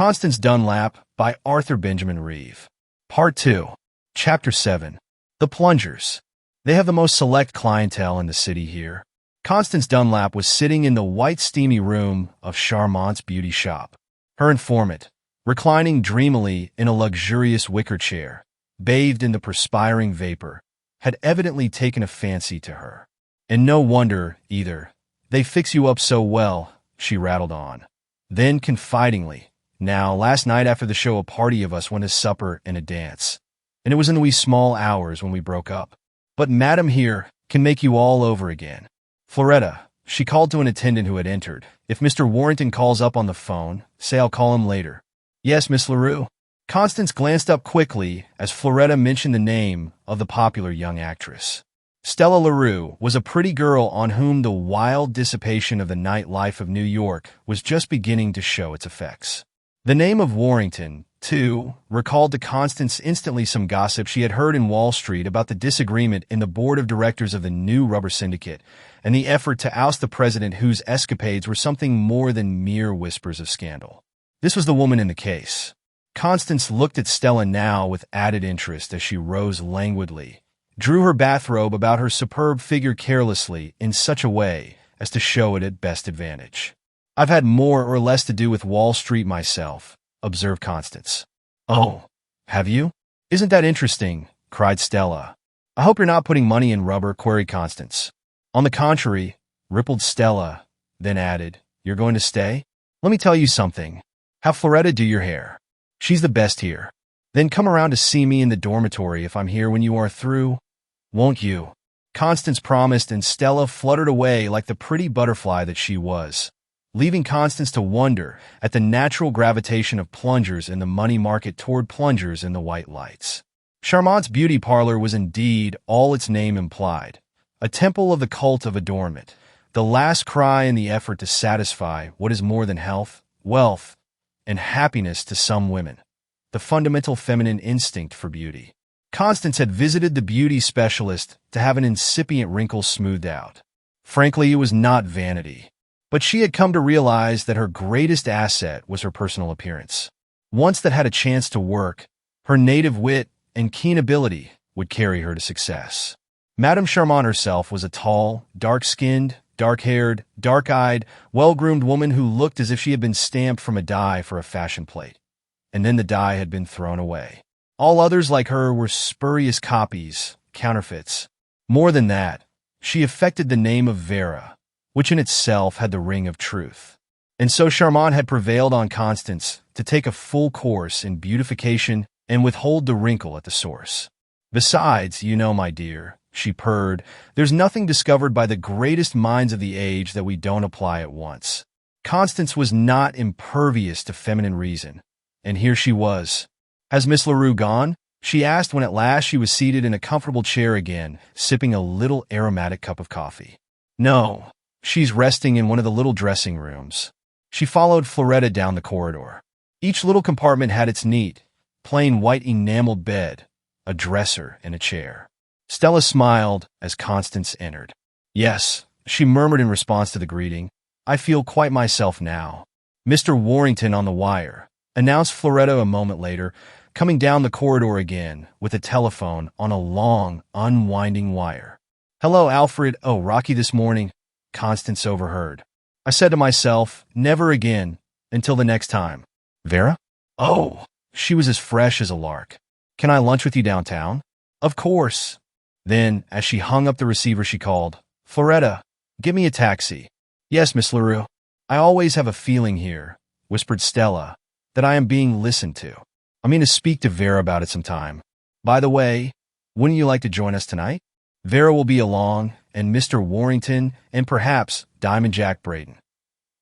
Constance Dunlap by Arthur Benjamin Reeve. Part 2. Chapter 7. The Plungers. They have the most select clientele in the city here. Constance Dunlap was sitting in the white steamy room of Charmant's beauty shop. Her informant, reclining dreamily in a luxurious wicker chair, bathed in the perspiring vapor, had evidently taken a fancy to her. And no wonder, either. They fix you up so well, she rattled on. Then, confidingly, now, last night after the show a party of us went to supper and a dance, and it was in the wee small hours when we broke up. But Madam here can make you all over again. Floretta, she called to an attendant who had entered. If Mr. Warrington calls up on the phone, say I'll call him later. Yes, Miss LaRue. Constance glanced up quickly as Floretta mentioned the name of the popular young actress. Stella LaRue was a pretty girl on whom the wild dissipation of the nightlife of New York was just beginning to show its effects. The name of Warrington, too, recalled to Constance instantly some gossip she had heard in Wall Street about the disagreement in the board of directors of the new rubber syndicate and the effort to oust the president whose escapades were something more than mere whispers of scandal. This was the woman in the case. Constance looked at Stella now with added interest as she rose languidly, drew her bathrobe about her superb figure carelessly in such a way as to show it at best advantage. I've had more or less to do with Wall Street myself, observed Constance. Oh, have you? Isn't that interesting? Cried Stella. I hope you're not putting money in rubber, queried Constance. On the contrary, rippled Stella, then added, You're going to stay? Let me tell you something. Have Floretta do your hair. She's the best here. Then come around to see me in the dormitory if I'm here when you are through. Won't you? Constance promised, and Stella fluttered away like the pretty butterfly that she was, leaving Constance to wonder at the natural gravitation of plungers in the money market toward plungers in the white lights. Charmant's beauty parlor was indeed all its name implied, a temple of the cult of adornment, the last cry in the effort to satisfy what is more than health, wealth, and happiness to some women, the fundamental feminine instinct for beauty. Constance had visited the beauty specialist to have an incipient wrinkle smoothed out. Frankly, it was not vanity, but she had come to realize that her greatest asset was her personal appearance. Once that had a chance to work, her native wit and keen ability would carry her to success. Madame Charmant herself was a tall, dark-skinned, dark-haired, dark-eyed, well-groomed woman who looked as if she had been stamped from a die for a fashion plate, and then the die had been thrown away. All others like her were spurious copies, counterfeits. More than that, she affected the name of Vera, which in itself had the ring of truth. And so Charmant had prevailed on Constance to take a full course in beautification and withhold the wrinkle at the source. Besides, you know, my dear, she purred, there's nothing discovered by the greatest minds of the age that we don't apply at once. Constance was not impervious to feminine reason, and here she was. Has Miss LaRue gone? She asked when at last she was seated in a comfortable chair again, sipping a little aromatic cup of coffee. No, she's resting in one of the little dressing rooms. She followed Floretta down the corridor. Each little compartment had its neat, plain white enameled bed, a dresser, and a chair. Stella smiled as Constance entered. Yes, she murmured in response to the greeting. I feel quite myself now. Mr. Warrington on the wire, announced Floretta a moment later, coming down the corridor again with a telephone on a long, unwinding wire. Hello, Alfred. Oh, rocky this morning, Constance overheard. I said to myself, never again, until the next time. Vera? Oh, she was as fresh as a lark. Can I lunch with you downtown? Of course. Then, as she hung up the receiver, she called, Floretta, give me a taxi. Yes, Miss LaRue. I always have a feeling here, whispered Stella, that I am being listened to. I mean to speak to Vera about it sometime. By the way, wouldn't you like to join us tonight? Vera will be along, and Mr. Warrington, and perhaps Diamond Jack Brayton.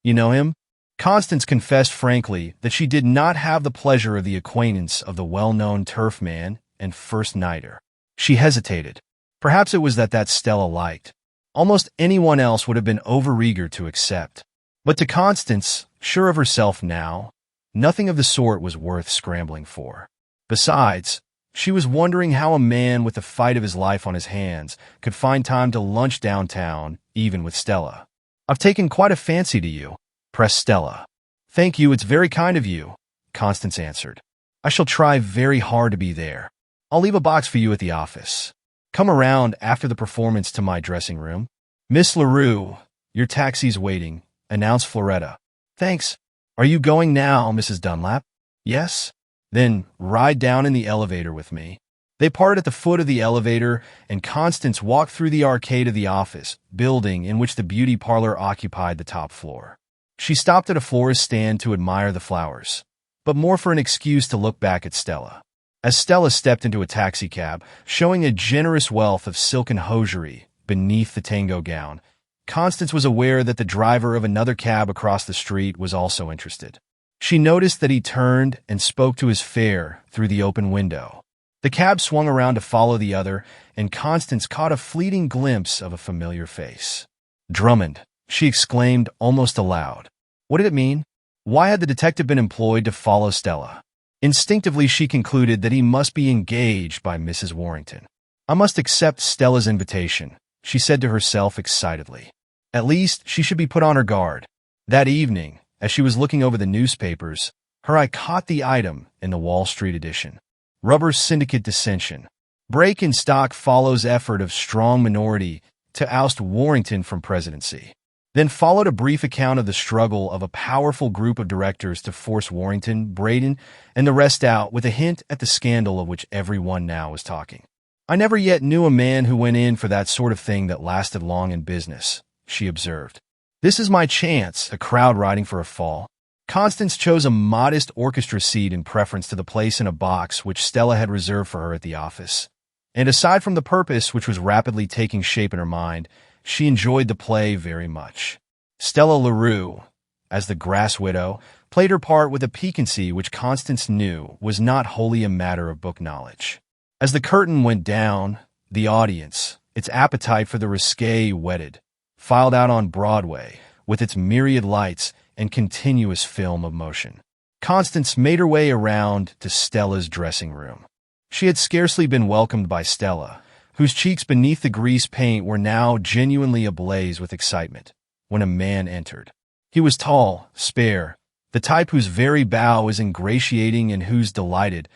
You know him? Constance confessed frankly that she did not have the pleasure of the acquaintance of the well-known turf man and first-nighter. She hesitated. Perhaps it was that Stella liked. Almost anyone else would have been overeager to accept. But to Constance, sure of herself now, nothing of the sort was worth scrambling for. Besides, she was wondering how a man with the fight of his life on his hands could find time to lunch downtown, even with Stella. I've taken quite a fancy to you, pressed Stella. Thank you, it's very kind of you, Constance answered. I shall try very hard to be there. I'll leave a box for you at the office. Come around after the performance to my dressing room. Miss LaRue, your taxi's waiting, announced Floretta. Thanks. Are you going now, Mrs. Dunlap? Yes? Then ride down in the elevator with me. They parted at the foot of the elevator, and Constance walked through the arcade of the office building in which the beauty parlor occupied the top floor. She stopped at a florist's stand to admire the flowers, but more for an excuse to look back at Stella. As Stella stepped into a taxicab, showing a generous wealth of silken hosiery beneath the tango gown, Constance was aware that the driver of another cab across the street was also interested. She noticed that he turned and spoke to his fare through the open window. The cab swung around to follow the other, and Constance caught a fleeting glimpse of a familiar face. Drummond, she exclaimed almost aloud. What did it mean? Why had the detective been employed to follow Stella? Instinctively, she concluded that he must be engaged by Mrs. Warrington. I must accept Stella's invitation, she said to herself excitedly. At least she should be put on her guard. That evening, as she was looking over the newspapers, her eye caught the item in the Wall Street edition. Rubber syndicate dissension. Break in stock follows effort of strong minority to oust Warrington from presidency. Then followed a brief account of the struggle of a powerful group of directors to force Warrington, Braden, and the rest out, with a hint at the scandal of which everyone now was talking. I never yet knew a man who went in for that sort of thing that lasted long in business, she observed. This is my chance, a crowd riding for a fall. Constance chose a modest orchestra seat in preference to the place in a box which Stella had reserved for her at the office. And aside from the purpose which was rapidly taking shape in her mind, she enjoyed the play very much. Stella LaRue, as the grass widow, played her part with a piquancy which Constance knew was not wholly a matter of book knowledge. As the curtain went down, the audience, its appetite for the risque whetted, filed out on Broadway with its myriad lights and continuous film of motion. Constance made her way around to Stella's dressing room. She had scarcely been welcomed by Stella, whose cheeks beneath the grease paint were now genuinely ablaze with excitement, when a man entered. He was tall, spare, the type whose very bow is ingratiating and whose delighted,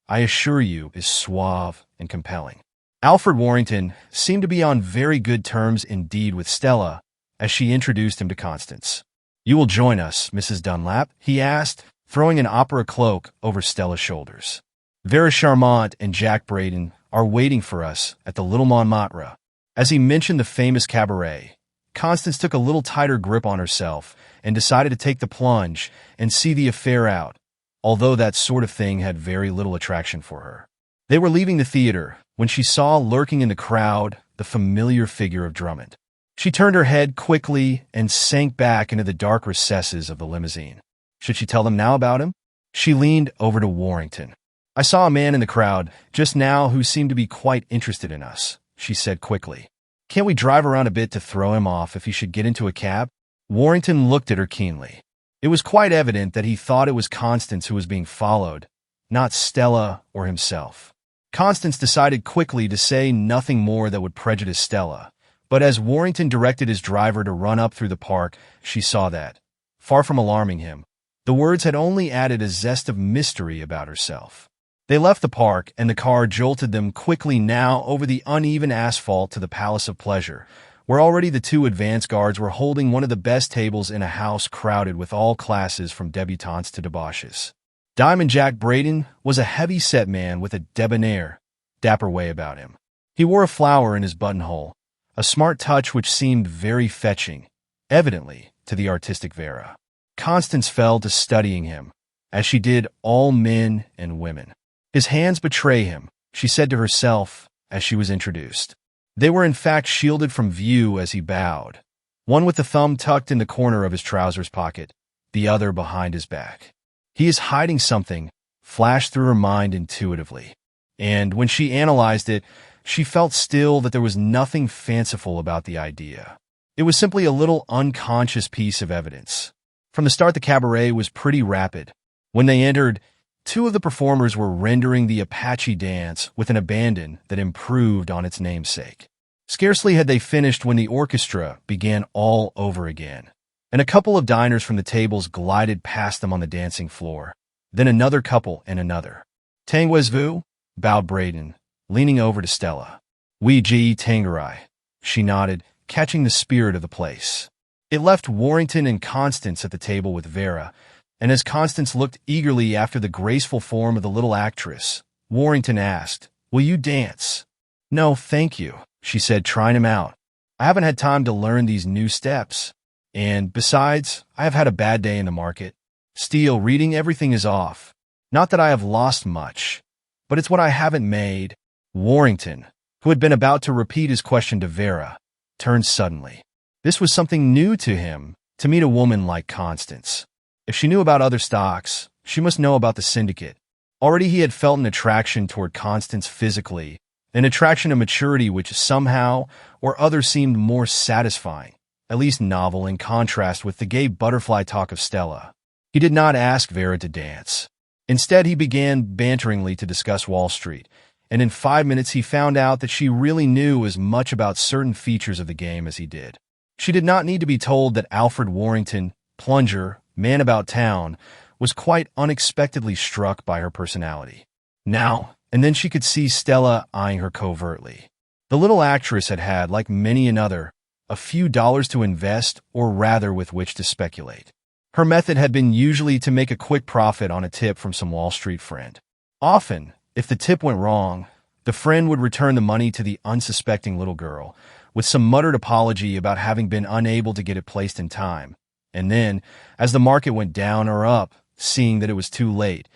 I assure you, is suave and compelling. Alfred Warrington seemed to be on very good terms indeed with Stella as she introduced him to Constance. You will join us, Mrs. Dunlap? He asked, throwing an opera cloak over Stella's shoulders. Vera Charmant and Jack Braden are waiting for us at the Little Montmartre. As he mentioned the famous cabaret, Constance took a little tighter grip on herself and decided to take the plunge and see the affair out, although that sort of thing had very little attraction for her. They were leaving the theater when she saw lurking in the crowd the familiar figure of Drummond. She turned her head quickly and sank back into the dark recesses of the limousine. Should she tell them now about him? She leaned over to Warrington. I saw a man in the crowd just now who seemed to be quite interested in us, she said quickly. Can't we drive around a bit to throw him off if he should get into a cab? Warrington looked at her keenly. It was quite evident that he thought it was Constance who was being followed, not Stella or himself. Constance decided quickly to say nothing more that would prejudice Stella, but as Warrington directed his driver to run up through the park, she saw that, far from alarming him, the words had only added a zest of mystery about herself. They left the park, and the car jolted them quickly now over the uneven asphalt to the Palace of Pleasure, where already the two advance guards were holding one of the best tables in a house crowded with all classes from debutantes to debauches. Diamond Jack Braden was a heavy-set man with a debonair, dapper way about him. He wore a flower in his buttonhole, a smart touch which seemed very fetching, evidently, to the artistic Vera. Constance fell to studying him, as she did all men and women. His hands betray him, she said to herself as she was introduced. They were in fact shielded from view as he bowed, one with the thumb tucked in the corner of his trousers pocket, the other behind his back. He is hiding something, flashed through her mind intuitively. And when she analyzed it, she felt still that there was nothing fanciful about the idea. It was simply a little unconscious piece of evidence. From the start, the cabaret was pretty rapid. When they entered, two of the performers were rendering the Apache dance with an abandon that improved on its namesake. Scarcely had they finished when the orchestra began all over again, and a couple of diners from the tables glided past them on the dancing floor. then another couple and another. Tangwes-vous? Bowed Braden, leaning over to Stella. Oui, ji Tangerai. She nodded, catching the spirit of the place. It left Warrington and Constance at the table with Vera, and as Constance looked eagerly after the graceful form of the little actress, Warrington asked, "Will you dance?" "No, thank you," she said, trying him out. "I haven't had time to learn these new steps. And, besides, I have had a bad day in the market. Steele, reading everything is off. Not that I have lost much, but it's what I haven't made." Warrington, who had been about to repeat his question to Vera, turned suddenly. This was something new to him, to meet a woman like Constance. If she knew about other stocks, she must know about the syndicate. Already he had felt an attraction toward Constance physically, an attraction of maturity which somehow or other seemed more satisfying, at least novel in contrast with the gay butterfly talk of Stella. He did not ask Vera to dance. Instead, he began banteringly to discuss Wall Street, and in 5 minutes he found out that she really knew as much about certain features of the game as he did. She did not need to be told that Alfred Warrington, plunger, man about town, was quite unexpectedly struck by her personality. Now, and then she could see Stella eyeing her covertly. The little actress had had, like many another, a few dollars to invest, or rather with which to speculate. Her method had been usually to make a quick profit on a tip from some Wall Street friend. Often, if the tip went wrong, the friend would return the money to the unsuspecting little girl, with some muttered apology about having been unable to get it placed in time, and then, as the market went down or up, seeing that it was too late,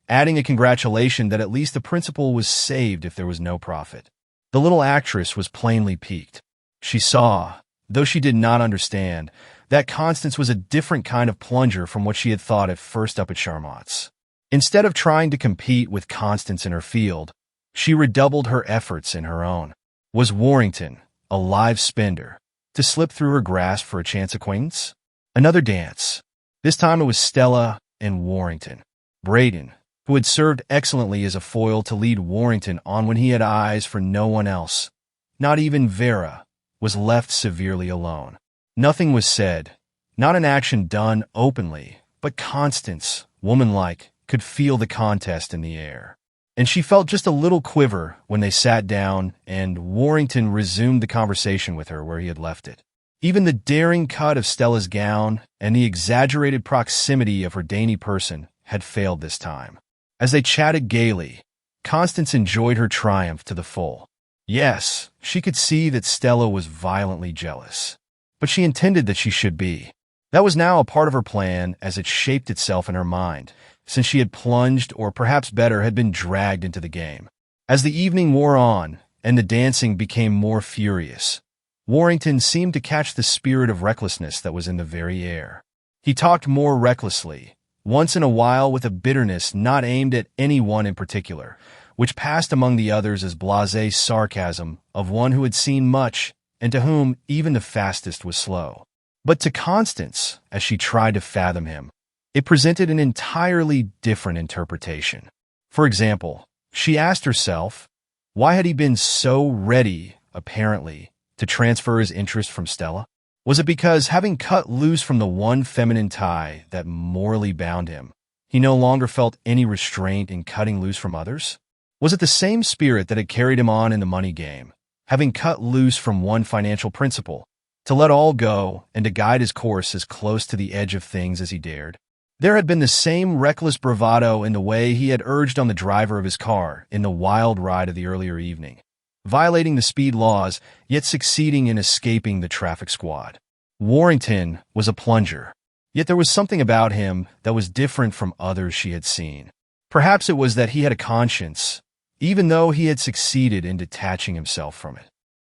adding a congratulation that at least the principal was saved if there was no profit. The little actress was plainly piqued. She saw, though she did not understand, that Constance was a different kind of plunger from what she had thought at first up at Charmant's. Instead of trying to compete with Constance in her field, she redoubled her efforts in her own. Was Warrington, a live spender, to slip through her grasp for a chance acquaintance? Another dance. This time it was Stella and Warrington. Braden, who had served excellently as a foil to lead Warrington on when he had eyes for no one else, not even Vera, was left severely alone. Nothing was said, not an action done openly, but Constance, womanlike, could feel the contest in the air. And she felt just a little quiver when they sat down and Warrington resumed the conversation with her where he had left it. Even the daring cut of Stella's gown and the exaggerated proximity of her dainty person had failed this time. As they chatted gaily, Constance enjoyed her triumph to the full. Yes, she could see that Stella was violently jealous, but she intended that she should be. That was now a part of her plan as it shaped itself in her mind, since she had plunged, or perhaps better, had been dragged into the game. As the evening wore on and the dancing became more furious, Warrington seemed to catch the spirit of recklessness that was in the very air. He talked more recklessly, once in a while with a bitterness not aimed at any one in particular, which passed among the others as blasé sarcasm of one who had seen much and to whom even the fastest was slow. But to Constance, as she tried to fathom him, it presented an entirely different interpretation. For example, she asked herself, why had he been so ready, apparently, to transfer his interest from Stella? Was it because, having cut loose from the one feminine tie that morally bound him, he no longer felt any restraint in cutting loose from others? Was it the same spirit that had carried him on in the money game, having cut loose from one financial principle, to let all go and to guide his course as close to the edge of things as he dared? There had been the same reckless bravado in the way he had urged on the driver of his car in the wild ride of the earlier evening, violating the speed laws, yet succeeding in escaping the traffic squad. Warrington was a plunger, yet there was something about him that was different from others she had seen. Perhaps it was that he had a conscience, even though he had succeeded in detaching himself from it.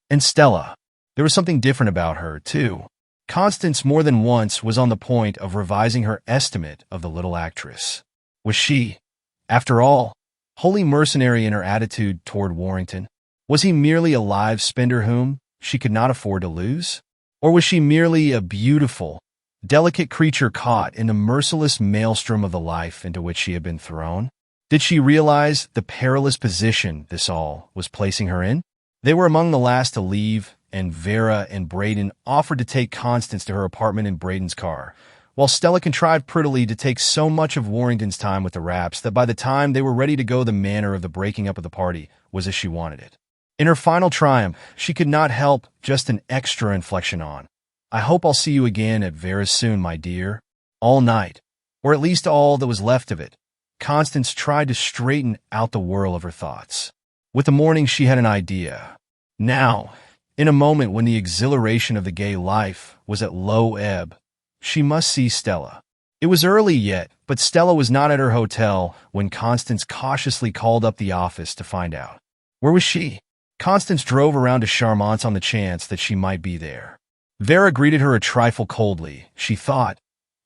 And Stella, there was something different about her, too. Constance more than once was on the point of revising her estimate of the little actress. Was she, after all, wholly mercenary in her attitude toward Warrington? Was he merely a live spender whom she could not afford to lose? Or was she merely a beautiful, delicate creature caught in the merciless maelstrom of the life into which she had been thrown? Did she realize the perilous position this all was placing her in? They were among the last to leave, and Vera and Braden offered to take Constance to her apartment in Braden's car, while Stella contrived prettily to take so much of Warrington's time with the raps that by the time they were ready to go, the manner of the breaking up of the party was as she wanted it. In her final triumph, she could not help just an extra inflection on. "I hope I'll see you again at Vera's soon, my dear." All night, or at least all that was left of it, Constance tried to straighten out the whirl of her thoughts. With the morning, she had an idea. Now, in a moment when the exhilaration of the gay life was at low ebb, she must see Stella. It was early yet, but Stella was not at her hotel when Constance cautiously called up the office to find out. Where was she? Constance drove around to Charmant's on the chance that she might be there. Vera greeted her a trifle coldly, she thought,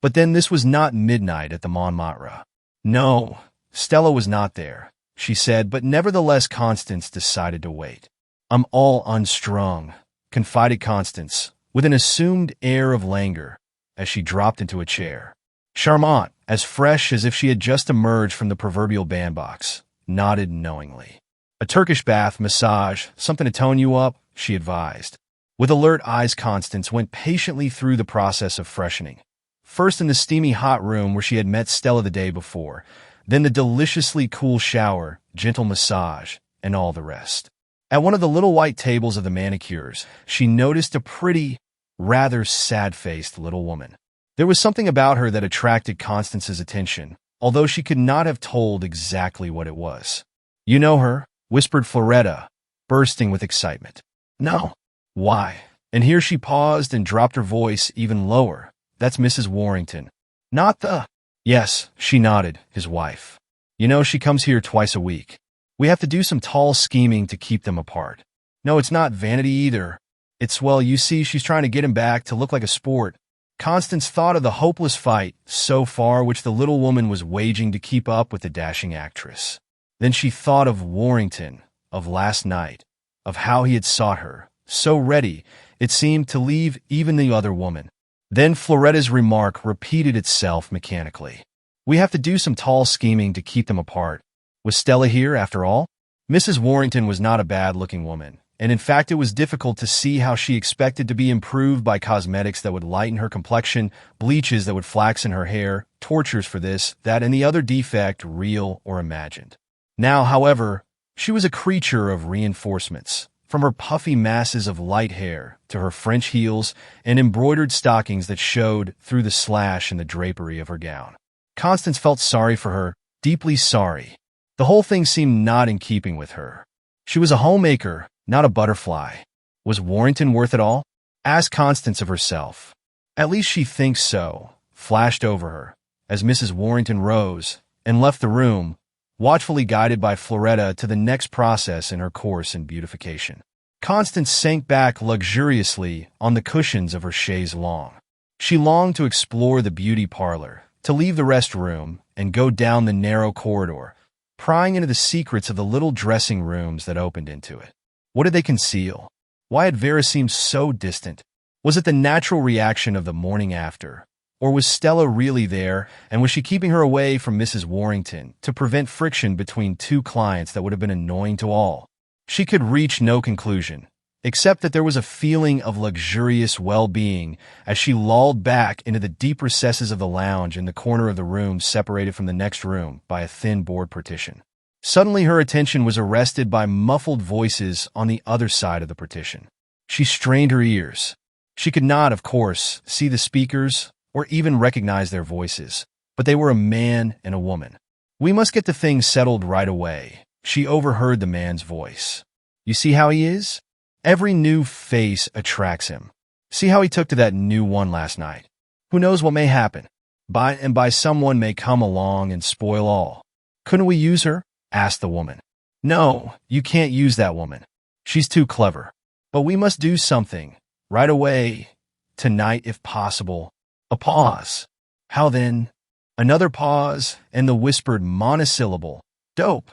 but then this was not midnight at the Montmartre. No, Stella was not there, she said, but nevertheless Constance decided to wait. "I'm all unstrung," confided Constance, with an assumed air of languor, as she dropped into a chair. Charmant, as fresh as if she had just emerged from the proverbial bandbox, nodded knowingly. "A Turkish bath, massage, something to tone you up," she advised. With alert eyes, Constance went patiently through the process of freshening. First in the steamy hot room where she had met Stella the day before, then the deliciously cool shower, gentle massage, and all the rest. At one of the little white tables of the manicures, she noticed a pretty, rather sad-faced little woman. There was something about her that attracted Constance's attention, although she could not have told exactly what it was. "You know her?" whispered Floretta, bursting with excitement. "No." "Why?" And here she paused and dropped her voice even lower. "That's Mrs. Warrington." "Not the—" "Yes," she nodded, his wife. "You know, she comes here twice a week. We have to do some tall scheming to keep them apart. No, it's not vanity either. It's, well, you see, she's trying to get him back to look like a sport." Constance thought of the hopeless fight, so far, which the little woman was waging to keep up with the dashing actress. Then she thought of Warrington, of last night, of how he had sought her, so ready, it seemed, to leave even the other woman. Then Floretta's remark repeated itself mechanically. "We have to do some tall scheming to keep them apart." Was Stella here, after all? Mrs. Warrington was not a bad-looking woman, and in fact it was difficult to see how she expected to be improved by cosmetics that would lighten her complexion, bleaches that would flaxen her hair, tortures for this, that, and the other defect, real or imagined. Now, however, she was a creature of reinforcements, from her puffy masses of light hair to her French heels and embroidered stockings that showed through the slash in the drapery of her gown. Constance felt sorry for her, deeply sorry. The whole thing seemed not in keeping with her. She was a homemaker, not a butterfly. Was Warrington worth it all? Asked Constance of herself. "At least she thinks so," flashed over her, as Mrs. Warrington rose and left the room, watchfully guided by Floretta to the next process in her course in beautification. Constance sank back luxuriously on the cushions of her chaise longue. She longed to explore the beauty parlor, to leave the rest room and go down the narrow corridor, prying into the secrets of the little dressing rooms that opened into it. What did they conceal? Why had Vera seemed so distant? Was it the natural reaction of the morning after? Or was Stella really there, and was she keeping her away from Mrs. Warrington to prevent friction between two clients that would have been annoying to all? She could reach no conclusion, except that there was a feeling of luxurious well-being as she lolled back into the deep recesses of the lounge in the corner of the room separated from the next room by a thin board partition. Suddenly her attention was arrested by muffled voices on the other side of the partition. She strained her ears. She could not, of course, see the speakers or even recognize their voices, but they were a man and a woman. "We must get the thing settled right away," she overheard the man's voice. "You see how he is? Every new face attracts him. See how he took to that new one last night. Who knows what may happen? By someone may come along and spoil all. Couldn't we use her?" asked the woman. "No, you can't use that woman. She's too clever. But we must do something, right away, tonight if possible." A pause. "How then?" Another pause, and the whispered monosyllable, "Dope."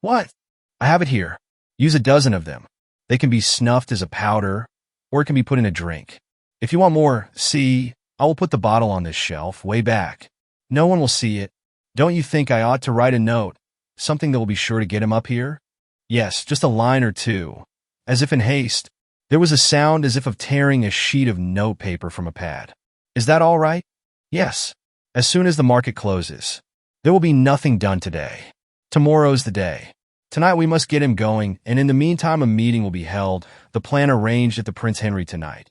"What?" "I have it here. Use a dozen of them. They can be snuffed as a powder, or it can be put in a drink. If you want more, see, I will put the bottle on this shelf, way back. No one will see it. Don't you think I ought to write a note, something that will be sure to get him up here?" "Yes, just a line or two." As if in haste, there was a sound as if of tearing a sheet of notepaper from a pad. "Is that all right?" Yes. As soon as the market closes. There will be nothing done today. Tomorrow's the day. Tonight we must get him going, and in the meantime a meeting will be held, the plan arranged at the Prince Henry tonight.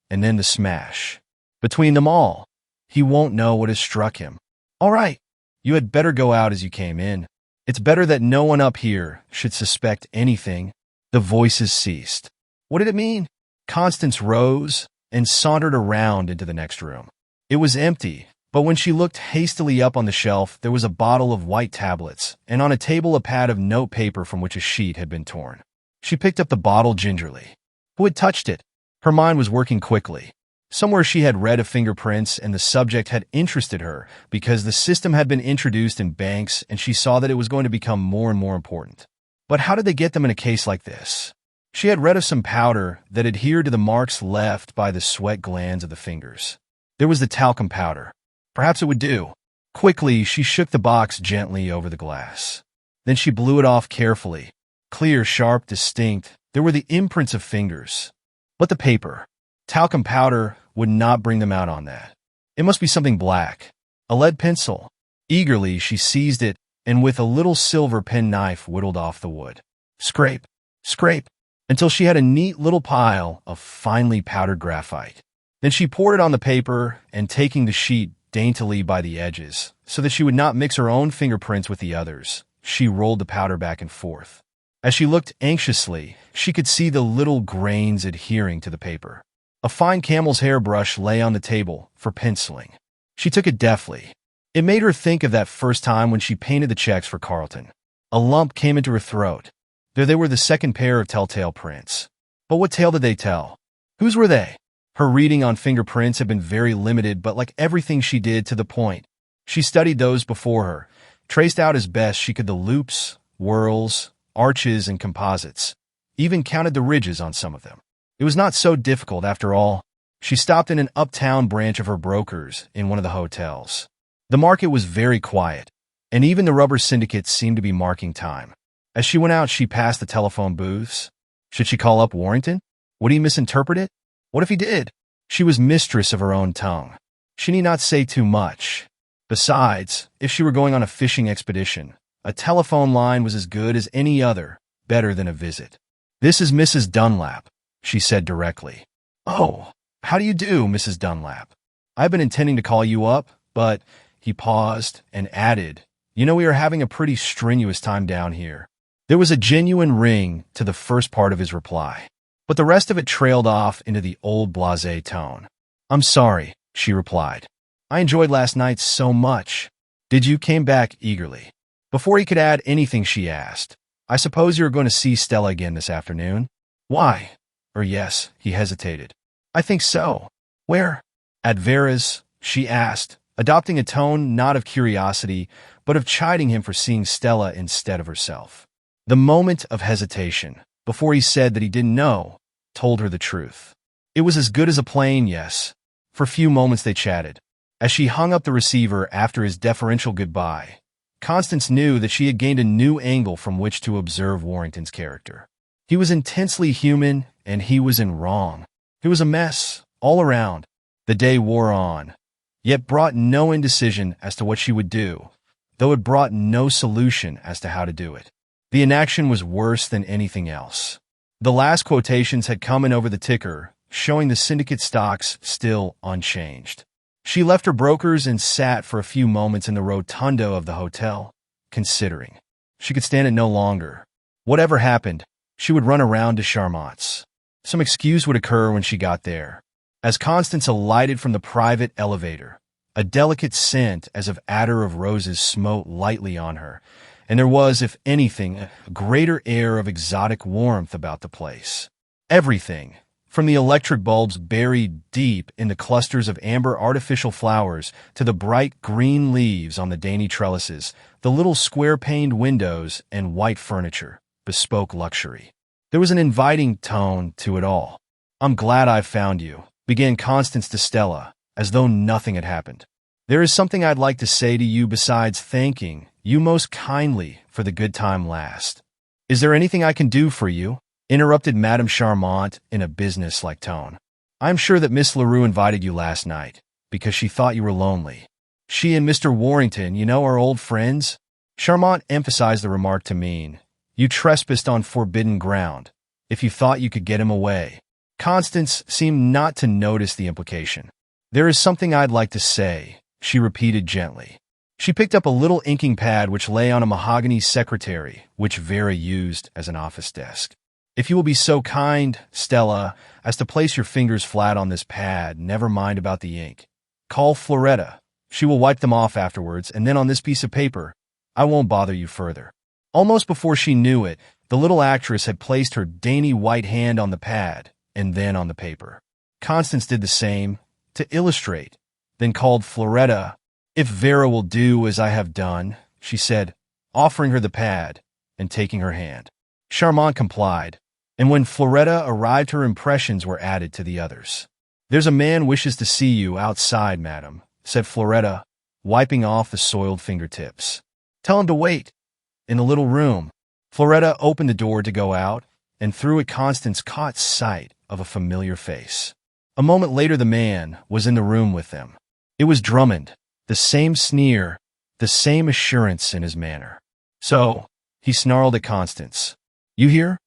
And then the smash. Between them all. He won't know what has struck him. All right. You had better go out as you came in. It's better that no one up here should suspect anything. The voices ceased. What did it mean? Constance rose and sauntered around into the next room. It was empty, but when she looked hastily up on the shelf, there was a bottle of white tablets, and on a table a pad of note paper from which a sheet had been torn. She picked up the bottle gingerly. Who had touched it? Her mind was working quickly. Somewhere she had read of fingerprints, and the subject had interested her because the system had been introduced in banks, and she saw that it was going to become more and more important. But how did they get them in a case like this? She had read of some powder that adhered to the marks left by the sweat glands of the fingers. There was the talcum powder. Perhaps it would do. Quickly, she shook the box gently over the glass. Then she blew it off carefully. Clear, sharp, distinct, there were the imprints of fingers. But the paper. Talcum powder would not bring them out on that. It must be something black. A lead pencil. Eagerly, she seized it, and with a little silver penknife whittled off the wood. Scrape, scrape, until she had a neat little pile of finely powdered graphite. Then she poured it on the paper, and taking the sheet daintily by the edges, so that she would not mix her own fingerprints with the others, she rolled the powder back and forth. As she looked anxiously, she could see the little grains adhering to the paper. A fine camel's hair brush lay on the table for penciling. She took it deftly. It made her think of that first time when she painted the checks for Carlton. A lump came into her throat. There they were, the second pair of telltale prints. But what tale did they tell? Whose were they? Her reading on fingerprints had been very limited, but like everything she did, to the point. She studied those before her, traced out as best she could the loops, whorls, arches, and composites, even counted the ridges on some of them. It was not so difficult after all. She stopped in an uptown branch of her brokers in one of the hotels. The market was very quiet, and even the rubber syndicates seemed to be marking time. As she went out, she passed the telephone booths. Should she call up Warrington? Would he misinterpret it? What if he did? She was mistress of her own tongue. She need not say too much. Besides, if she were going on a fishing expedition, a telephone line was as good as any other, better than a visit. "This is Mrs. Dunlap," she said directly. "Oh, how do you do, Mrs. Dunlap? I've been intending to call you up, but—" He paused and added, "You know, we are having a pretty strenuous time down here." There was a genuine ring to the first part of his reply, but the rest of it trailed off into the old blasé tone. "I'm sorry," she replied. "I enjoyed last night so much." "Did you?" Came back eagerly. Before he could add anything, she asked, "I suppose you're going to see Stella again this afternoon?" "Why?" Or yes, he hesitated. "I think so." "Where?" "At Vera's," she asked, adopting a tone not of curiosity, but of chiding him for seeing Stella instead of herself. The moment of hesitation, before he said that he didn't know, told her the truth. It was as good as a plain yes. For a few moments they chatted. As she hung up the receiver after his deferential goodbye, Constance knew that she had gained a new angle from which to observe Warrington's character. He was intensely human, and he was in wrong. It was a mess, all around. The day wore on, yet brought no indecision as to what she would do, though it brought no solution as to how to do it. The inaction was worse than anything else. The last quotations had come in over the ticker, showing the syndicate stocks still unchanged. She left her brokers and sat for a few moments in the rotunda of the hotel, considering. She could stand it no longer. Whatever happened, she would run around to Charmant's. Some excuse would occur when she got there. As Constance alighted from the private elevator, a delicate scent as of attar of roses smote lightly on her, and there was, if anything, a greater air of exotic warmth about the place. Everything, from the electric bulbs buried deep in the clusters of amber artificial flowers to the bright green leaves on the dainty trellises, the little square-paned windows and white furniture, bespoke luxury. There was an inviting tone to it all. "I'm glad I've found you," began Constance to Stella, as though nothing had happened. "There is something I'd like to say to you besides thanking you most kindly for the good time last." "Is there anything I can do for you?" interrupted Madame Charmant in a business-like tone. "I'm sure that Miss Leroux invited you last night," because she thought you were lonely. She and Mr. Warrington, are old friends? Charmant emphasized the remark to mean, you trespassed on forbidden ground, if you thought you could get him away. Constance seemed not to notice the implication. There is something I'd like to say, she repeated gently. She picked up a little inking pad which lay on a mahogany secretary, which Vera used as an office desk. If you will be so kind, Stella, as to place your fingers flat on this pad, never mind about the ink. Call Floretta. She will wipe them off afterwards, and then on this piece of paper, I won't bother you further. Almost before she knew it, the little actress had placed her dainty white hand on the pad, and then on the paper. Constance did the same, to illustrate, then called Floretta. If Vera will do as I have done, she said, offering her the pad and taking her hand. Charmant complied, and when Floretta arrived her impressions were added to the others. There's a man wishes to see you outside, madam, said Floretta, wiping off the soiled fingertips. Tell him to wait. In the little room. Floretta opened the door to go out, and through it Constance caught sight of a familiar face. A moment later the man was in the room with them. It was Drummond, the same sneer, the same assurance in his manner. So, he snarled at Constance. You here?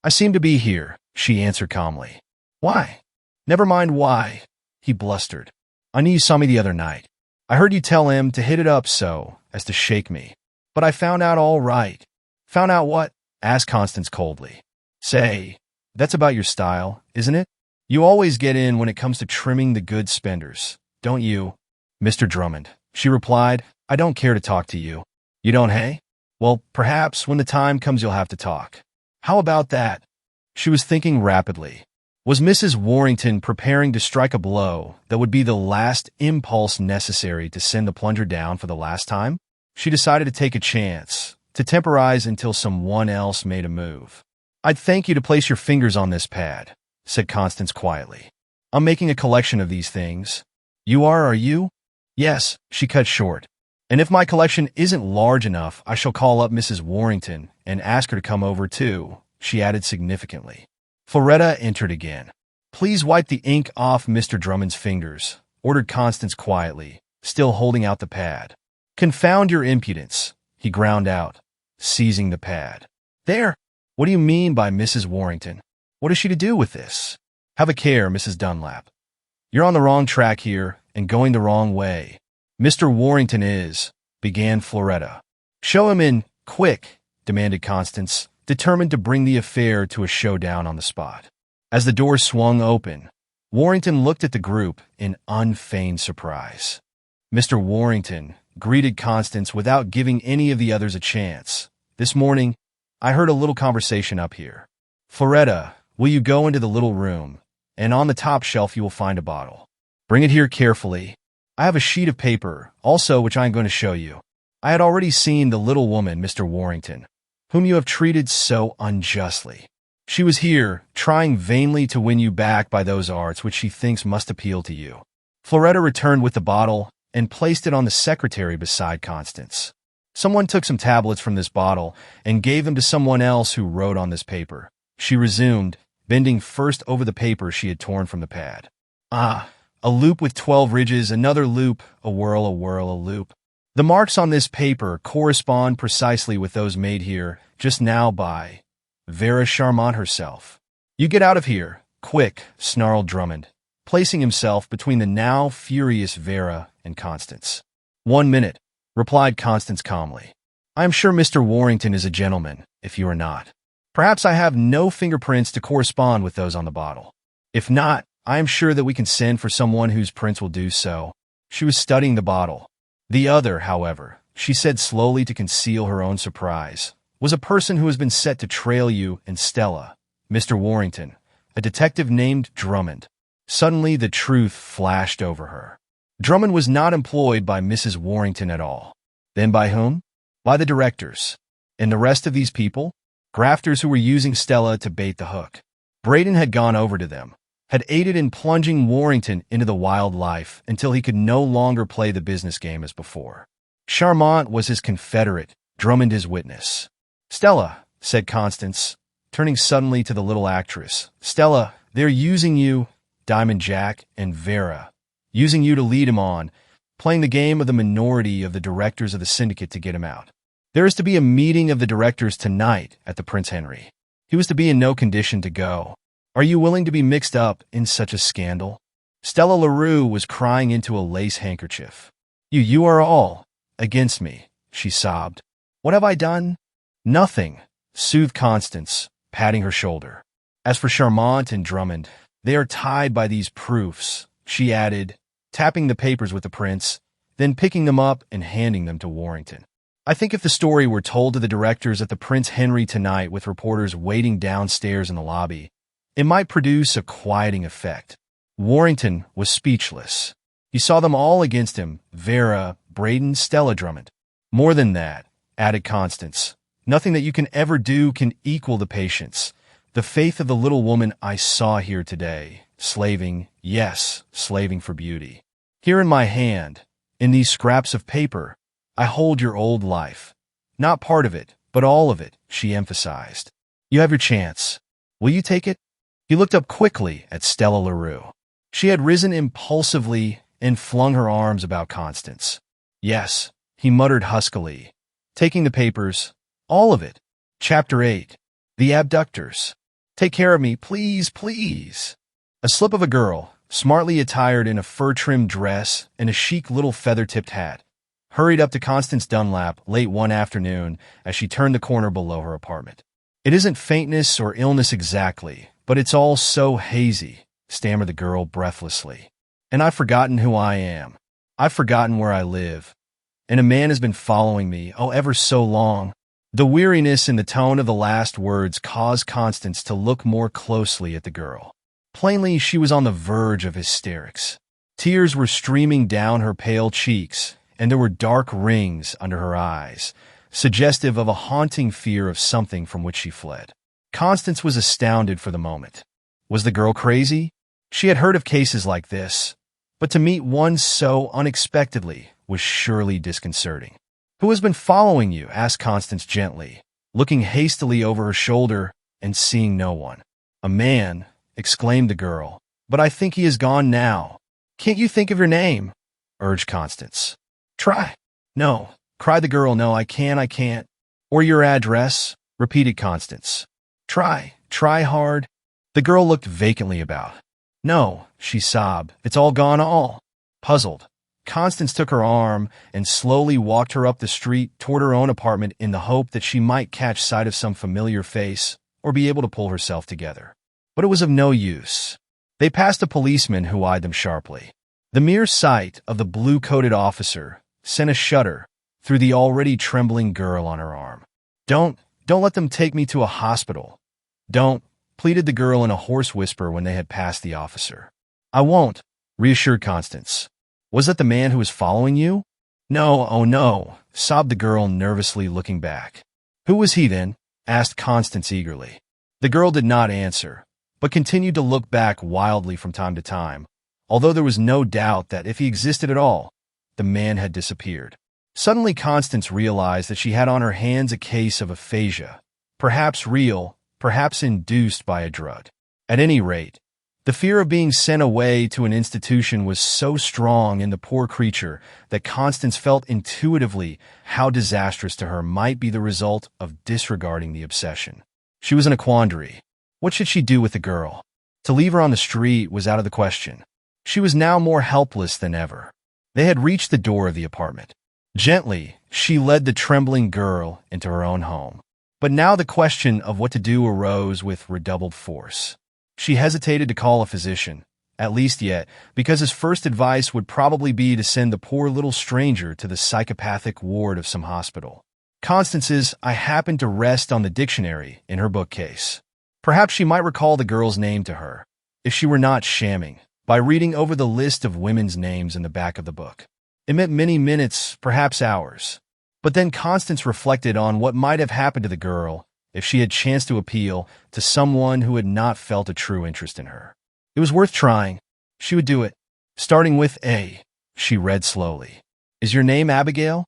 I seem to be here, she answered calmly. Why? Never mind why, he blustered. I knew you saw me the other night. I heard you tell him to hit it up so as to shake me. But I found out all right. Found out what? Asked Constance coldly. Say, that's about your style, isn't it? You always get in when it comes to trimming the good spenders, don't you? Mr. Drummond, she replied, I don't care to talk to you. You don't, hey? Well, perhaps when the time comes you'll have to talk. How about that? She was thinking rapidly. Was Mrs. Warrington preparing to strike a blow that would be the last impulse necessary to send the plunger down for the last time? She decided to take a chance, to temporize until someone else made a move. I'd thank you to place your fingers on this pad, said Constance quietly. I'm making a collection of these things. You are you? Yes, she cut short. And if my collection isn't large enough, I shall call up Mrs. Warrington and ask her to come over too, she added significantly. Floretta entered again. Please wipe the ink off Mr. Drummond's fingers, ordered Constance quietly, still holding out the pad. Confound your impudence, he ground out, seizing the pad. There! What do you mean by Mrs. Warrington? What is she to do with this? Have a care, Mrs. Dunlap. You're on the wrong track here and going the wrong way. Mr. Warrington is, began Floretta. Show him in, quick, demanded Constance, determined to bring the affair to a showdown on the spot. As the door swung open, Warrington looked at the group in unfeigned surprise. Mr. Warrington greeted Constance without giving any of the others a chance. This morning, I heard a little conversation up here. Floretta, will you go into the little room, and on the top shelf you will find a bottle. Bring it here carefully. I have a sheet of paper, also, which I am going to show you. I had already seen the little woman, Mr. Warrington, whom you have treated so unjustly. She was here, trying vainly to win you back by those arts which she thinks must appeal to you. Floretta returned with the bottle and placed it on the secretary beside Constance. Someone took some tablets from this bottle and gave them to someone else who wrote on this paper. She resumed, bending first over the paper she had torn from the pad. Ah, a loop with 12 ridges, another loop, a whirl, a loop. The marks on this paper correspond precisely with those made here just now by Vera Charmant herself. You get out of here, quick, snarled Drummond, placing himself between the now furious Vera and Constance. 1 minute, replied Constance calmly. I am sure Mr. Warrington is a gentleman, if you are not. Perhaps I have no fingerprints to correspond with those on the bottle. If not, I am sure that we can send for someone whose prints will do so. She was studying the bottle. The other, however, she said slowly to conceal her own surprise, was a person who has been set to trail you and Stella, Mr. Warrington, a detective named Drummond. Suddenly the truth flashed over her. Drummond was not employed by Mrs. Warrington at all. Then by whom? By the directors. And the rest of these people? Grafters who were using Stella to bait the hook. Braden had gone over to them, had aided in plunging Warrington into the wild life until he could no longer play the business game as before. Charmant was his confederate, Drummond his witness. Stella, said Constance, turning suddenly to the little actress. Stella, they're using you, Diamond Jack and Vera. using you to lead him on, playing the game of the minority of the directors of the syndicate to get him out. There is to be a meeting of the directors tonight at the Prince Henry. He was to be in no condition to go. Are you willing to be mixed up in such a scandal? Stella LaRue was crying into a lace handkerchief. You are all against me, she sobbed. What have I done? Nothing, soothed Constance, patting her shoulder. As for Charmant and Drummond, they are tied by these proofs, she added, tapping the papers with the prince, then picking them up and handing them to Warrington. I think if the story were told to the directors at the Prince Henry tonight with reporters waiting downstairs in the lobby, it might produce a quieting effect. Warrington was speechless. He saw them all against him, Vera, Braden, Stella Drummond. More than that, added Constance, nothing that you can ever do can equal the patience, the faith of the little woman I saw here today, slaving, yes, slaving for beauty. Here in my hand, in these scraps of paper, I hold your old life. Not part of it, but all of it, she emphasized. You have your chance. Will you take it? He looked up quickly at Stella LaRue. She had risen impulsively and flung her arms about Constance. Yes, he muttered huskily, taking the papers, all of it. Chapter 8. The Abductors. Take care of me, please, please. A slip of a girl, smartly attired in a fur-trimmed dress and a chic little feather-tipped hat, hurried up to Constance Dunlap late one afternoon as she turned the corner below her apartment. It isn't faintness or illness exactly, but it's all so hazy, stammered the girl breathlessly. And I've forgotten who I am. I've forgotten where I live. And a man has been following me, oh, ever so long. The weariness in the tone of the last words caused Constance to look more closely at the girl. Plainly, she was on the verge of hysterics. Tears were streaming down her pale cheeks, and there were dark rings under her eyes, suggestive of a haunting fear of something from which she fled. Constance was astounded for the moment. Was the girl crazy? She had heard of cases like this, but to meet one so unexpectedly was surely disconcerting. Who has been following you? Asked Constance gently, looking hastily over her shoulder and seeing no one. A man, exclaimed the girl, but I think he is gone now. Can't you think of your name? Urged Constance. Try. No, cried the girl. No, I can't. Or your address, repeated Constance. Try hard. The girl looked vacantly about. No, she sobbed. It's all gone, all. Puzzled, Constance took her arm and slowly walked her up the street toward her own apartment in the hope that she might catch sight of some familiar face or be able to pull herself together. But it was of no use. They passed a policeman who eyed them sharply. The mere sight of the blue-coated officer sent a shudder through the already trembling girl on her arm. Don't let them take me to a hospital. Don't, pleaded the girl in a hoarse whisper when they had passed the officer. I won't, reassured Constance. Was that the man who was following you? No, oh no, sobbed the girl nervously looking back. Who was he then? Asked Constance eagerly. The girl did not answer, but continued to look back wildly from time to time, although there was no doubt that if he existed at all, the man had disappeared. Suddenly Constance realized that she had on her hands a case of aphasia, perhaps real, perhaps induced by a drug. At any rate, the fear of being sent away to an institution was so strong in the poor creature that Constance felt intuitively how disastrous to her might be the result of disregarding the obsession. She was in a quandary. What should she do with the girl? To leave her on the street was out of the question. She was now more helpless than ever. They had reached the door of the apartment. Gently, she led the trembling girl into her own home. But now the question of what to do arose with redoubled force. She hesitated to call a physician, at least yet, because his first advice would probably be to send the poor little stranger to the psychopathic ward of some hospital. Constance's "I happened to rest on the dictionary" in her bookcase. Perhaps she might recall the girl's name to her, if she were not shamming, by reading over the list of women's names in the back of the book. It meant many minutes, perhaps hours. But then Constance reflected on what might have happened to the girl if she had chanced to appeal to someone who had not felt a true interest in her. It was worth trying. She would do it. Starting with A, she read slowly. Is your name Abigail?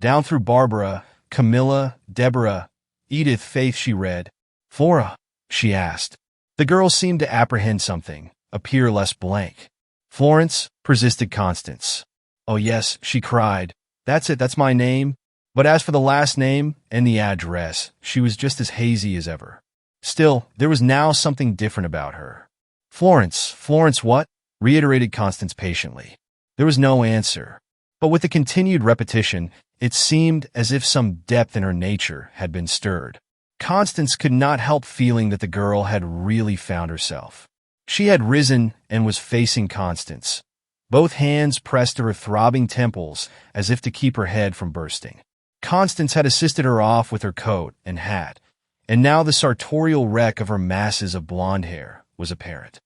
Down through Barbara, Camilla, Deborah, Edith, Faith, she read. Flora, she asked. The girl seemed to apprehend something, appear less blank. Florence, persisted Constance. Oh yes, she cried. That's it, that's my name. But as for the last name and the address, she was just as hazy as ever. Still, there was now something different about her. Florence what? Reiterated Constance patiently. There was no answer. But with the continued repetition, it seemed as if some depth in her nature had been stirred. Constance could not help feeling that the girl had really found herself. She had risen and was facing Constance, both hands pressed to her throbbing temples as if to keep her head from bursting. Constance had assisted her off with her coat and hat, and now the sartorial wreck of her masses of blonde hair was apparent.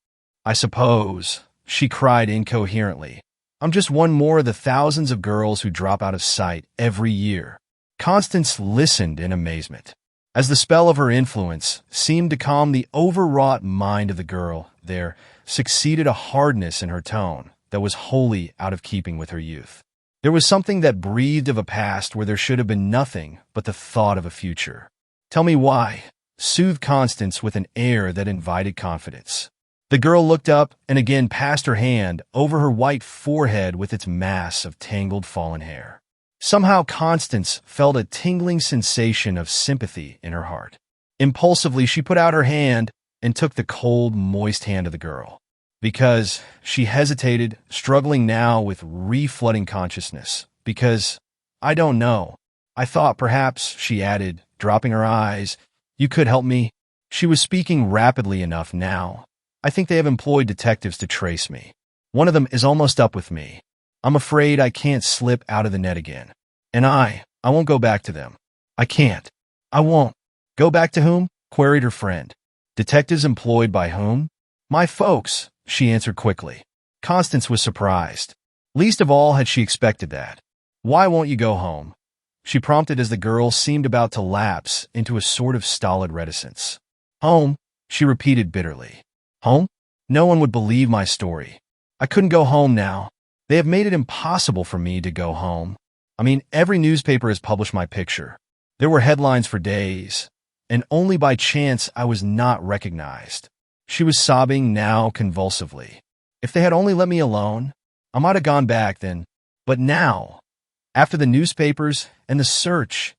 I suppose, she cried incoherently, I'm just one more of the thousands of girls who drop out of sight every year. Constance listened in amazement, as the spell of her influence seemed to calm the overwrought mind of the girl. There succeeded a hardness in her tone that was wholly out of keeping with her youth. There was something that breathed of a past where there should have been nothing but the thought of a future. Tell me why, soothed Constance with an air that invited confidence. The girl looked up and again passed her hand over her white forehead with its mass of tangled fallen hair. Somehow Constance felt a tingling sensation of sympathy in her heart. Impulsively, she put out her hand and took the cold, moist hand of the girl. Because she hesitated, struggling now with reflooding consciousness. Because, I don't know. I thought perhaps, she added, dropping her eyes, you could help me. She was speaking rapidly enough now. I think they have employed detectives to trace me. One of them is almost up with me. I'm afraid I can't slip out of the net again. And I won't go back to them. I can't. I won't. Go back to whom? Queried her friend. Detectives employed by whom? My folks, she answered quickly. Constance was surprised. Least of all had she expected that. Why won't you go home? She prompted as the girl seemed about to lapse into a sort of stolid reticence. Home, she repeated bitterly. Home? No one would believe my story. I couldn't go home now. They have made it impossible for me to go home. I mean, every newspaper has published my picture. There were headlines for days, and only by chance I was not recognized. She was sobbing now convulsively. If they had only let me alone, I might have gone back then. But now, after the newspapers and the search,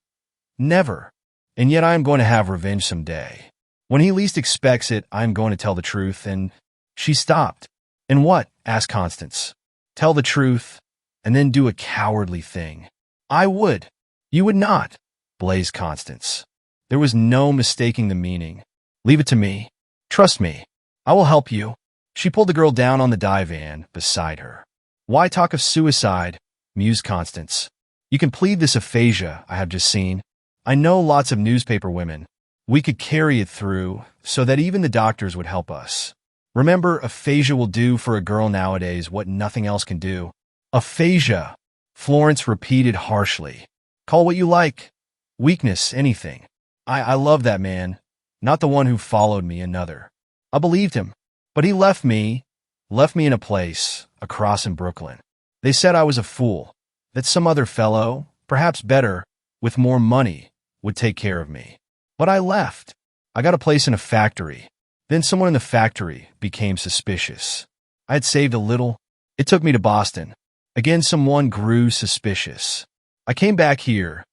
never. And yet I am going to have revenge someday. When he least expects it, I am going to tell the truth, and she stopped. And what? Asked Constance. Tell the truth, and then do a cowardly thing. I would. You would not, blazed Constance. There was no mistaking the meaning. Leave it to me. Trust me. I will help you. She pulled the girl down on the divan beside her. Why talk of suicide? Mused Constance. You can plead this aphasia I have just seen. I know lots of newspaper women. We could carry it through so that even the doctors would help us. Remember, aphasia will do for a girl nowadays what nothing else can do. Aphasia, Florence repeated harshly. Call what you like. Weakness, anything. I love that man, not the one who followed me, another. I believed him, but he left me in a place, across in Brooklyn. They said I was a fool, that some other fellow, perhaps better, with more money, would take care of me. But I left. I got a place in a factory. Then someone in the factory became suspicious. I had saved a little. It took me to Boston. Again, someone grew suspicious. I came back here,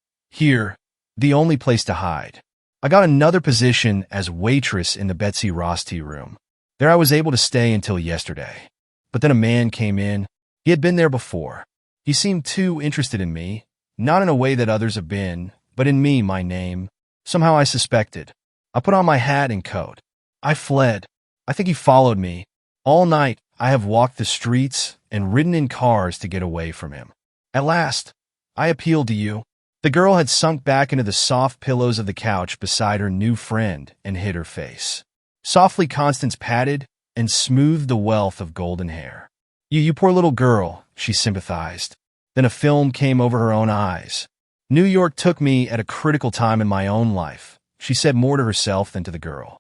the only place to hide. I got another position as waitress in the Betsy Ross tea room. There I was able to stay until yesterday. But then a man came in. He had been there before. He seemed too interested in me, not in a way that others have been, but in me, my name. Somehow I suspected. I put on my hat and coat. I fled. I think he followed me. All night I have walked the streets and ridden in cars to get away from him. At last, I appealed to you. The girl had sunk back into the soft pillows of the couch beside her new friend and hid her face. Softly Constance patted and smoothed the wealth of golden hair. You poor little girl, she sympathized. Then a film came over her own eyes. New York took me at a critical time in my own life, she said more to herself than to the girl.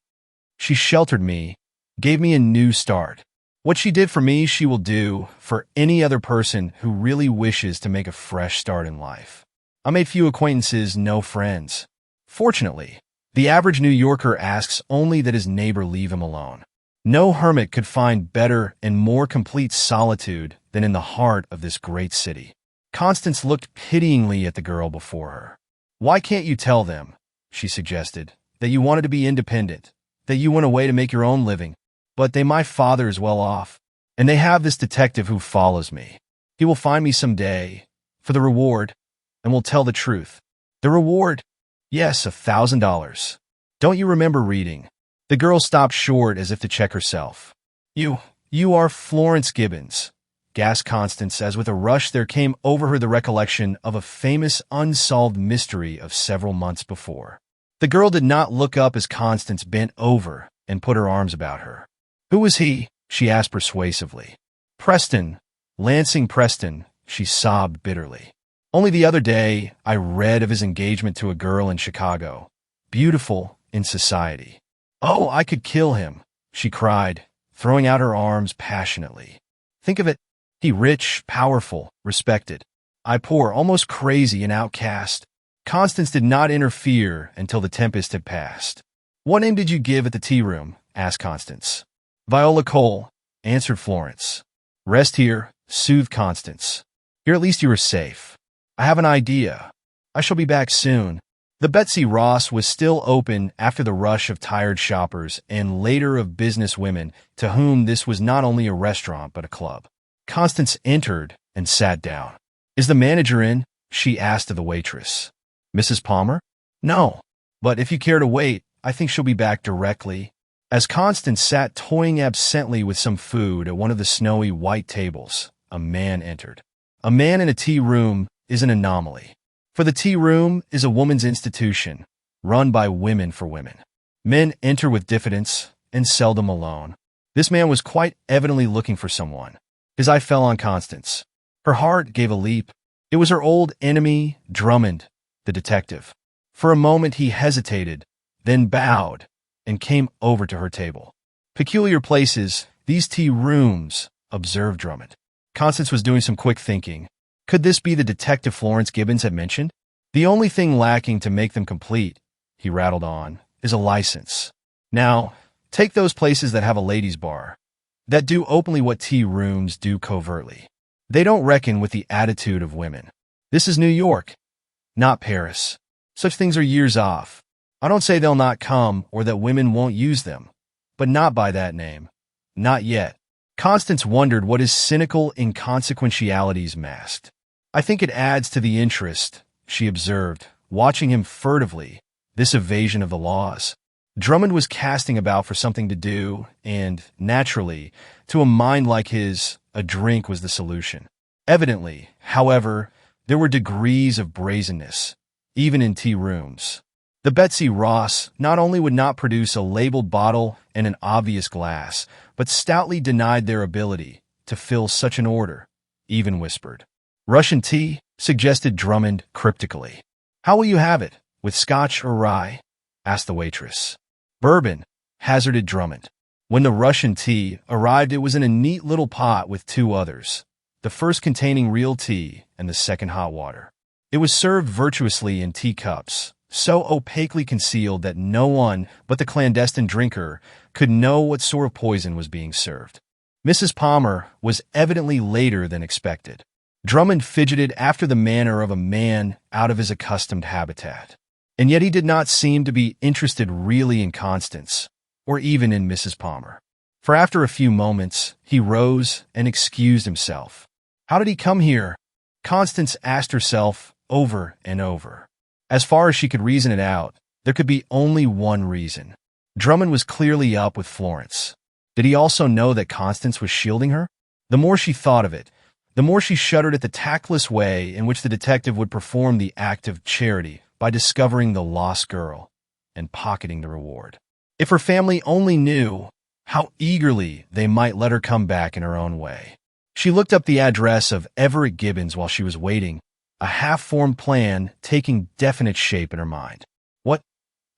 She sheltered me, gave me a new start. What she did for me, she will do for any other person who really wishes to make a fresh start in life. I made few acquaintances, no friends. Fortunately, the average New Yorker asks only that his neighbor leave him alone. No hermit could find better and more complete solitude than in the heart of this great city. Constance looked pityingly at the girl before her. "Why can't you tell them," she suggested, "that you wanted to be independent, that you went away to make your own living? But my father is well off, and they have this detective who follows me. He will find me some day, for the reward, and will tell the truth." "The reward?" "Yes, $1,000. Don't you remember reading?" The girl stopped short as if to check herself. You are Florence Gibbons," gasped Constance, as with a rush there came over her the recollection of a famous unsolved mystery of several months before. The girl did not look up as Constance bent over and put her arms about her. "Who was he?" she asked persuasively. "Preston, Lansing Preston," she sobbed bitterly. "Only the other day I read of his engagement to a girl in Chicago, beautiful in society. Oh, I could kill him," she cried, throwing out her arms passionately. "Think of it. He rich, powerful, respected. I poor, almost crazy, and outcast." Constance did not interfere until the tempest had passed. "What name did you give at the tea room?" asked Constance. "Viola Cole," answered Florence. "Rest here," soothed Constance. "Here at least you are safe. I have an idea. I shall be back soon." The Betsy Ross was still open after the rush of tired shoppers and later of business women to whom this was not only a restaurant but a club. Constance entered and sat down. "Is the manager in?" she asked of the waitress. "Mrs. Palmer?" "No, but if you care to wait, I think she'll be back directly." As Constance sat toying absently with some food at one of the snowy white tables, a man entered. A man in a tea room is an anomaly. For the tea room is a woman's institution, run by women for women. Men enter with diffidence and seldom alone. This man was quite evidently looking for someone. His eye fell on Constance. Her heart gave a leap. It was her old enemy, Drummond, the detective. For a moment he hesitated, then bowed and came over to her table. "Peculiar places, these tea rooms," observed Drummond. Constance was doing some quick thinking. Could this be the detective Florence Gibbons had mentioned? "The only thing lacking to make them complete," he rattled on, "is a license. Now, take those places that have a ladies' bar, that do openly what tea rooms do covertly. They don't reckon with the attitude of women. This is New York, not Paris. Such things are years off. I don't say they'll not come or that women won't use them, but not by that name. Not yet." Constance wondered what his cynical inconsequentialities masked. "I think it adds to the interest," she observed, watching him furtively, "this evasion of the laws." Drummond was casting about for something to do, and, naturally, to a mind like his, a drink was the solution. Evidently, however, there were degrees of brazenness, even in tea rooms. The Betsy Ross not only would not produce a labeled bottle and an obvious glass, but stoutly denied their ability to fill such an order, even whispered. "Russian tea?" suggested Drummond cryptically. "How will you have it, with scotch or rye?" asked the waitress. "Bourbon," hazarded Drummond. When the Russian tea arrived, it was in a neat little pot with two others, the first containing real tea and the second hot water. It was served virtuously in teacups, so opaquely concealed that no one but the clandestine drinker could know what sort of poison was being served. Mrs. Palmer was evidently later than expected. Drummond fidgeted after the manner of a man out of his accustomed habitat. And yet he did not seem to be interested really in Constance, or even in Mrs. Palmer. For after a few moments, he rose and excused himself. How did he come here? Constance asked herself over and over. As far as she could reason it out, there could be only one reason. Drummond was clearly up with Florence. Did he also know that Constance was shielding her? The more she thought of it, the more she shuddered at the tactless way in which the detective would perform the act of charity by discovering the lost girl and pocketing the reward. If her family only knew how eagerly they might let her come back in her own way. She looked up the address of Everett Gibbons while she was waiting, a half-formed plan taking definite shape in her mind. What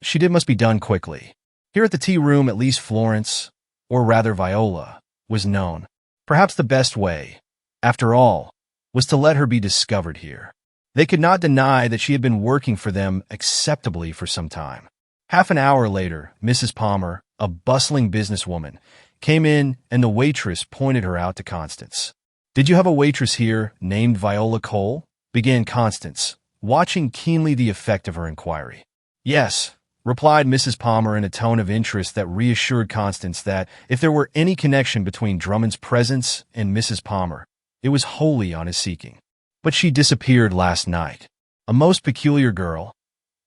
she did must be done quickly. Here at the tea room, at least Florence, or rather Viola, was known. Perhaps the best way, after all, was to let her be discovered here. They could not deny that she had been working for them acceptably for some time. Half an hour later, Mrs. Palmer, a bustling businesswoman, came in and the waitress pointed her out to Constance. "Did you have a waitress here named Viola Cole?" began Constance, watching keenly the effect of her inquiry. "Yes," replied Mrs. Palmer in a tone of interest that reassured Constance that if there were any connection between Drummond's presence and Mrs. Palmer, it was wholly on his seeking. "But she disappeared last night. A most peculiar girl,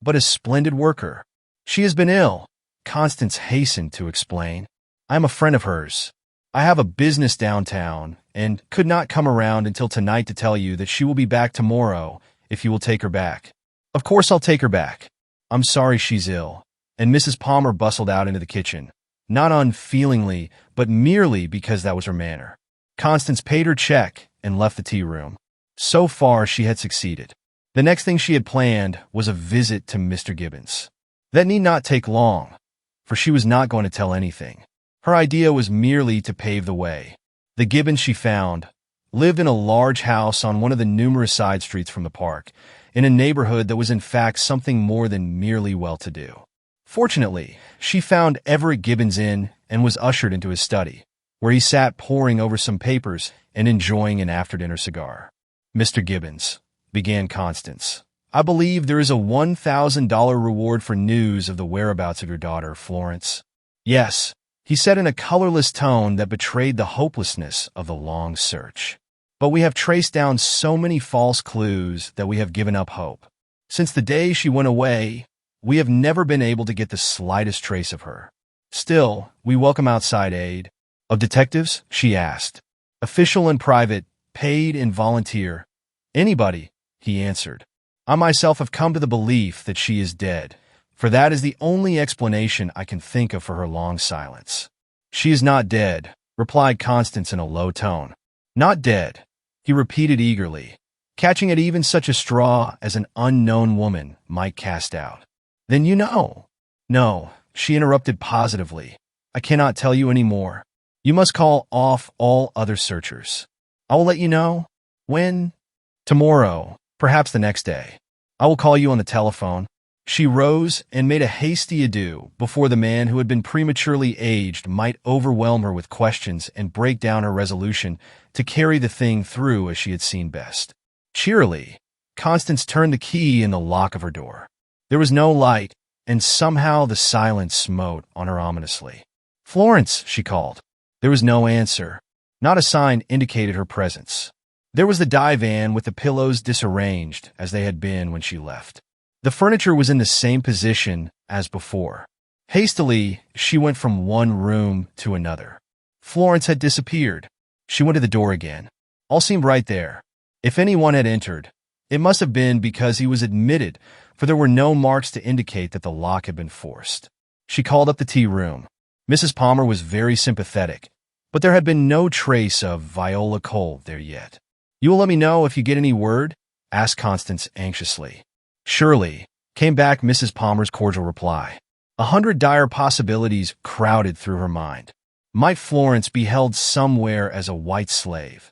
but a splendid worker. She has been ill," Constance hastened to explain. "I am a friend of hers. I have a business downtown and could not come around until tonight to tell you that she will be back tomorrow if you will take her back." "Of course I'll take her back. I'm sorry she's ill," and Mrs. Palmer bustled out into the kitchen, not unfeelingly, but merely because that was her manner. Constance paid her check and left the tea room. So far she had succeeded. The next thing she had planned was a visit to Mr. Gibbons. That need not take long, for she was not going to tell anything. Her idea was merely to pave the way. The Gibbons she found lived in a large house on one of the numerous side streets from the park, in a neighborhood that was in fact something more than merely well-to-do. Fortunately, she found Everett Gibbons in and was ushered into his study, where he sat poring over some papers and enjoying an after-dinner cigar. "Mr. Gibbons," began Constance, "I believe there is a $1,000 reward for news of the whereabouts of your daughter, Florence." "Yes," he said in a colorless tone that betrayed the hopelessness of the long search. "But we have traced down so many false clues that we have given up hope. Since the day she went away, we have never been able to get the slightest trace of her. Still, we welcome outside aid." "Of detectives?" she asked. "Official and private, paid and volunteer. Anybody," he answered. "I myself have come to the belief that she is dead, for that is the only explanation I can think of for her long silence." "She is not dead," replied Constance in a low tone. "Not dead," he repeated eagerly, catching at even such a straw as an unknown woman might cast out. "Then you know." "No," she interrupted positively. "I cannot tell you any more. You must call off all other searchers. I will let you know." "When?" "Tomorrow, perhaps the next day. I will call you on the telephone." She rose and made a hasty adieu before the man who had been prematurely aged might overwhelm her with questions and break down her resolution to carry the thing through as she had seen best. Cheerily, Constance turned the key in the lock of her door. There was no light, and somehow the silence smote on her ominously. "Florence," she called. There was no answer. Not a sign indicated her presence. There was the divan with the pillows disarranged as they had been when she left. The furniture was in the same position as before. Hastily, she went from one room to another. Florence had disappeared. She went to the door again. All seemed right there. If anyone had entered, it must have been because he was admitted, for there were no marks to indicate that the lock had been forced. She called up the tea room. Mrs. Palmer was very sympathetic, but there had been no trace of Viola Cole there yet. "You will let me know if you get any word?" asked Constance anxiously. "Surely," came back Mrs. Palmer's cordial reply. 100 dire possibilities crowded through her mind. Might Florence be held somewhere as a white slave?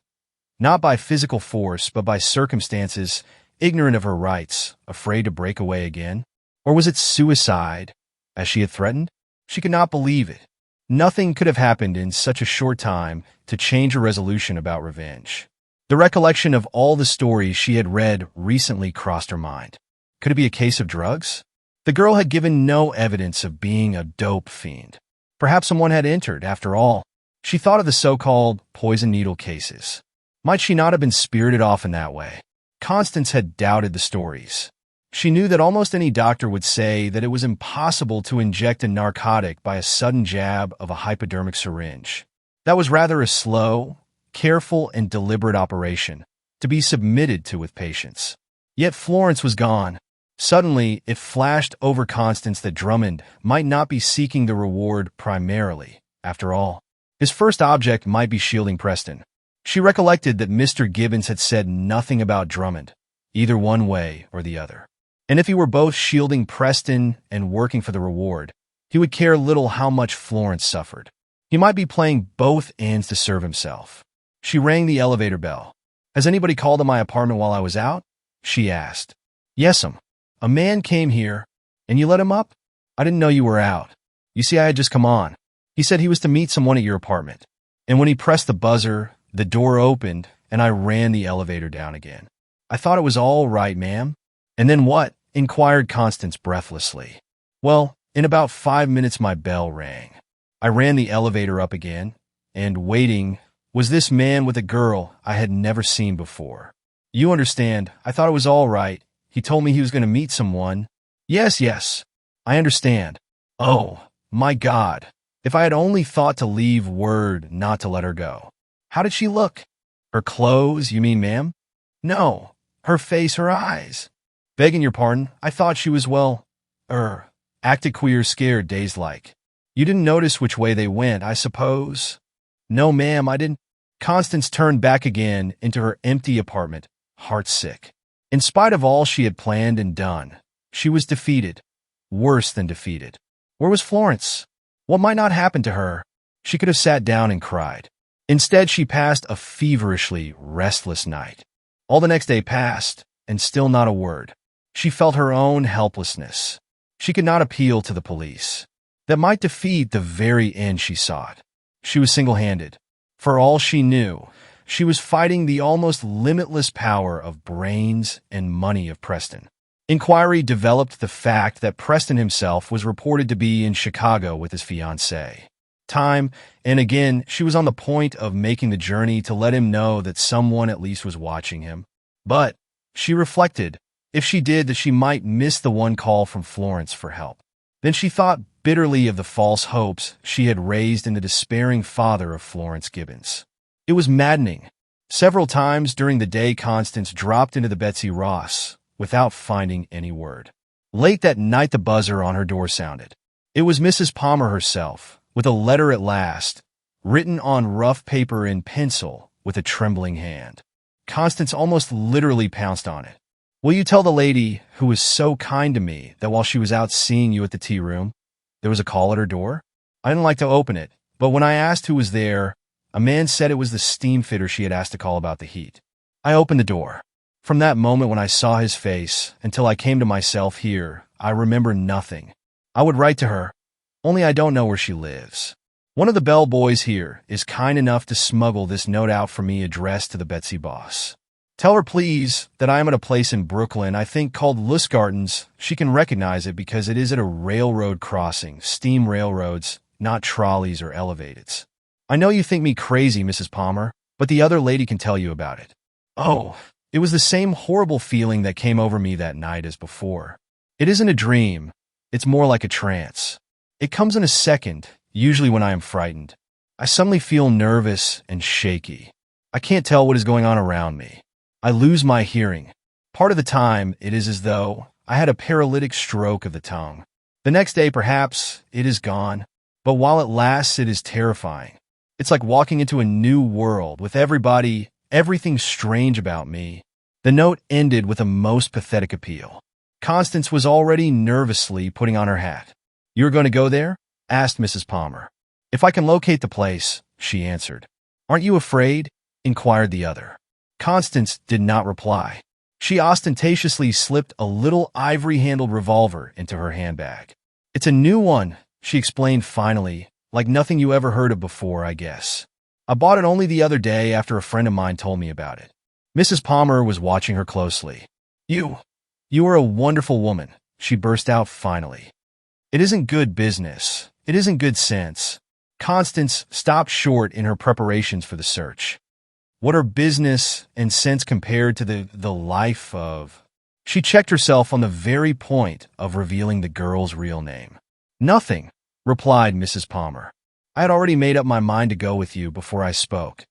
Not by physical force, but by circumstances, ignorant of her rights, afraid to break away again? Or was it suicide, as she had threatened? She could not believe it. Nothing could have happened in such a short time to change her resolution about revenge. The recollection of all the stories she had read recently crossed her mind. Could it be a case of drugs? The girl had given no evidence of being a dope fiend. Perhaps someone had entered, after all. She thought of the so-called poison needle cases. Might she not have been spirited off in that way? Constance had doubted the stories. She knew that almost any doctor would say that it was impossible to inject a narcotic by a sudden jab of a hypodermic syringe. That was rather a slow, careful, and deliberate operation, to be submitted to with patience. Yet Florence was gone. Suddenly, it flashed over Constance that Drummond might not be seeking the reward primarily, after all. His first object might be shielding Preston. She recollected that Mr. Gibbons had said nothing about Drummond, either one way or the other. And if he were both shielding Preston and working for the reward, he would care little how much Florence suffered. He might be playing both ends to serve himself. She rang the elevator bell. "Has anybody called at my apartment while I was out?" she asked. "Yes'm. A man came here, and you let him up? I didn't know you were out. You see, I had just come on." He said he was to meet someone at your apartment. And when he pressed the buzzer, the door opened, and I ran the elevator down again. I thought it was all right, ma'am. And then what? Inquired Constance breathlessly. Well, in about 5 minutes my bell rang. I ran the elevator up again, and waiting was this man with a girl I had never seen before. You understand, I thought it was all right. He told me he was going to meet someone. Yes, I understand. Oh, my God. If I had only thought to leave word not to let her go. How did she look? Her clothes, you mean, ma'am? No, her face, her eyes. Begging your pardon, I thought she was, well, acted queer, scared, dazed-like. You didn't notice which way they went, I suppose? No, ma'am, I didn't. Constance turned back again into her empty apartment, heartsick. In spite of all she had planned and done, she was defeated. Worse than defeated. Where was Florence? What might not happen to her? She could have sat down and cried. Instead, she passed a feverishly restless night. All the next day passed, and still not a word. She felt her own helplessness. She could not appeal to the police. That might defeat the very end she sought. She was single-handed. For all she knew, she was fighting the almost limitless power of brains and money of Preston. Inquiry developed the fact that Preston himself was reported to be in Chicago with his fiancée. Time and again, she was on the point of making the journey to let him know that someone at least was watching him. But she reflected, if she did, that she might miss the one call from Florence for help. Then she thought bitterly of the false hopes she had raised in the despairing father of Florence Gibbons. It was maddening. Several times during the day, Constance dropped into the Betsy Ross without finding any word. Late that night, the buzzer on her door sounded. It was Mrs. Palmer herself, with a letter at last, written on rough paper in pencil with a trembling hand. Constance almost literally pounced on it. Will you tell the lady who was so kind to me that while she was out seeing you at the tea room, there was a call at her door? I didn't like to open it, but when I asked who was there, a man said it was the steam fitter she had asked to call about the heat. I opened the door. From that moment when I saw his face until I came to myself here, I remember nothing. I would write to her, only I don't know where she lives. One of the bellboys here is kind enough to smuggle this note out for me addressed to the Betsy boss. Tell her, please, that I am at a place in Brooklyn, I think called Lustgarten's. She can recognize it because it is at a railroad crossing, steam railroads, not trolleys or elevateds. I know you think me crazy, Mrs. Palmer, but the other lady can tell you about it. Oh, it was the same horrible feeling that came over me that night as before. It isn't a dream. It's more like a trance. It comes in a second, usually when I am frightened. I suddenly feel nervous and shaky. I can't tell what is going on around me. I lose my hearing. Part of the time, it is as though I had a paralytic stroke of the tongue. The next day, perhaps, it is gone. But while it lasts, it is terrifying. It's like walking into a new world with everything strange about me. The note ended with a most pathetic appeal. Constance was already nervously putting on her hat. "You're going to go there?" asked Mrs. Palmer. "If I can locate the place," she answered. "Aren't you afraid?" inquired the other. Constance did not reply. She ostentatiously slipped a little ivory-handled revolver into her handbag. "It's a new one," she explained finally, "like nothing you ever heard of before, I guess. I bought it only the other day after a friend of mine told me about it." Mrs. Palmer was watching her closely. You are a wonderful woman," she burst out finally. "It isn't good business. It isn't good sense." Constance stopped short in her preparations for the search. What are business and sense compared to the life of... She checked herself on the very point of revealing the girl's real name. "Nothing," replied Mrs. Palmer. "I had already made up my mind to go with you before I spoke.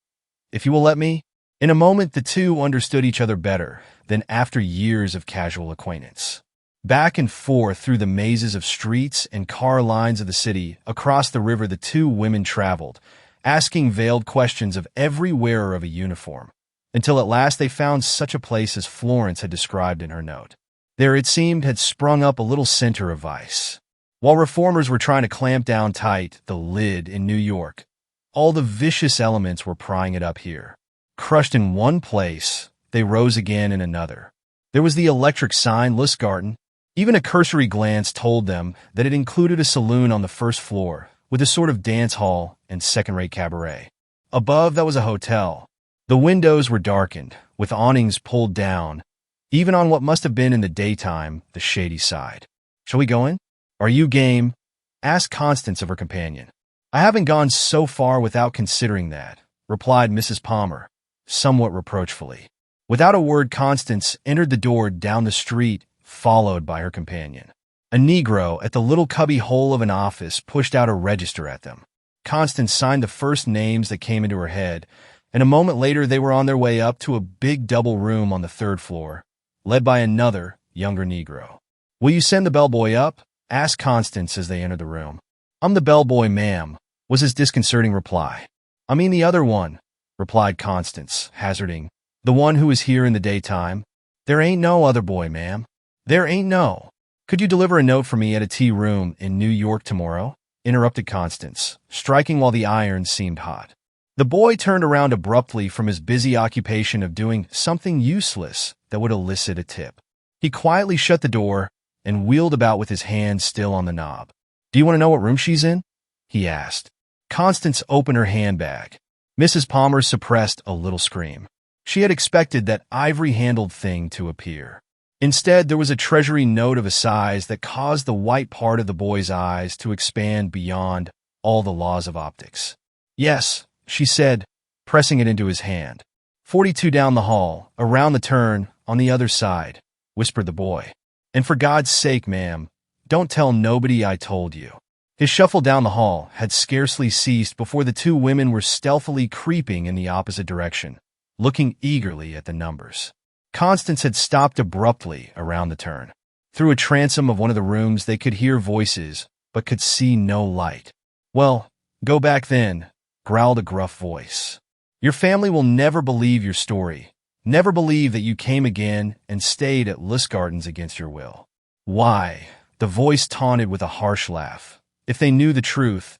If you will let me." In a moment, the two understood each other better than after years of casual acquaintance. Back and forth through the mazes of streets and car lines of the city, across the river the two women traveled, asking veiled questions of every wearer of a uniform, until at last they found such a place as Florence had described in her note. There, it seemed, had sprung up a little center of vice. While reformers were trying to clamp down tight the lid in New York, all the vicious elements were prying it up here. Crushed in one place, they rose again in another. There was the electric sign, Lustgarten. Even a cursory glance told them that it included a saloon on the first floor, with a sort of dance hall and second-rate cabaret. Above, that was a hotel. The windows were darkened, with awnings pulled down, even on what must have been in the daytime the shady side. "Shall we go in? Are you game?" asked Constance of her companion. "I haven't gone so far without considering that," replied Mrs. Palmer, somewhat reproachfully. Without a word, Constance entered the door down the street, followed by her companion. A Negro at the little cubby hole of an office pushed out a register at them. Constance signed the first names that came into her head, and a moment later they were on their way up to a big double room on the third floor, led by another, younger Negro. "Will you send the bellboy up?" asked Constance as they entered the room. "I'm the bellboy, ma'am," was his disconcerting reply. "I mean the other one," replied Constance, hazarding. "The one who is here in the daytime." "There ain't no other boy, ma'am. There ain't no." "Could you deliver a note for me at a tea room in New York tomorrow?" interrupted Constance, striking while the iron seemed hot. The boy turned around abruptly from his busy occupation of doing something useless that would elicit a tip. He quietly shut the door and wheeled about with his hand still on the knob. "Do you want to know what room she's in?" he asked. Constance opened her handbag. Mrs. Palmer suppressed a little scream. She had expected that ivory-handled thing to appear. Instead, there was a treasury note of a size that caused the white part of the boy's eyes to expand beyond all the laws of optics. "Yes," she said, pressing it into his hand. 42 down the hall, around the turn, on the other side," whispered the boy. "And for God's sake, ma'am, don't tell nobody I told you." His shuffle down the hall had scarcely ceased before the two women were stealthily creeping in the opposite direction, looking eagerly at the numbers. Constance had stopped abruptly around the turn. Through a transom of one of the rooms they could hear voices, but could see no light. "Well, go back then," growled a gruff voice. "Your family will never believe your story, never believe that you came again and stayed at Lustgarten's against your will." "Why," the voice taunted with a harsh laugh, "if they knew the truth,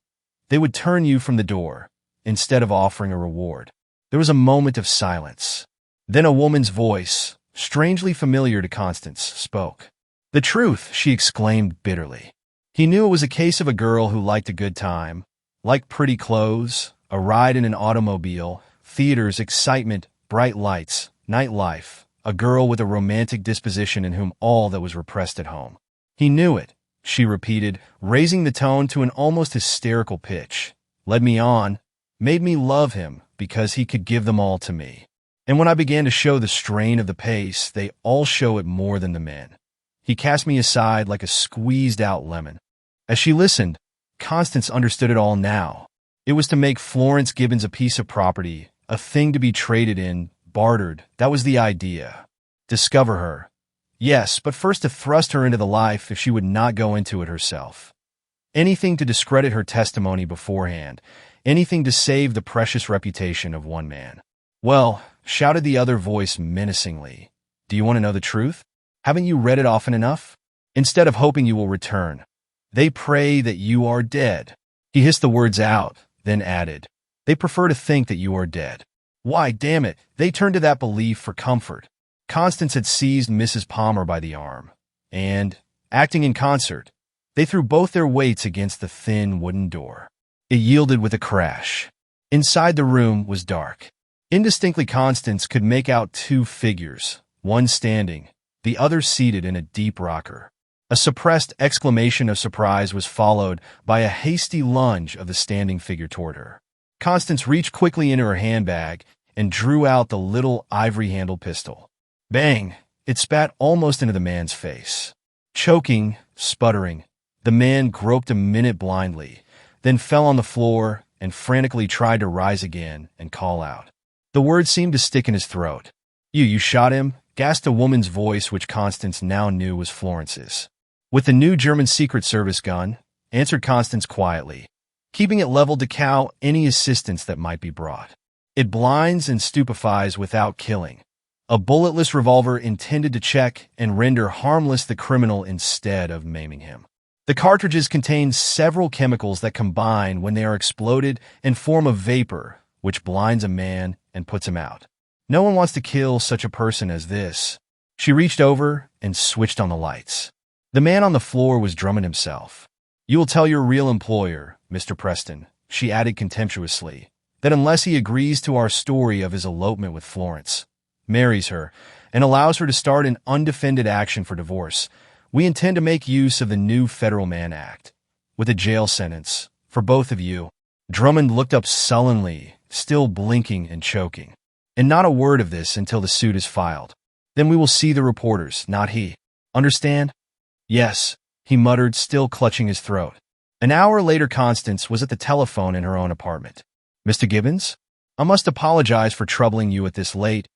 they would turn you from the door, instead of offering a reward." There was a moment of silence. Then a woman's voice, strangely familiar to Constance, spoke. "The truth," she exclaimed bitterly. He knew it was a case of a girl who liked a good time, liked pretty clothes, a ride in an automobile, theaters, excitement, bright lights, nightlife, a girl with a romantic disposition in whom all that was repressed at home. "He knew it," she repeated, raising the tone to an almost hysterical pitch. "Led me on, made me love him because he could give them all to me. And when I began to show the strain of the pace, they all show it more than the men. He cast me aside like a squeezed-out lemon." As she listened, Constance understood it all now. It was to make Florence Gibbons a piece of property, a thing to be traded in, bartered. That was the idea. Discover her. Yes, but first to thrust her into the life if she would not go into it herself. Anything to discredit her testimony beforehand, anything to save the precious reputation of one man. "Well," shouted the other voice menacingly, "do you want to know the truth? Haven't you read it often enough? Instead of hoping you will return, they pray that you are dead." He hissed the words out, then added, "They prefer to think that you are dead. Why, damn it, they turn to that belief for comfort." Constance had seized Mrs. Palmer by the arm, and, acting in concert, they threw both their weights against the thin wooden door. It yielded with a crash. Inside the room was dark. Indistinctly, Constance could make out two figures, one standing, the other seated in a deep rocker. A suppressed exclamation of surprise was followed by a hasty lunge of the standing figure toward her. Constance reached quickly into her handbag and drew out the little ivory-handled pistol. Bang! It spat almost into the man's face. Choking, sputtering, the man groped a minute blindly, then fell on the floor and frantically tried to rise again and call out. The words seemed to stick in his throat. You shot him?" gasped a woman's voice which Constance now knew was Florence's. "With the new German Secret Service gun," answered Constance quietly, keeping it leveled to cow any assistance that might be brought. "It blinds and stupefies without killing. A bulletless revolver intended to check and render harmless the criminal instead of maiming him. The cartridges contain several chemicals that combine when they are exploded and form a vapor, which blinds a man and puts him out. No one wants to kill such a person as this." She reached over and switched on the lights. The man on the floor was drumming himself. You will tell your real employer, Mr. Preston," she added contemptuously, "that unless he agrees to our story of his elopement with Florence, marries her, and allows her to start an undefended action for divorce, we intend to make use of the new Federal Mann Act, with a jail sentence for both of you." Drummond looked up sullenly, still blinking and choking. "And not a word of this until the suit is filed. Then we will see the reporters, not he. Understand?" "Yes," he muttered, still clutching his throat. An hour later, Constance was at the telephone in her own apartment. "Mr. Gibbons, I must apologize for troubling you at this late,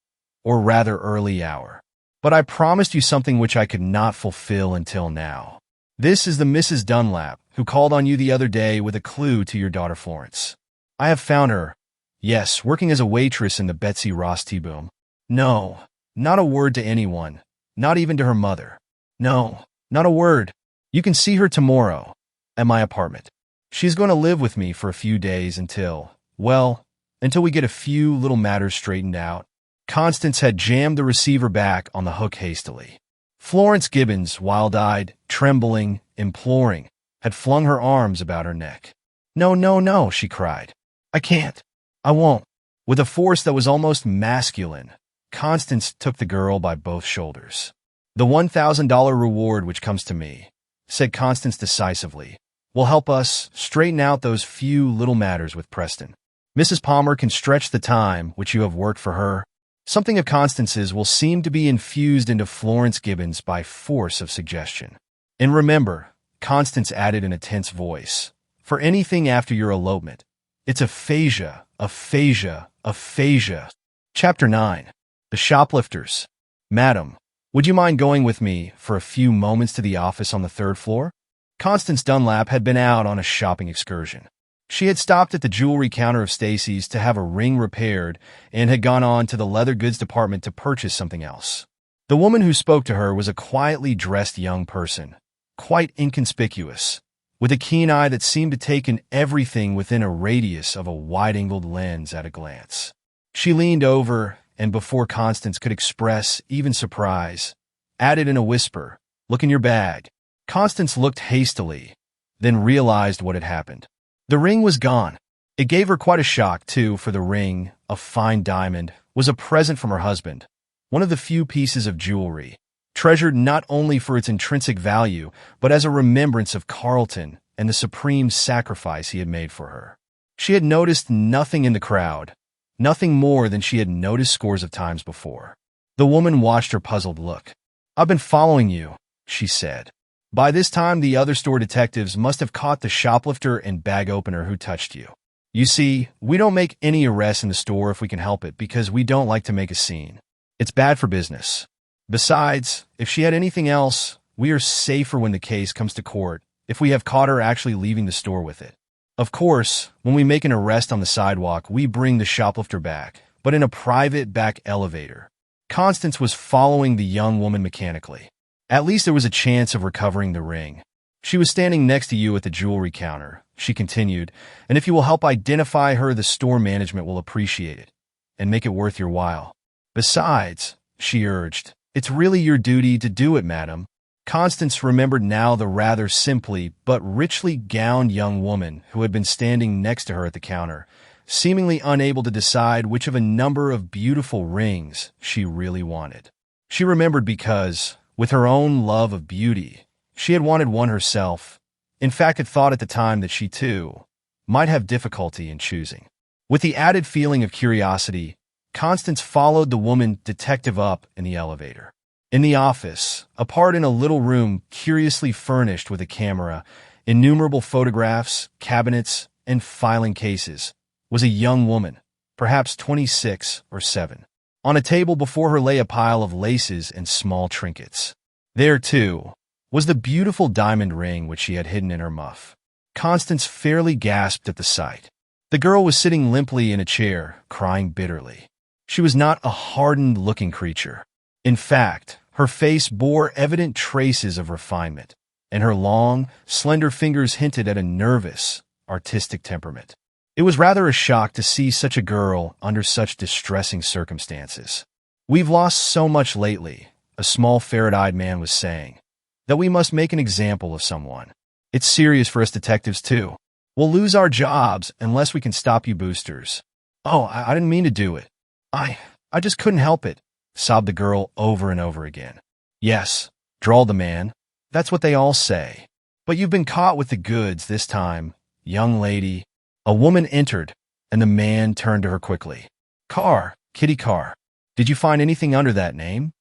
or rather early hour. But I promised you something which I could not fulfill until now. This is the Mrs. Dunlap who called on you the other day with a clue to your daughter Florence. I have found her. Yes, working as a waitress in the Betsy Ross Tea Boom. No, not a word to anyone, not even to her mother. No, not a word. You can see her tomorrow, at my apartment. She's going to live with me for a few days until we get a few little matters straightened out." Constance had jammed the receiver back on the hook hastily. Florence Gibbons, wild-eyed, trembling, imploring, had flung her arms about her neck. "No, no, no," she cried. "I can't. I won't." With a force that was almost masculine, Constance took the girl by both shoulders. "The $1,000 reward which comes to me," said Constance decisively, "will help us straighten out those few little matters with Preston. Mrs. Palmer can stretch the time which you have worked for her. Something of Constance's will seem to be infused into Florence Gibbons by force of suggestion. And remember," Constance added in a tense voice, "for anything after your elopement, it's aphasia, aphasia, aphasia." Chapter 9. The Shoplifters. "Madam, would you mind going with me for a few moments to the office on the third floor?" Constance Dunlap had been out on a shopping excursion. She had stopped at the jewelry counter of Stacy's to have a ring repaired and had gone on to the leather goods department to purchase something else. The woman who spoke to her was a quietly dressed young person, quite inconspicuous, with a keen eye that seemed to take in everything within a radius of a wide-angled lens at a glance. She leaned over and, before Constance could express even surprise, added in a whisper, "Look in your bag." Constance looked hastily, then realized what had happened. The ring was gone. It gave her quite a shock, too, for the ring, a fine diamond, was a present from her husband, one of the few pieces of jewelry, treasured not only for its intrinsic value, but as a remembrance of Carlton and the supreme sacrifice he had made for her. She had noticed nothing in the crowd, nothing more than she had noticed scores of times before. The woman watched her puzzled look. "I've been following you," she said. "By this time, the other store detectives must have caught the shoplifter and bag opener who touched you. You see, we don't make any arrests in the store if we can help it because we don't like to make a scene. It's bad for business. Besides, if she had anything else, we are safer when the case comes to court if we have caught her actually leaving the store with it. Of course, when we make an arrest on the sidewalk, we bring the shoplifter back, but in a private back elevator." Constance was following the young woman mechanically. "At least there was a chance of recovering the ring. She was standing next to you at the jewelry counter," she continued, "and if you will help identify her, the store management will appreciate it and make it worth your while. Besides," she urged, "it's really your duty to do it, madam." Constance remembered now the rather simply but richly gowned young woman who had been standing next to her at the counter, seemingly unable to decide which of a number of beautiful rings she really wanted. She remembered because, with her own love of beauty, she had wanted one herself. In fact, had thought at the time that she, too, might have difficulty in choosing. With the added feeling of curiosity, Constance followed the woman detective up in the elevator. In the office, apart in a little room curiously furnished with a camera, innumerable photographs, cabinets, and filing cases, was a young woman, perhaps 26 or 7. On a table before her lay a pile of laces and small trinkets. There, too, was the beautiful diamond ring which she had hidden in her muff. Constance fairly gasped at the sight. The girl was sitting limply in a chair, crying bitterly. She was not a hardened-looking creature. In fact, her face bore evident traces of refinement, and her long, slender fingers hinted at a nervous, artistic temperament. It was rather a shock to see such a girl under such distressing circumstances. "We've lost so much lately," a small ferret-eyed man was saying, "that we must make an example of someone. It's serious for us detectives, too. We'll lose our jobs unless we can stop you boosters. Oh, I didn't mean to do it. I just couldn't help it, sobbed the girl over and over again. Yes, drawled the man. That's what they all say. But you've been caught with the goods this time, young lady. A woman entered, and the man turned to her quickly. Carr, Kitty Carr. Did you find anything under that name?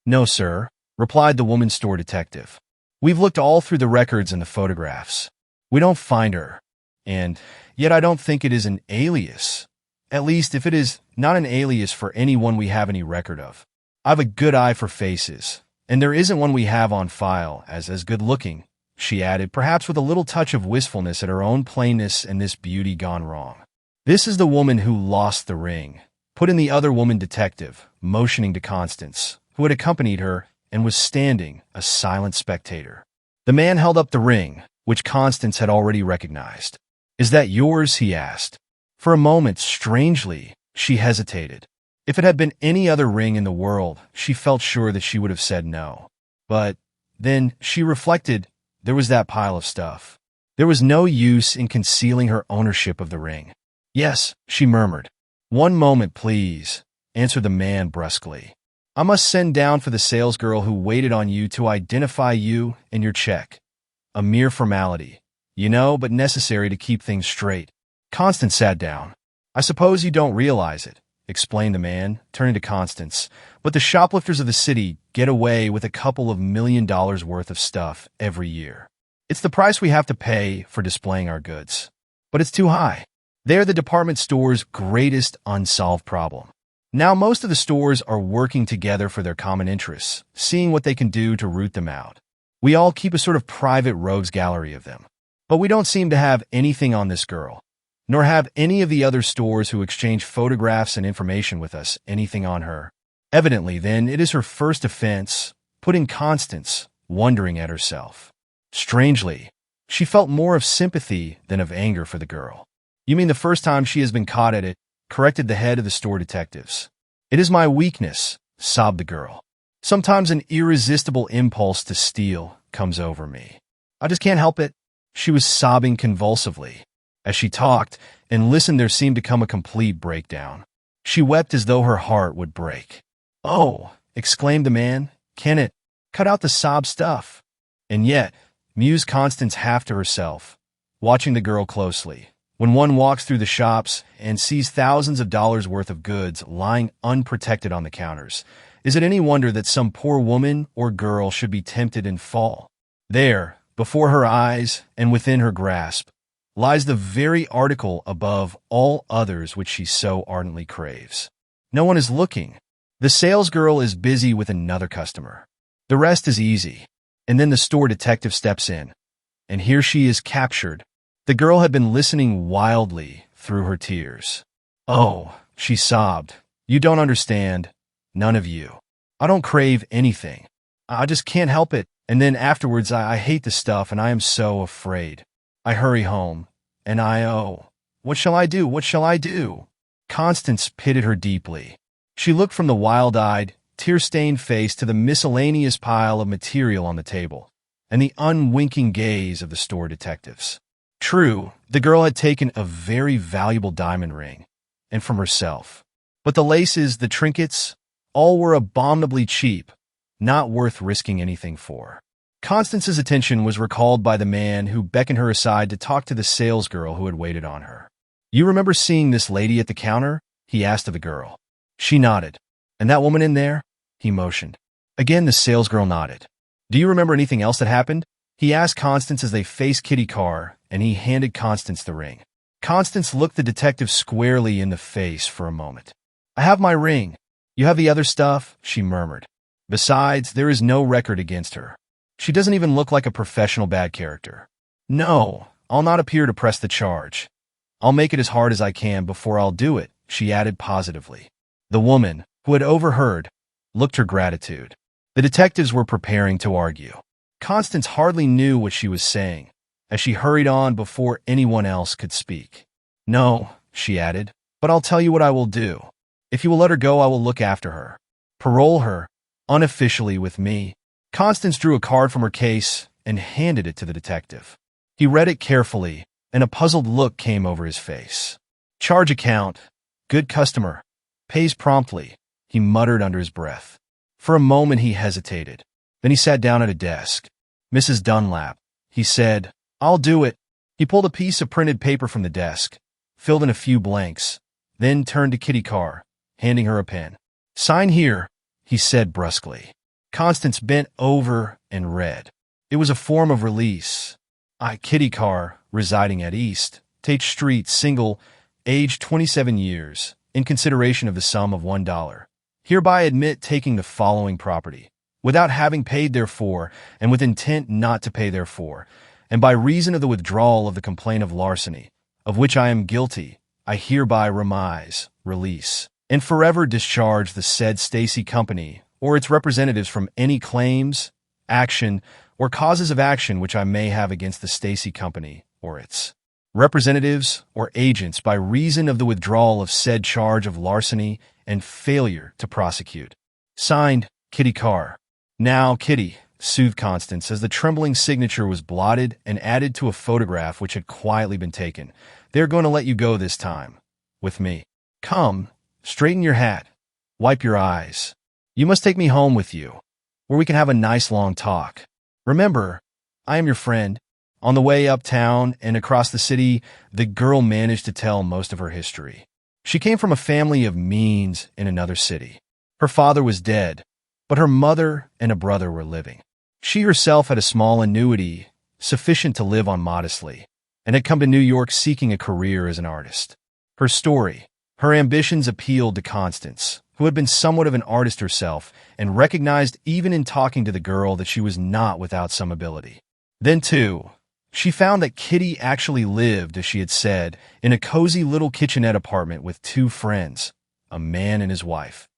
No, sir, replied the woman's store detective. We've looked all through the records and the photographs. We don't find her. And yet I don't think it is an alias. At least if it is not an alias for anyone we have any record of. I've a good eye for faces, and there isn't one we have on file as good looking, she added, perhaps with a little touch of wistfulness at her own plainness and this beauty gone wrong. This is the woman who lost the ring, put in the other woman detective, motioning to Constance, who had accompanied her and was standing, a silent spectator. The man held up the ring, which Constance had already recognized. Is that yours? He asked. For a moment, strangely, she hesitated. If it had been any other ring in the world, she felt sure that she would have said no. But then she reflected, there was that pile of stuff. There was no use in concealing her ownership of the ring. Yes, she murmured. One moment, please, answered the man brusquely. I must send down for the salesgirl who waited on you to identify you and your check. A mere formality, you know, but necessary to keep things straight. Constance sat down. I suppose you don't realize it, explained the man, turning to Constance, but the shoplifters of the city get away with a couple of $1 million worth of stuff every year. It's the price we have to pay for displaying our goods. But it's too high. They're the department store's greatest unsolved problem. Now most of the stores are working together for their common interests, seeing what they can do to root them out. We all keep a sort of private rogues gallery of them. But we don't seem to have anything on this girl, nor have any of the other stores who exchange photographs and information with us anything on her. Evidently, then, it is her first offense, putting Constance wondering at herself. Strangely, she felt more of sympathy than of anger for the girl. You mean the first time she has been caught at it, corrected the head of the store detectives. It is my weakness, sobbed the girl. Sometimes an irresistible impulse to steal comes over me. I just can't help it. She was sobbing convulsively. As she talked and listened, there seemed to come a complete breakdown. She wept as though her heart would break. Oh, exclaimed the man, can it? Cut out the sob stuff. And yet, mused Constance half to herself, watching the girl closely. When one walks through the shops and sees thousands of dollars worth of goods lying unprotected on the counters, is it any wonder that some poor woman or girl should be tempted and fall? There, before her eyes and within her grasp, lies the very article above all others which she so ardently craves. No one is looking. The salesgirl is busy with another customer. The rest is easy. And then the store detective steps in. And here she is captured. The girl had been listening wildly through her tears. Oh, she sobbed. You don't understand. None of you. I don't crave anything. I just can't help it. And then afterwards, I hate the stuff and I am so afraid. I hurry home, and what shall I do? What shall I do? Constance pitied her deeply. She looked from the wild-eyed, tear-stained face to the miscellaneous pile of material on the table, and the unwinking gaze of the store detectives. True, the girl had taken a very valuable diamond ring, and from herself. But the laces, the trinkets, all were abominably cheap, not worth risking anything for. Constance's attention was recalled by the man who beckoned her aside to talk to the salesgirl who had waited on her. You remember seeing this lady at the counter? He asked of the girl. She nodded. And that woman in there? He motioned. Again, the salesgirl nodded. Do you remember anything else that happened? He asked Constance as they faced Kitty Carr, and he handed Constance the ring. Constance looked the detective squarely in the face for a moment. I have my ring. You have the other stuff, she murmured. Besides, there is no record against her. She doesn't even look like a professional bad character. No, I'll not appear to press the charge. I'll make it as hard as I can before I'll do it, she added positively. The woman, who had overheard, looked her gratitude. The detectives were preparing to argue. Constance hardly knew what she was saying, as she hurried on before anyone else could speak. No, she added, but I'll tell you what I will do. If you will let her go, I will look after her. Parole her, unofficially with me. Constance drew a card from her case and handed it to the detective. He read it carefully, and a puzzled look came over his face. Charge account. Good customer. Pays promptly, he muttered under his breath. For a moment he hesitated. Then he sat down at a desk. Mrs. Dunlap, he said, I'll do it. He pulled a piece of printed paper from the desk, filled in a few blanks, then turned to Kitty Carr, handing her a pen. Sign here, he said brusquely. Constance bent over and read. It was a form of release. I, Kitty Carr, residing at East Tate Street, single, age 27 years, in consideration of the sum of $1, hereby admit taking the following property, without having paid therefor, and with intent not to pay therefor, and by reason of the withdrawal of the complaint of larceny, of which I am guilty, I hereby release, and forever discharge the said Stacy Company, or its representatives from any claims, action, or causes of action which I may have against the Stacy Company, or its representatives or agents by reason of the withdrawal of said charge of larceny and failure to prosecute. Signed, Kitty Carr. Now, Kitty, soothed Constance as the trembling signature was blotted and added to a photograph which had quietly been taken. They're going to let you go this time. With me. Come, straighten your hat. Wipe your eyes. You must take me home with you, where we can have a nice long talk. Remember, I am your friend. On the way uptown and across the city, the girl managed to tell most of her history. She came from a family of means in another city. Her father was dead, but her mother and a brother were living. She herself had a small annuity, sufficient to live on modestly, and had come to New York seeking a career as an artist. Her story, her ambitions appealed to Constance, who had been somewhat of an artist herself and recognized even in talking to the girl that she was not without some ability. Then, too, she found that Kitty actually lived, as she had said, in a cozy little kitchenette apartment with two friends, a man and his wife,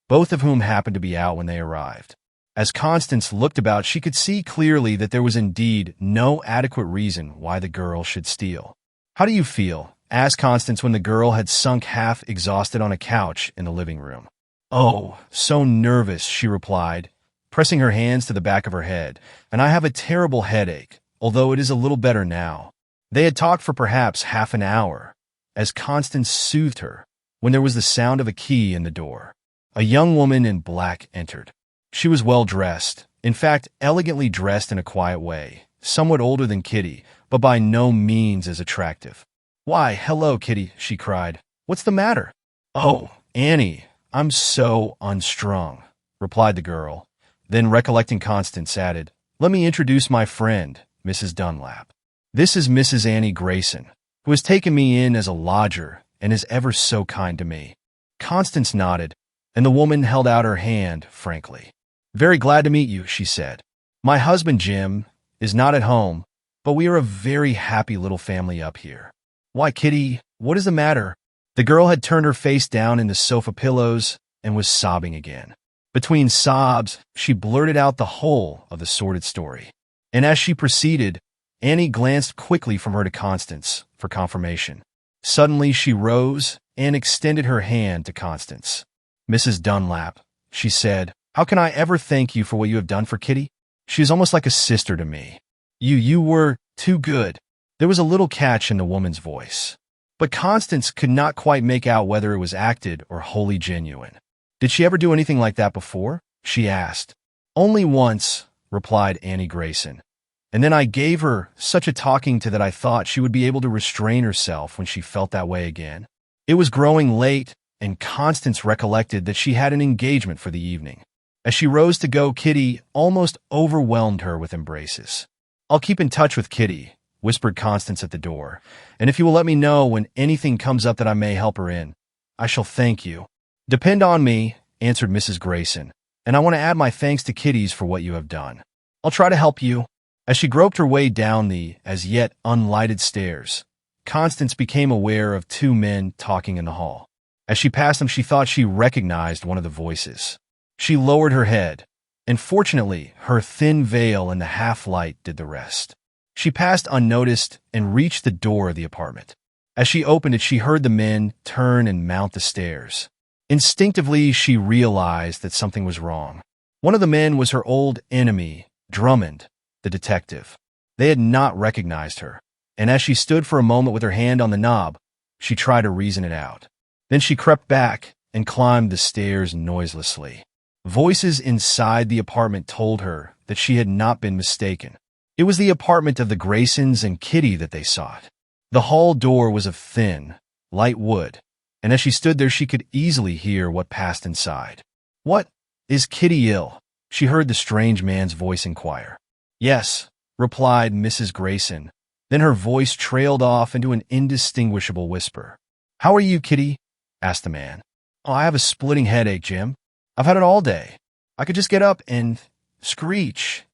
both of whom happened to be out when they arrived. As Constance looked about, she could see clearly that there was indeed no adequate reason why the girl should steal. How do you feel? Asked Constance when the girl had sunk half exhausted on a couch in the living room. Oh, so nervous, she replied, pressing her hands to the back of her head, and I have a terrible headache, although it is a little better now. They had talked for perhaps half an hour, as Constance soothed her, when there was the sound of a key in the door. A young woman in black entered. She was well dressed, in fact, elegantly dressed in a quiet way, somewhat older than Kitty, but by no means as attractive. Why, hello, Kitty, she cried. What's the matter? Oh, Annie, I'm so unstrung, replied the girl. Then, recollecting Constance, added, Let me introduce my friend, Mrs. Dunlap. This is Mrs. Annie Grayson, who has taken me in as a lodger and is ever so kind to me. Constance nodded, and the woman held out her hand frankly. Very glad to meet you, she said. My husband, Jim, is not at home, but we are a very happy little family up here. Why, Kitty, what is the matter? The girl had turned her face down in the sofa pillows and was sobbing again. Between sobs, she blurted out the whole of the sordid story. And as she proceeded, Annie glanced quickly from her to Constance for confirmation. Suddenly she rose and extended her hand to Constance. Mrs. Dunlap, she said, how can I ever thank you for what you have done for Kitty? She is almost like a sister to me. You were too good. There was a little catch in the woman's voice. But Constance could not quite make out whether it was acted or wholly genuine. Did she ever do anything like that before? She asked. Only once, replied Annie Grayson. And then I gave her such a talking to that I thought she would be able to restrain herself when she felt that way again. It was growing late, and Constance recollected that she had an engagement for the evening. As she rose to go, Kitty almost overwhelmed her with embraces. I'll keep in touch with Kitty, whispered Constance at the door, and if you will let me know when anything comes up that I may help her in, I shall thank you. Depend on me, answered Mrs. Grayson, and I want to add my thanks to Kitty's for what you have done. I'll try to help you. As she groped her way down the, as yet, unlighted stairs, Constance became aware of two men talking in the hall. As she passed them, she thought she recognized one of the voices. She lowered her head, and fortunately, her thin veil in the half-light did the rest. She passed unnoticed and reached the door of the apartment. As she opened it, she heard the men turn and mount the stairs. Instinctively, she realized that something was wrong. One of the men was her old enemy, Drummond, the detective. They had not recognized her, and as she stood for a moment with her hand on the knob, she tried to reason it out. Then she crept back and climbed the stairs noiselessly. Voices inside the apartment told her that she had not been mistaken. It was the apartment of the Graysons and Kitty that they sought. The hall door was of thin, light wood, and as she stood there she could easily hear what passed inside. "What? Is Kitty ill?" she heard the strange man's voice inquire. "Yes," replied Mrs. Grayson. Then her voice trailed off into an indistinguishable whisper. "How are you, Kitty?" asked the man. "Oh, I have a splitting headache, Jim. I've had it all day. I could just get up and screech.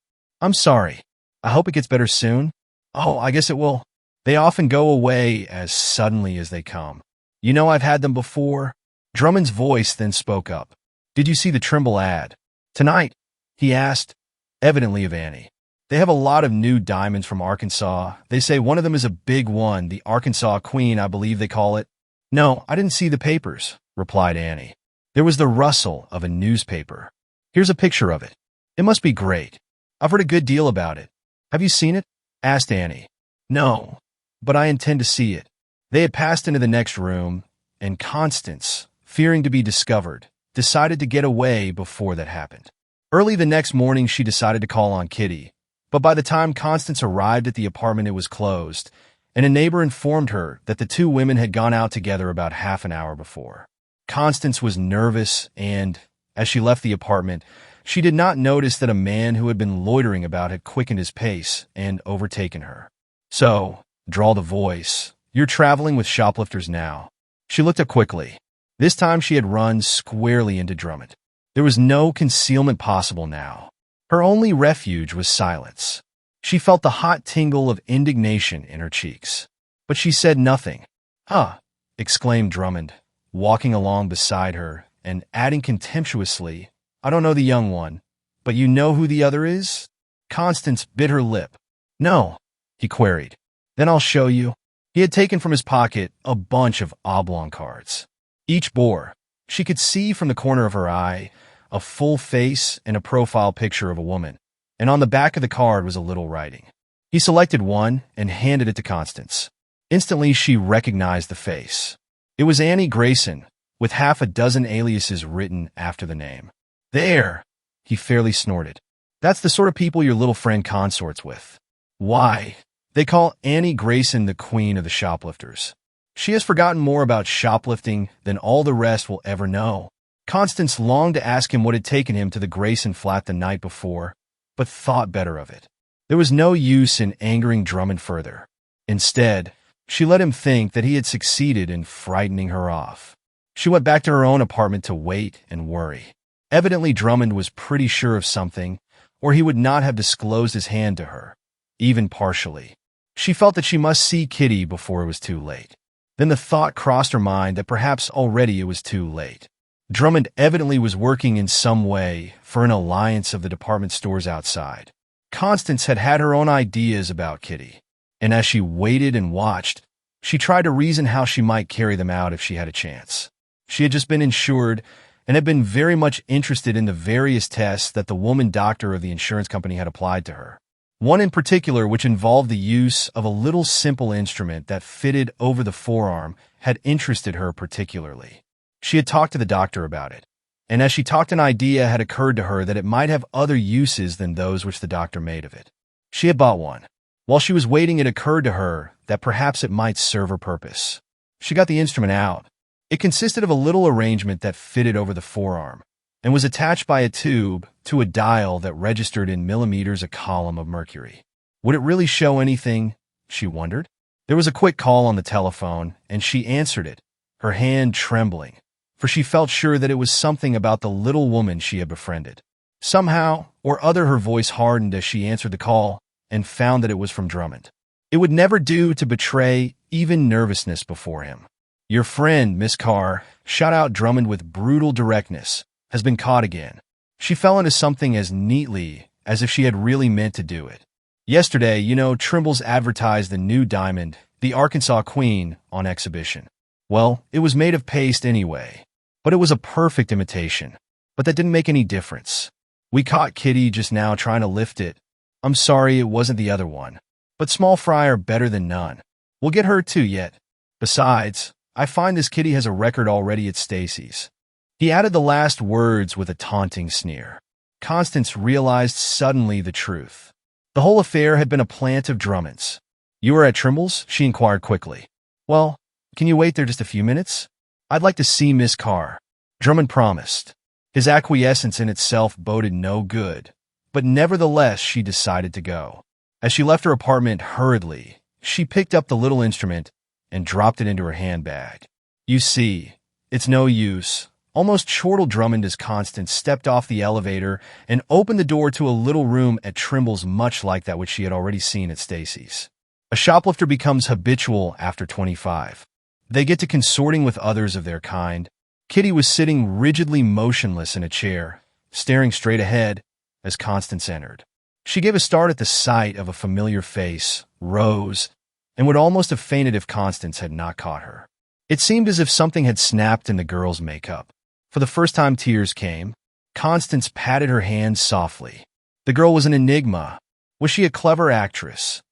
I'm sorry. I hope it gets better soon." "Oh, I guess it will. They often go away as suddenly as they come. You know, I've had them before." Drummond's voice then spoke up. "Did you see the Trimble ad? Tonight?" he asked, evidently of Annie. "They have a lot of new diamonds from Arkansas. They say one of them is a big one, the Arkansas Queen, I believe they call it." "No, I didn't see the papers," replied Annie. There was the rustle of a newspaper. "Here's a picture of it. It must be great. I've heard a good deal about it. Have you seen it?" asked Annie. "No, but I intend to see it." They had passed into the next room, and Constance, fearing to be discovered, decided to get away before that happened. Early the next morning, she decided to call on Kitty, but by the time Constance arrived at the apartment, it was closed, and a neighbor informed her that the two women had gone out together about half an hour before. Constance was nervous, and, as she left the apartment, she did not notice that a man who had been loitering about had quickened his pace and overtaken her. "So," drawled a voice, "you're traveling with shoplifters now." She looked up quickly. This time she had run squarely into Drummond. There was no concealment possible now. Her only refuge was silence. She felt the hot tingle of indignation in her cheeks. But she said nothing. "Huh," exclaimed Drummond, walking along beside her and adding contemptuously, "I don't know the young one, but you know who the other is?" Constance bit her lip. "No," he queried. "Then I'll show you." He had taken from his pocket a bunch of oblong cards. Each bore, she could see from the corner of her eye, a full face and a profile picture of a woman, and on the back of the card was a little writing. He selected one and handed it to Constance. Instantly, she recognized the face. It was Annie Grayson, with half a dozen aliases written after the name. "There," he fairly snorted. "That's the sort of people your little friend consorts with. Why, they call Annie Grayson the queen of the shoplifters. She has forgotten more about shoplifting than all the rest will ever know." Constance longed to ask him what had taken him to the Grayson flat the night before, but thought better of it. There was no use in angering Drummond further. Instead, she let him think that he had succeeded in frightening her off. She went back to her own apartment to wait and worry. Evidently, Drummond was pretty sure of something, or he would not have disclosed his hand to her, even partially. She felt that she must see Kitty before it was too late. Then the thought crossed her mind that perhaps already it was too late. Drummond evidently was working in some way for an alliance of the department stores outside. Constance had had her own ideas about Kitty, and as she waited and watched, she tried to reason how she might carry them out if she had a chance. She had just been insured and had been very much interested in the various tests that the woman doctor of the insurance company had applied to her. One in particular, which involved the use of a little simple instrument that fitted over the forearm, had interested her particularly. She had talked to the doctor about it, and as she talked, an idea had occurred to her that it might have other uses than those which the doctor made of it. She had bought one. While she was waiting, it occurred to her that perhaps it might serve her purpose. She got the instrument out. It consisted of a little arrangement that fitted over the forearm, and was attached by a tube to a dial that registered in millimeters a column of mercury. Would it really show anything? She wondered. There was a quick call on the telephone, and she answered it, her hand trembling, for she felt sure that it was something about the little woman she had befriended. Somehow or other her voice hardened as she answered the call and found that it was from Drummond. It would never do to betray even nervousness before him. "Your friend, Miss Carr," shot out Drummond with brutal directness, "has been caught again." She fell into something as neatly as if she had really meant to do it. "Yesterday, you know, Trimble's advertised the new diamond, the Arkansas Queen, on exhibition. Well, it was made of paste anyway, but it was a perfect imitation. But that didn't make any difference. We caught Kitty just now trying to lift it. I'm sorry it wasn't the other one." But small fry are better than none. We'll get her too yet. Besides, I find this kitty has a record already at Stacy's." He added the last words with a taunting sneer. Constance realized suddenly the truth. The whole affair had been a plant of Drummond's. "You were at Trimble's?" she inquired quickly. "Well, can you wait there just a few minutes? I'd like to see Miss Carr." Drummond promised. His acquiescence in itself boded no good, but nevertheless she decided to go. As she left her apartment hurriedly, she picked up the little instrument and dropped it into her handbag. "You see, it's no use," almost chortled Drummond as Constance stepped off the elevator and opened the door to a little room at Trimble's much like that which she had already seen at Stacy's. A shoplifter becomes habitual after 25. They get to consorting with others of their kind. Kitty was sitting rigidly motionless in a chair, staring straight ahead as Constance entered. She gave a start at the sight of a familiar face, rose, and would almost have fainted if Constance had not caught her. It seemed as if something had snapped in the girl's makeup. For the first time tears came. Constance patted her hands softly. The girl was an enigma. Was she a clever actress?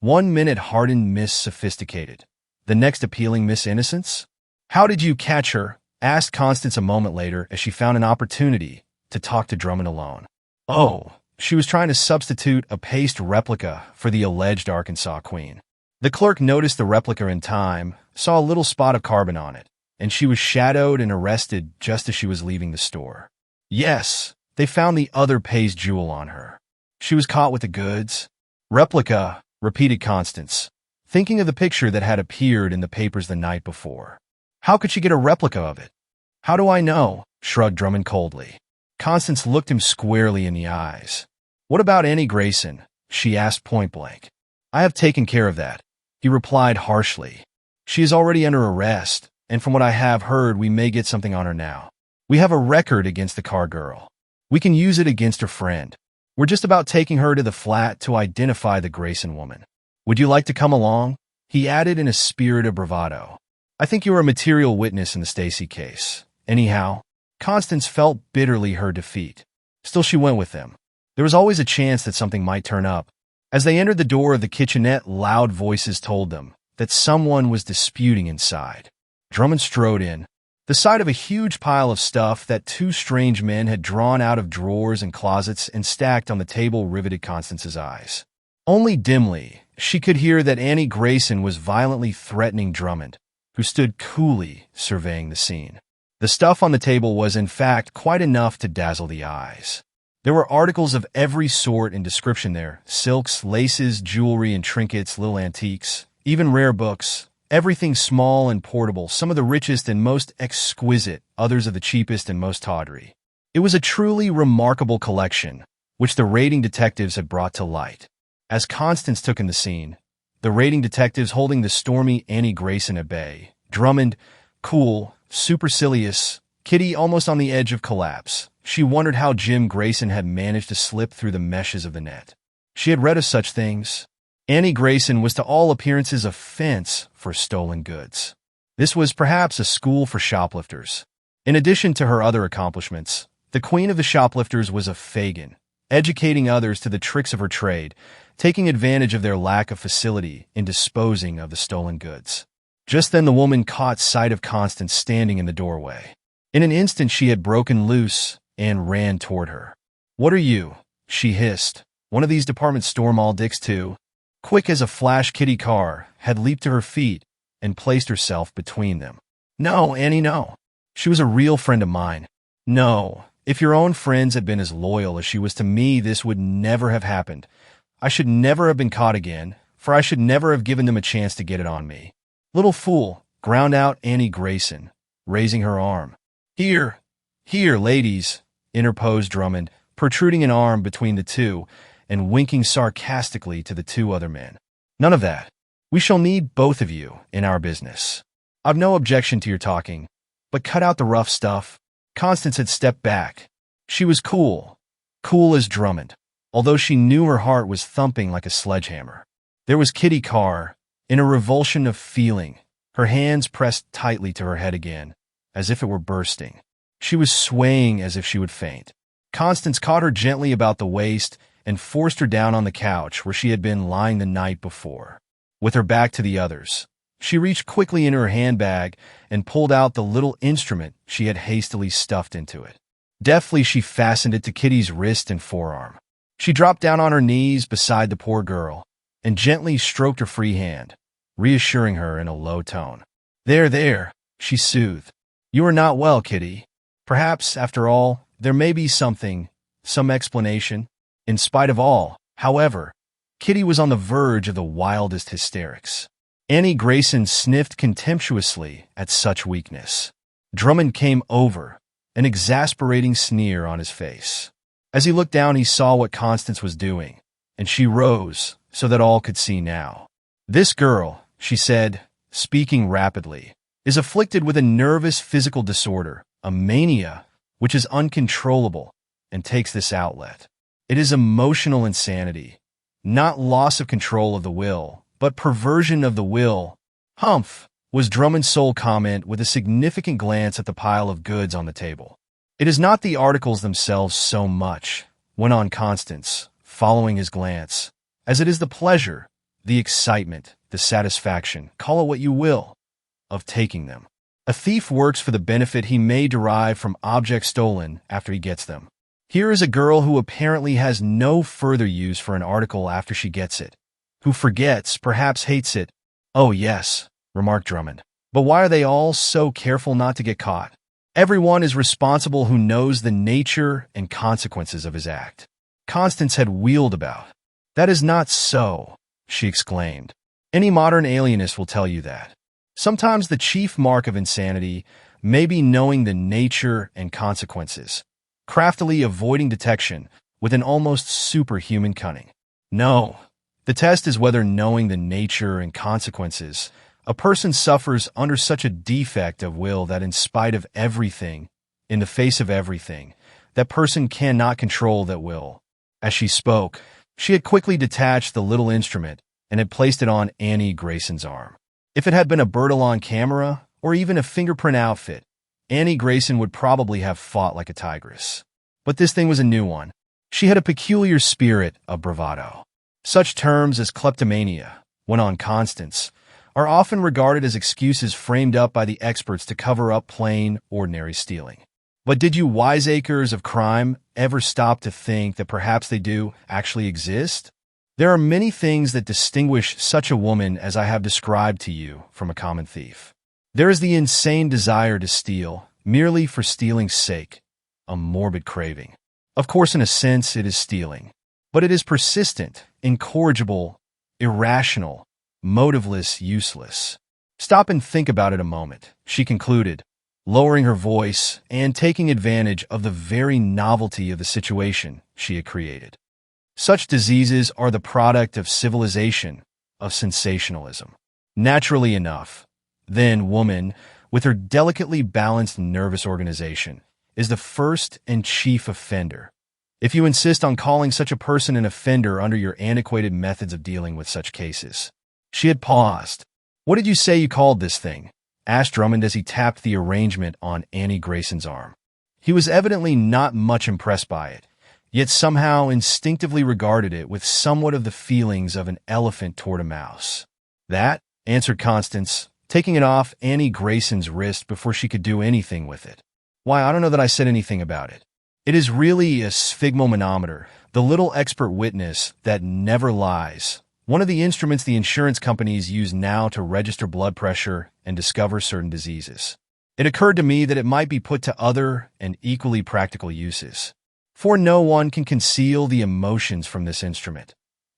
1 minute hardened Miss Sophisticated, the next appealing Miss Innocence? "How did you catch her?" asked Constance a moment later as she found an opportunity to talk to Drummond alone. "Oh, she was trying to substitute a paste replica for the alleged Arkansas Queen. The clerk noticed the replica in time, saw a little spot of carbon on it, and she was shadowed and arrested just as she was leaving the store. Yes, they found the other paste jewel on her. She was caught with the goods." "Replica," repeated Constance, thinking of the picture that had appeared in the papers the night before. "How could she get a replica of it?" "How do I know?" shrugged Drummond coldly. Constance looked him squarely in the eyes. "What about Annie Grayson?" she asked point-blank. "I have taken care of that," he replied harshly. "She is already under arrest, and from what I have heard, we may get something on her now. We have a record against the Carr girl. We can use it against her friend. We're just about taking her to the flat to identify the Grayson woman. Would you like to come along?" he added in a spirit of bravado. "I think you are a material witness in the Stacy case. Anyhow." Constance felt bitterly her defeat. Still, she went with them. There was always a chance that something might turn up. As they entered the door of the kitchenette, loud voices told them that someone was disputing inside. Drummond strode in. The sight of a huge pile of stuff that two strange men had drawn out of drawers and closets and stacked on the table riveted Constance's eyes. Only dimly, she could hear that Annie Grayson was violently threatening Drummond, who stood coolly surveying the scene. The stuff on the table was, in fact, quite enough to dazzle the eyes. There were articles of every sort and description there: silks, laces, jewelry and trinkets, little antiques, even rare books. Everything small and portable, some of the richest and most exquisite, others of the cheapest and most tawdry. It was a truly remarkable collection, which the raiding detectives had brought to light. As Constance took in the scene, the raiding detectives holding the stormy Annie Grayson at bay, Drummond, cool, supercilious, Kitty almost on the edge of collapse. She wondered how Jim Grayson had managed to slip through the meshes of the net. She had read of such things. Annie Grayson was to all appearances a fence for stolen goods. This was perhaps a school for shoplifters. In addition to her other accomplishments, the queen of the shoplifters was a Fagin, educating others to the tricks of her trade, taking advantage of their lack of facility in disposing of the stolen goods. Just then the woman caught sight of Constance standing in the doorway. In an instant she had broken loose and ran toward her. "What are you?" she hissed. "One of these department store mall dicks too?" Quick as a flash, Kitty Carr had leaped to her feet and placed herself between them. "No, Annie, no. She was a real friend of mine. No, if your own friends had been as loyal as she was to me, this would never have happened. I should never have been caught again, for I should never have given them a chance to get it on me." "Little fool," ground out Annie Grayson, raising her arm. Here, ladies," interposed Drummond, protruding an arm between the two and winking sarcastically to the two other men. "None of that. We shall need both of you in our business. I've no objection to your talking, but cut out the rough stuff." Constance had stepped back. She was cool as Drummond, although she knew her heart was thumping like a sledgehammer. There was Kitty Carr, in a revulsion of feeling, her hands pressed tightly to her head again, as if it were bursting. She was swaying as if she would faint. Constance caught her gently about the waist and forced her down on the couch where she had been lying the night before. With her back to the others, she reached quickly into her handbag and pulled out the little instrument she had hastily stuffed into it. Deftly, she fastened it to Kitty's wrist and forearm. She dropped down on her knees beside the poor girl and gently stroked her free hand, reassuring her in a low tone. "There, there," she soothed. "You are not well, Kitty. Perhaps, after all, there may be some explanation." In spite of all, however, Kitty was on the verge of the wildest hysterics. Annie Grayson sniffed contemptuously at such weakness. Drummond came over, an exasperating sneer on his face. As he looked down, he saw what Constance was doing, and she rose so that all could see now. "This girl," she said, speaking rapidly, "is afflicted with a nervous physical disorder, a mania, which is uncontrollable and takes this outlet. It is emotional insanity, not loss of control of the will, but perversion of the will." "Humph," was Drummond's sole comment with a significant glance at the pile of goods on the table. "It is not the articles themselves so much," went on Constance, following his glance, "as it is the pleasure, the excitement, the satisfaction, call it what you will, of taking them. A thief works for the benefit he may derive from objects stolen after he gets them. Here is a girl who apparently has no further use for an article after she gets it, who forgets, perhaps hates it." "Oh, yes," remarked Drummond. "But why are they all so careful not to get caught? Everyone is responsible who knows the nature and consequences of his act." Constance had wheeled about. "That is not so," she exclaimed. "Any modern alienist will tell you that. Sometimes the chief mark of insanity may be knowing the nature and consequences, craftily avoiding detection with an almost superhuman cunning. No, the test is whether, knowing the nature and consequences, a person suffers under such a defect of will that in spite of everything, in the face of everything, that person cannot control that will." As she spoke, she had quickly detached the little instrument and had placed it on Annie Grayson's arm. If it had been a Bertillon camera or even a fingerprint outfit, Annie Grayson would probably have fought like a tigress. But this thing was a new one. She had a peculiar spirit of bravado. "Such terms as kleptomania," went on Constance, "are often regarded as excuses framed up by the experts to cover up plain, ordinary stealing. But did you wiseacres of crime ever stop to think that perhaps they do actually exist? There are many things that distinguish such a woman as I have described to you from a common thief. There is the insane desire to steal, merely for stealing's sake, a morbid craving. Of course, in a sense, it is stealing, but it is persistent, incorrigible, irrational, motiveless, useless. Stop and think about it a moment," she concluded, lowering her voice and taking advantage of the very novelty of the situation she had created. "Such diseases are the product of civilization, of sensationalism. Naturally enough, then woman, with her delicately balanced nervous organization, is the first and chief offender. If you insist on calling such a person an offender under your antiquated methods of dealing with such cases." She had paused. "What did you say you called this thing?" asked Drummond as he tapped the arrangement on Annie Grayson's arm. He was evidently not much impressed by it, yet somehow instinctively regarded it with somewhat of the feelings of an elephant toward a mouse. "That," answered Constance, taking it off Annie Grayson's wrist before she could do anything with it. "Why, I don't know that I said anything about it. It is really a sphygmomanometer, the little expert witness that never lies, one of the instruments the insurance companies use now to register blood pressure and discover certain diseases. It occurred to me that it might be put to other and equally practical uses. For no one can conceal the emotions from this instrument,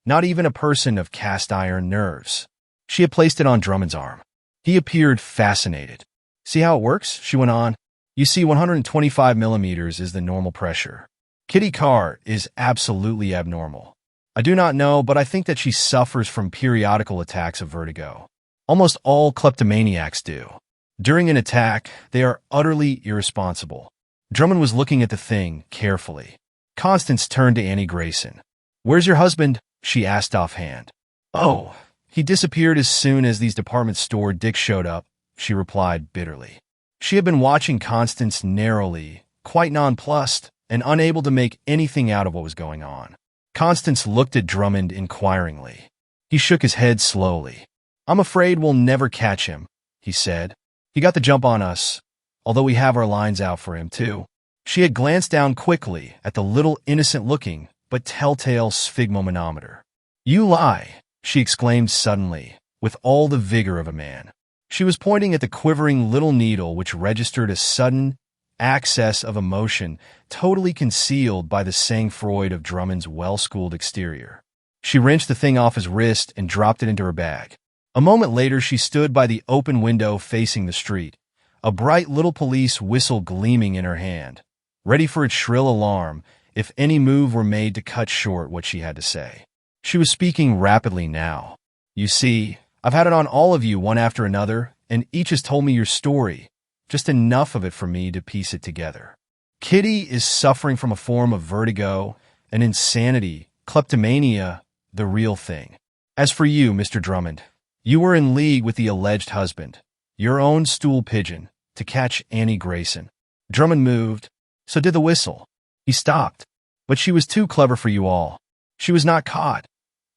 not even a person of cast-iron nerves." She had placed it on Drummond's arm. He appeared fascinated. "See how it works?" she went on. "You see, 125 millimeters is the normal pressure. Kitty Carr is absolutely abnormal. I do not know, but I think that she suffers from periodical attacks of vertigo. Almost all kleptomaniacs do. During an attack, they are utterly irresponsible." Drummond was looking at the thing carefully. Constance turned to Annie Grayson. "Where's your husband?" she asked offhand. "Oh, he disappeared as soon as these department store dicks showed up," she replied bitterly. She had been watching Constance narrowly, quite nonplussed, and unable to make anything out of what was going on. Constance looked at Drummond inquiringly. He shook his head slowly. "I'm afraid we'll never catch him," he said. "He got the jump on us, although we have our lines out for him, too." She had glanced down quickly at the little innocent-looking but telltale sphygmomanometer. "You lie," she exclaimed suddenly, with all the vigor of a man. She was pointing at the quivering little needle which registered a sudden access of emotion totally concealed by the sang-froid of Drummond's well-schooled exterior. She wrenched the thing off his wrist and dropped it into her bag. A moment later, she stood by the open window facing the street, a bright little police whistle gleaming in her hand, ready for its shrill alarm if any move were made to cut short what she had to say. She was speaking rapidly now. "You see, I've had it on all of you one after another, and each has told me your story, just enough of it for me to piece it together. Kitty is suffering from a form of vertigo, an insanity, kleptomania, the real thing. As for you, Mr. Drummond, you were in league with the alleged husband, your own stool pigeon, to catch Annie Grayson." Drummond moved. So did the whistle. He stopped. "But she was too clever for you all. She was not caught,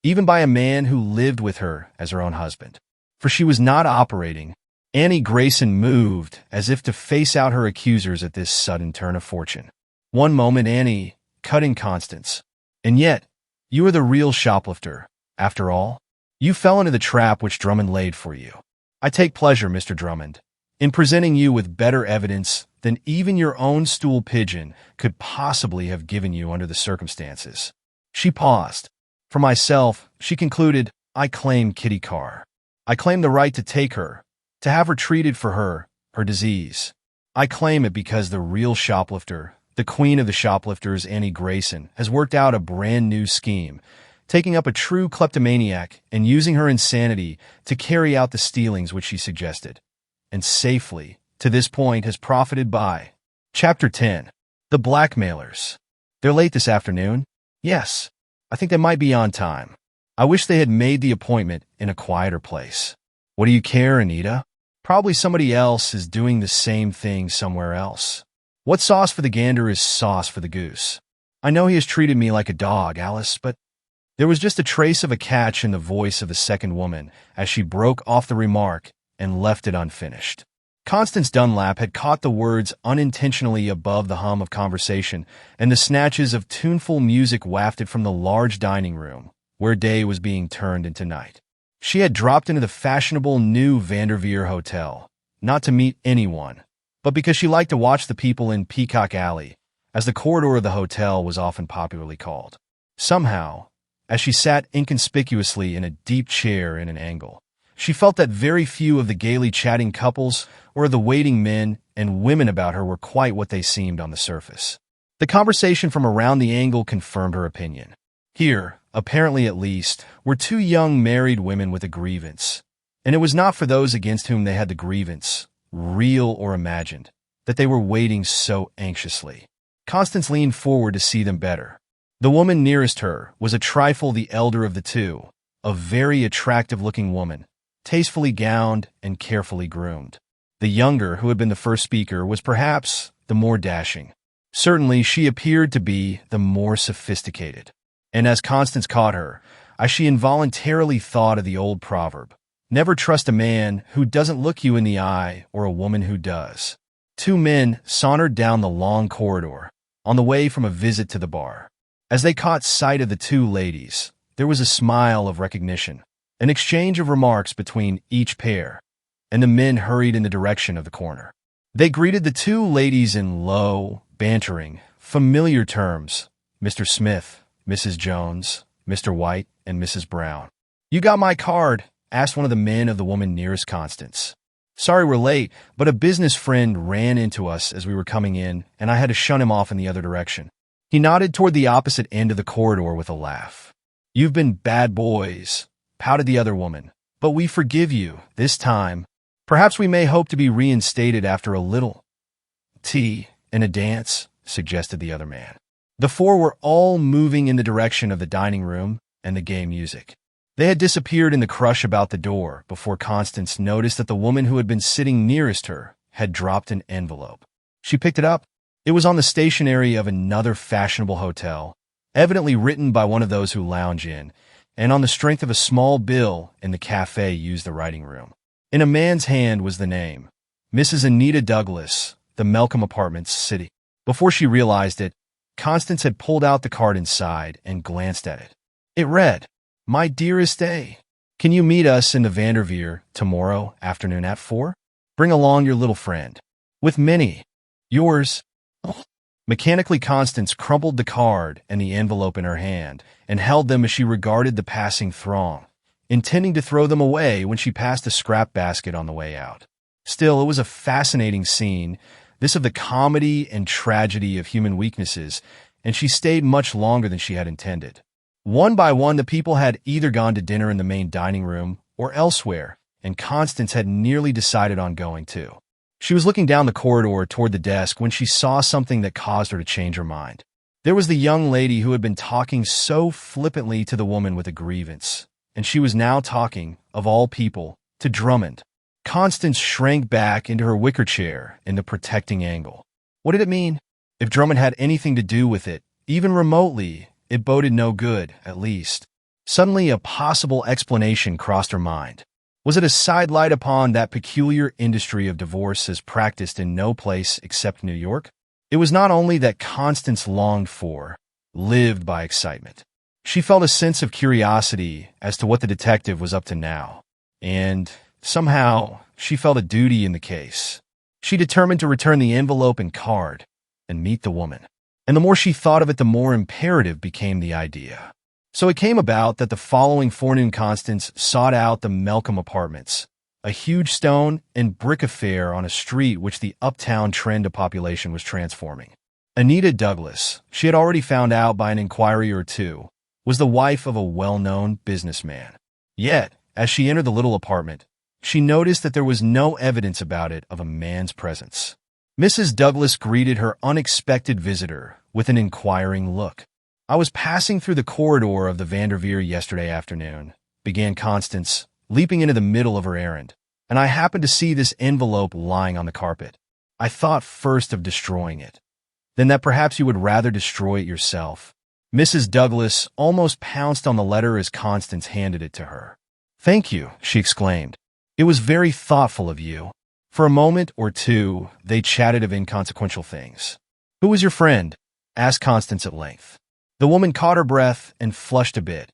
even by a man who lived with her as her own husband. For she was not operating." Annie Grayson moved as if to face out her accusers at this sudden turn of fortune. "One moment, Annie," cut in Constance. "And yet, you are the real shoplifter, after all. You fell into the trap which Drummond laid for you. I take pleasure, Mr. Drummond, in presenting you with better evidence than even your own stool pigeon could possibly have given you under the circumstances." She paused. "For myself," she concluded, "I claim Kitty Carr. I claim the right to take her, to have her treated for her disease. I claim it because the real shoplifter, the queen of the shoplifters, Annie Grayson, has worked out a brand new scheme, taking up a true kleptomaniac and using her insanity to carry out the stealings which she suggested, and safely, to this point, has profited by." Chapter 10. The Blackmailers. "They're late this afternoon?" "Yes. I think they might be on time. I wish they had made the appointment in a quieter place." "What do you care, Anita? Probably somebody else is doing the same thing somewhere else. What's sauce for the gander is sauce for the goose. I know he has treated me like a dog, Alice, but—" There was just a trace of a catch in the voice of the second woman as she broke off the remark and left it unfinished. Constance Dunlap had caught the words unintentionally above the hum of conversation and the snatches of tuneful music wafted from the large dining room, where day was being turned into night. She had dropped into the fashionable new Vanderveer Hotel, not to meet anyone, but because she liked to watch the people in Peacock Alley, as the corridor of the hotel was often popularly called. Somehow, as she sat inconspicuously in a deep chair in an angle, she felt that very few of the gaily chatting couples or the waiting men and women about her were quite what they seemed on the surface. The conversation from around the angle confirmed her opinion. Here, apparently at least, were two young married women with a grievance, and it was not for those against whom they had the grievance, real or imagined, that they were waiting so anxiously. Constance leaned forward to see them better. The woman nearest her was a trifle the elder of the two, a very attractive-looking woman, tastefully gowned and carefully groomed. The younger, who had been the first speaker, was perhaps the more dashing. Certainly, she appeared to be the more sophisticated. And as Constance caught her, as she involuntarily thought of the old proverb, "Never trust a man who doesn't look you in the eye or a woman who does." Two men sauntered down the long corridor, on the way from a visit to the bar. As they caught sight of the two ladies, there was a smile of recognition, an exchange of remarks between each pair, and the men hurried in the direction of the corner. They greeted the two ladies in low, bantering, familiar terms: Mr. Smith, Mrs. Jones, Mr. White, and Mrs. Brown. "You got my card?" asked one of the men of the woman nearest Constance. "Sorry we're late, but a business friend ran into us as we were coming in, and I had to shun him off in the other direction." He nodded toward the opposite end of the corridor with a laugh. "You've been bad boys," pouted the other woman, "but we forgive you, this time. Perhaps we may hope to be reinstated after a little tea and a dance," suggested the other man. The four were all moving in the direction of the dining room and the gay music. They had disappeared in the crush about the door before Constance noticed that the woman who had been sitting nearest her had dropped an envelope. She picked it up. It was on the stationery of another fashionable hotel, evidently written by one of those who lounge in, and on the strength of a small bill in the cafe used the writing room. In a man's hand was the name, Mrs. Anita Douglas, the Melcombe Apartments, City. Before she realized it, Constance had pulled out the card inside and glanced at it. It read, "My dearest A, can you meet us in the Vanderveer tomorrow afternoon at 4? Bring along your little friend. With Minnie. Yours." Mechanically, Constance crumpled the card and the envelope in her hand and held them as she regarded the passing throng, intending to throw them away when she passed a scrap basket on the way out. Still, it was a fascinating scene, this of the comedy and tragedy of human weaknesses, and she stayed much longer than she had intended. One by one, the people had either gone to dinner in the main dining room or elsewhere, and Constance had nearly decided on going too. She was looking down the corridor toward the desk when she saw something that caused her to change her mind. There was the young lady who had been talking so flippantly to the woman with a grievance, and she was now talking, of all people, to Drummond. Constance shrank back into her wicker chair in the protecting angle. What did it mean? If Drummond had anything to do with it, even remotely, it boded no good, at least. Suddenly, a possible explanation crossed her mind. Was it a sidelight upon that peculiar industry of divorce as practiced in no place except New York? It was not only that Constance longed for, lived by excitement. She felt a sense of curiosity as to what the detective was up to now, and somehow she felt a duty in the case. She determined to return the envelope and card and meet the woman. And the more she thought of it, the more imperative became the idea. So it came about that the following forenoon Constance sought out the Melcombe Apartments, a huge stone and brick affair on a street which the uptown trend of population was transforming. Anita Douglas, she had already found out by an inquiry or two, was the wife of a well-known businessman. Yet, as she entered the little apartment, she noticed that there was no evidence about it of a man's presence. Mrs. Douglas greeted her unexpected visitor with an inquiring look. "I was passing through the corridor of the Vanderveer yesterday afternoon," began Constance, leaping into the middle of her errand, "and I happened to see this envelope lying on the carpet. I thought first of destroying it, then that perhaps you would rather destroy it yourself." Mrs. Douglas almost pounced on the letter as Constance handed it to her. "Thank you," she exclaimed. "It was very thoughtful of you." For a moment or two, they chatted of inconsequential things. "Who was your friend?" asked Constance at length. The woman caught her breath and flushed a bit,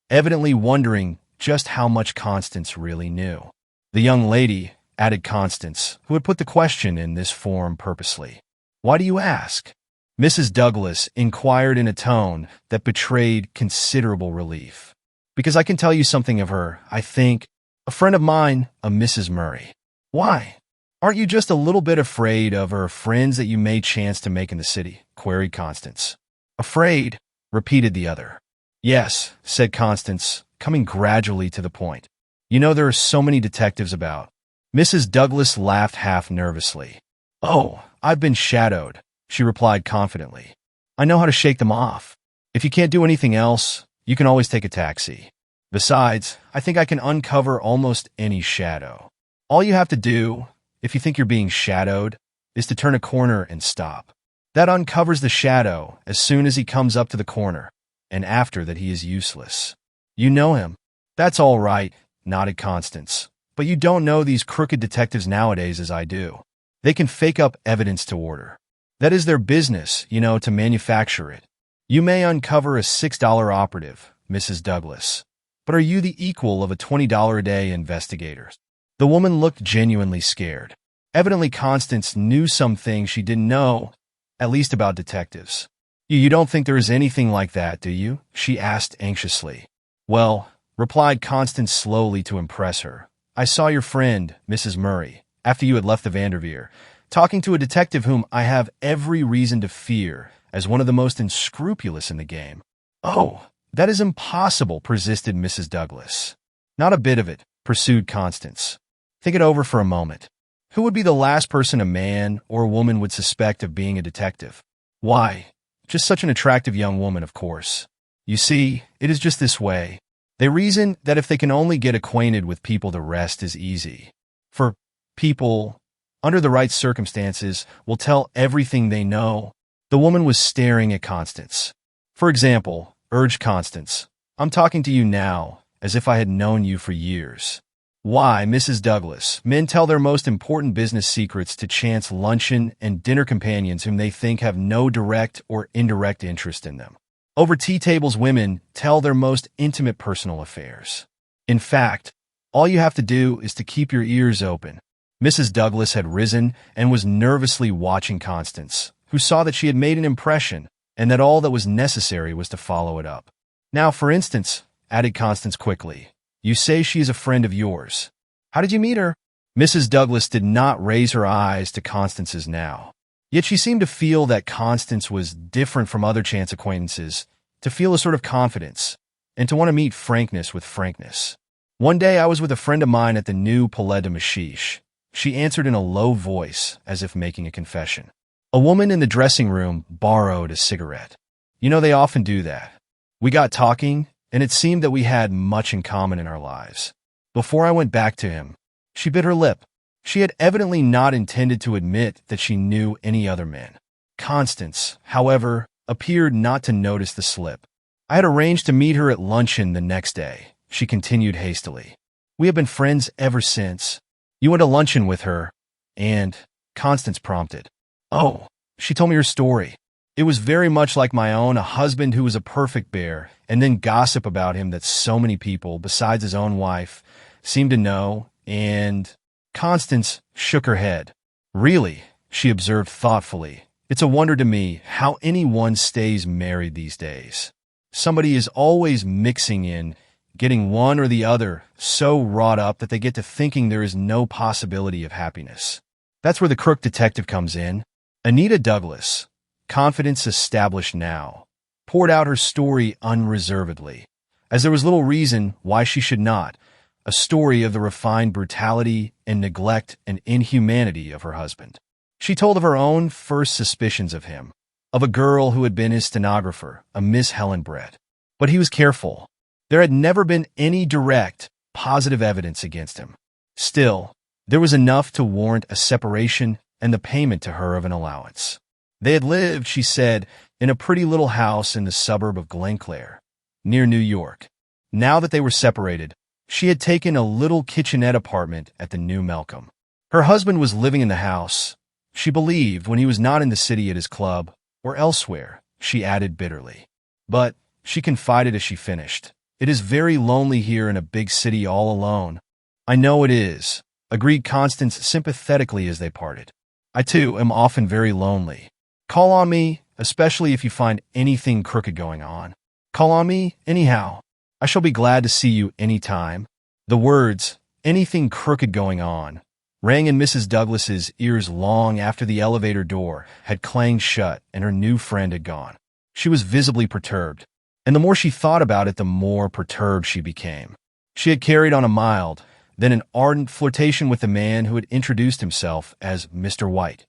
evidently wondering just how much Constance really knew. "The young lady," added Constance, who had put the question in this form purposely. "Why do you ask?" Mrs. Douglas inquired in a tone that betrayed considerable relief. "Because I can tell you something of her, I think. A friend of mine, a Mrs. Murray." "Why? Aren't you just a little bit afraid of her friends that you may chance to make in the city?" queried Constance. "Afraid?" repeated the other. "Yes," said Constance, coming gradually to the point. "You know there are so many detectives about." Mrs. Douglas laughed half nervously. "Oh, I've been shadowed," she replied confidently. "I know how to shake them off. If you can't do anything else, you can always take a taxi. Besides, I think I can uncover almost any shadow. All you have to do, if you think you're being shadowed, is to turn a corner and stop. That uncovers the shadow as soon as he comes up to the corner, and after that he is useless." "You know him." "That's all right," nodded Constance. "But you don't know these crooked detectives nowadays as I do. They can fake up evidence to order. That is their business, to manufacture it. You may uncover a $6 operative, Mrs. Douglas, but are you the equal of a $20 a day investigator?" The woman looked genuinely scared. Evidently, Constance knew some things she didn't know, at least about detectives. You don't think there is anything like that, do you?" she asked anxiously. "Well," replied Constance slowly to impress her, "I saw your friend, Mrs. Murray, after you had left the Vanderveer, talking to a detective whom I have every reason to fear as one of the most unscrupulous in the game." "Oh, that is impossible," persisted Mrs. Douglas. "Not a bit of it," pursued Constance. "Think it over for a moment. Who would be the last person a man or a woman would suspect of being a detective? Why, just such an attractive young woman, of course. You see, it is just this way. They reason that if they can only get acquainted with people, the rest is easy. For people, under the right circumstances, will tell everything they know." The woman was staring at Constance. For example, urged Constance, I'm talking to you now, as if I had known you for years. Why, Mrs. Douglas, men tell their most important business secrets to chance luncheon and dinner companions whom they think have no direct or indirect interest in them. Over tea tables, women tell their most intimate personal affairs. In fact, all you have to do is to keep your ears open. Mrs. Douglas had risen and was nervously watching Constance, who saw that she had made an impression and that all that was necessary was to follow it up. Now, for instance, added Constance quickly, you say she is a friend of yours. How did you meet her? Mrs. Douglas did not raise her eyes to Constance's now. Yet she seemed to feel that Constance was different from other chance acquaintances, to feel a sort of confidence, and to want to meet frankness with frankness. One day I was with a friend of mine at the new Palais de Machiche. She answered in a low voice, as if making a confession. A woman in the dressing room borrowed a cigarette. You know, they often do that. We got talking, and it seemed that we had much in common in our lives. Before I went back to him, she bit her lip. She had evidently not intended to admit that she knew any other men. Constance, however, appeared not to notice the slip. I had arranged to meet her at luncheon the next day, she continued hastily. We have been friends ever since. You went to luncheon with her, and Constance prompted. Oh, she told me her story. It was very much like my own, a husband who was a perfect bear, and then gossip about him that so many people, besides his own wife, seemed to know, and Constance shook her head. Really, she observed thoughtfully, it's a wonder to me how anyone stays married these days. Somebody is always mixing in, getting one or the other so wrought up that they get to thinking there is no possibility of happiness. That's where the crook detective comes in. Anita Douglas, confidence established now, poured out her story unreservedly, as there was little reason why she should not, a story of the refined brutality and neglect and inhumanity of her husband. She told of her own first suspicions of him, of a girl who had been his stenographer, a Miss Helen Brett. But he was careful. There had never been any direct, positive evidence against him. Still, there was enough to warrant a separation and the payment to her of an allowance. They had lived, she said, in a pretty little house in the suburb of Glenclair, near New York. Now that they were separated, she had taken a little kitchenette apartment at the New Melcombe. Her husband was living in the house, she believed, when he was not in the city at his club, or elsewhere, she added bitterly. But, she confided as she finished, it is very lonely here in a big city all alone. I know it is, agreed Constance sympathetically as they parted. I too am often very lonely. Call on me, especially if you find anything crooked going on. Call on me, anyhow. I shall be glad to see you any time. The words, anything crooked going on, rang in Mrs. Douglas's ears long after the elevator door had clanged shut and her new friend had gone. She was visibly perturbed, and the more she thought about it, the more perturbed she became. She had carried on a mild, then an ardent flirtation with the man who had introduced himself as Mr. White,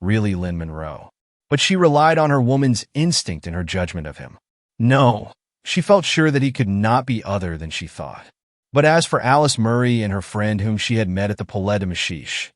really Lynn Monroe. But she relied on her woman's instinct in her judgment of him. No, she felt sure that he could not be other than she thought. But as for Alice Murray and her friend whom she had met at the Palais de Machiche,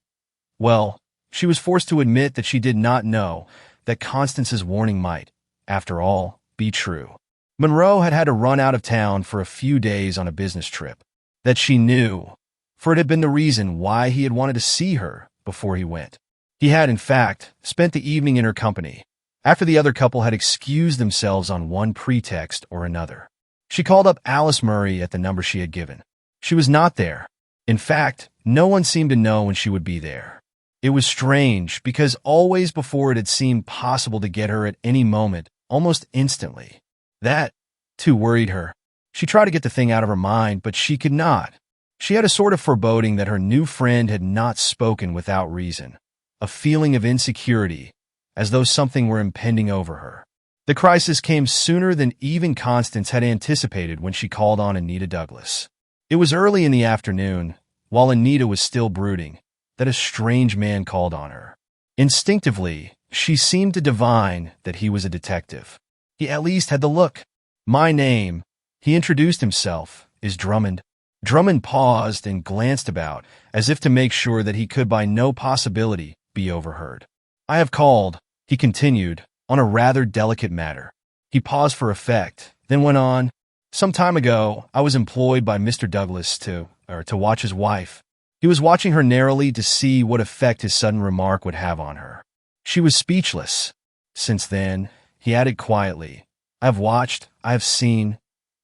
well, she was forced to admit that she did not know that Constance's warning might, after all, be true. Monroe had had to run out of town for a few days on a business trip. That she knew, for it had been the reason why he had wanted to see her before he went. He had, in fact, spent the evening in her company, after the other couple had excused themselves on one pretext or another. She called up Alice Murray at the number she had given. She was not there. In fact, no one seemed to know when she would be there. It was strange, because always before it had seemed possible to get her at any moment, almost instantly. That, too, worried her. She tried to get the thing out of her mind, but she could not. She had a sort of foreboding that her new friend had not spoken without reason, a feeling of insecurity, as though something were impending over her. The crisis came sooner than even Constance had anticipated when she called on Anita Douglas. It was early in the afternoon, while Anita was still brooding, that a strange man called on her. Instinctively, she seemed to divine that he was a detective. He at least had the look. My name, he introduced himself, is Drummond. Drummond paused and glanced about, as if to make sure that he could by no possibility be overheard. I have called, he continued, on a rather delicate matter. He paused for effect, then went on. Some time ago, I was employed by Mr. Douglas to watch his wife. He was watching her narrowly to see what effect his sudden remark would have on her. She was speechless. Since then, he added quietly, I have watched, I have seen.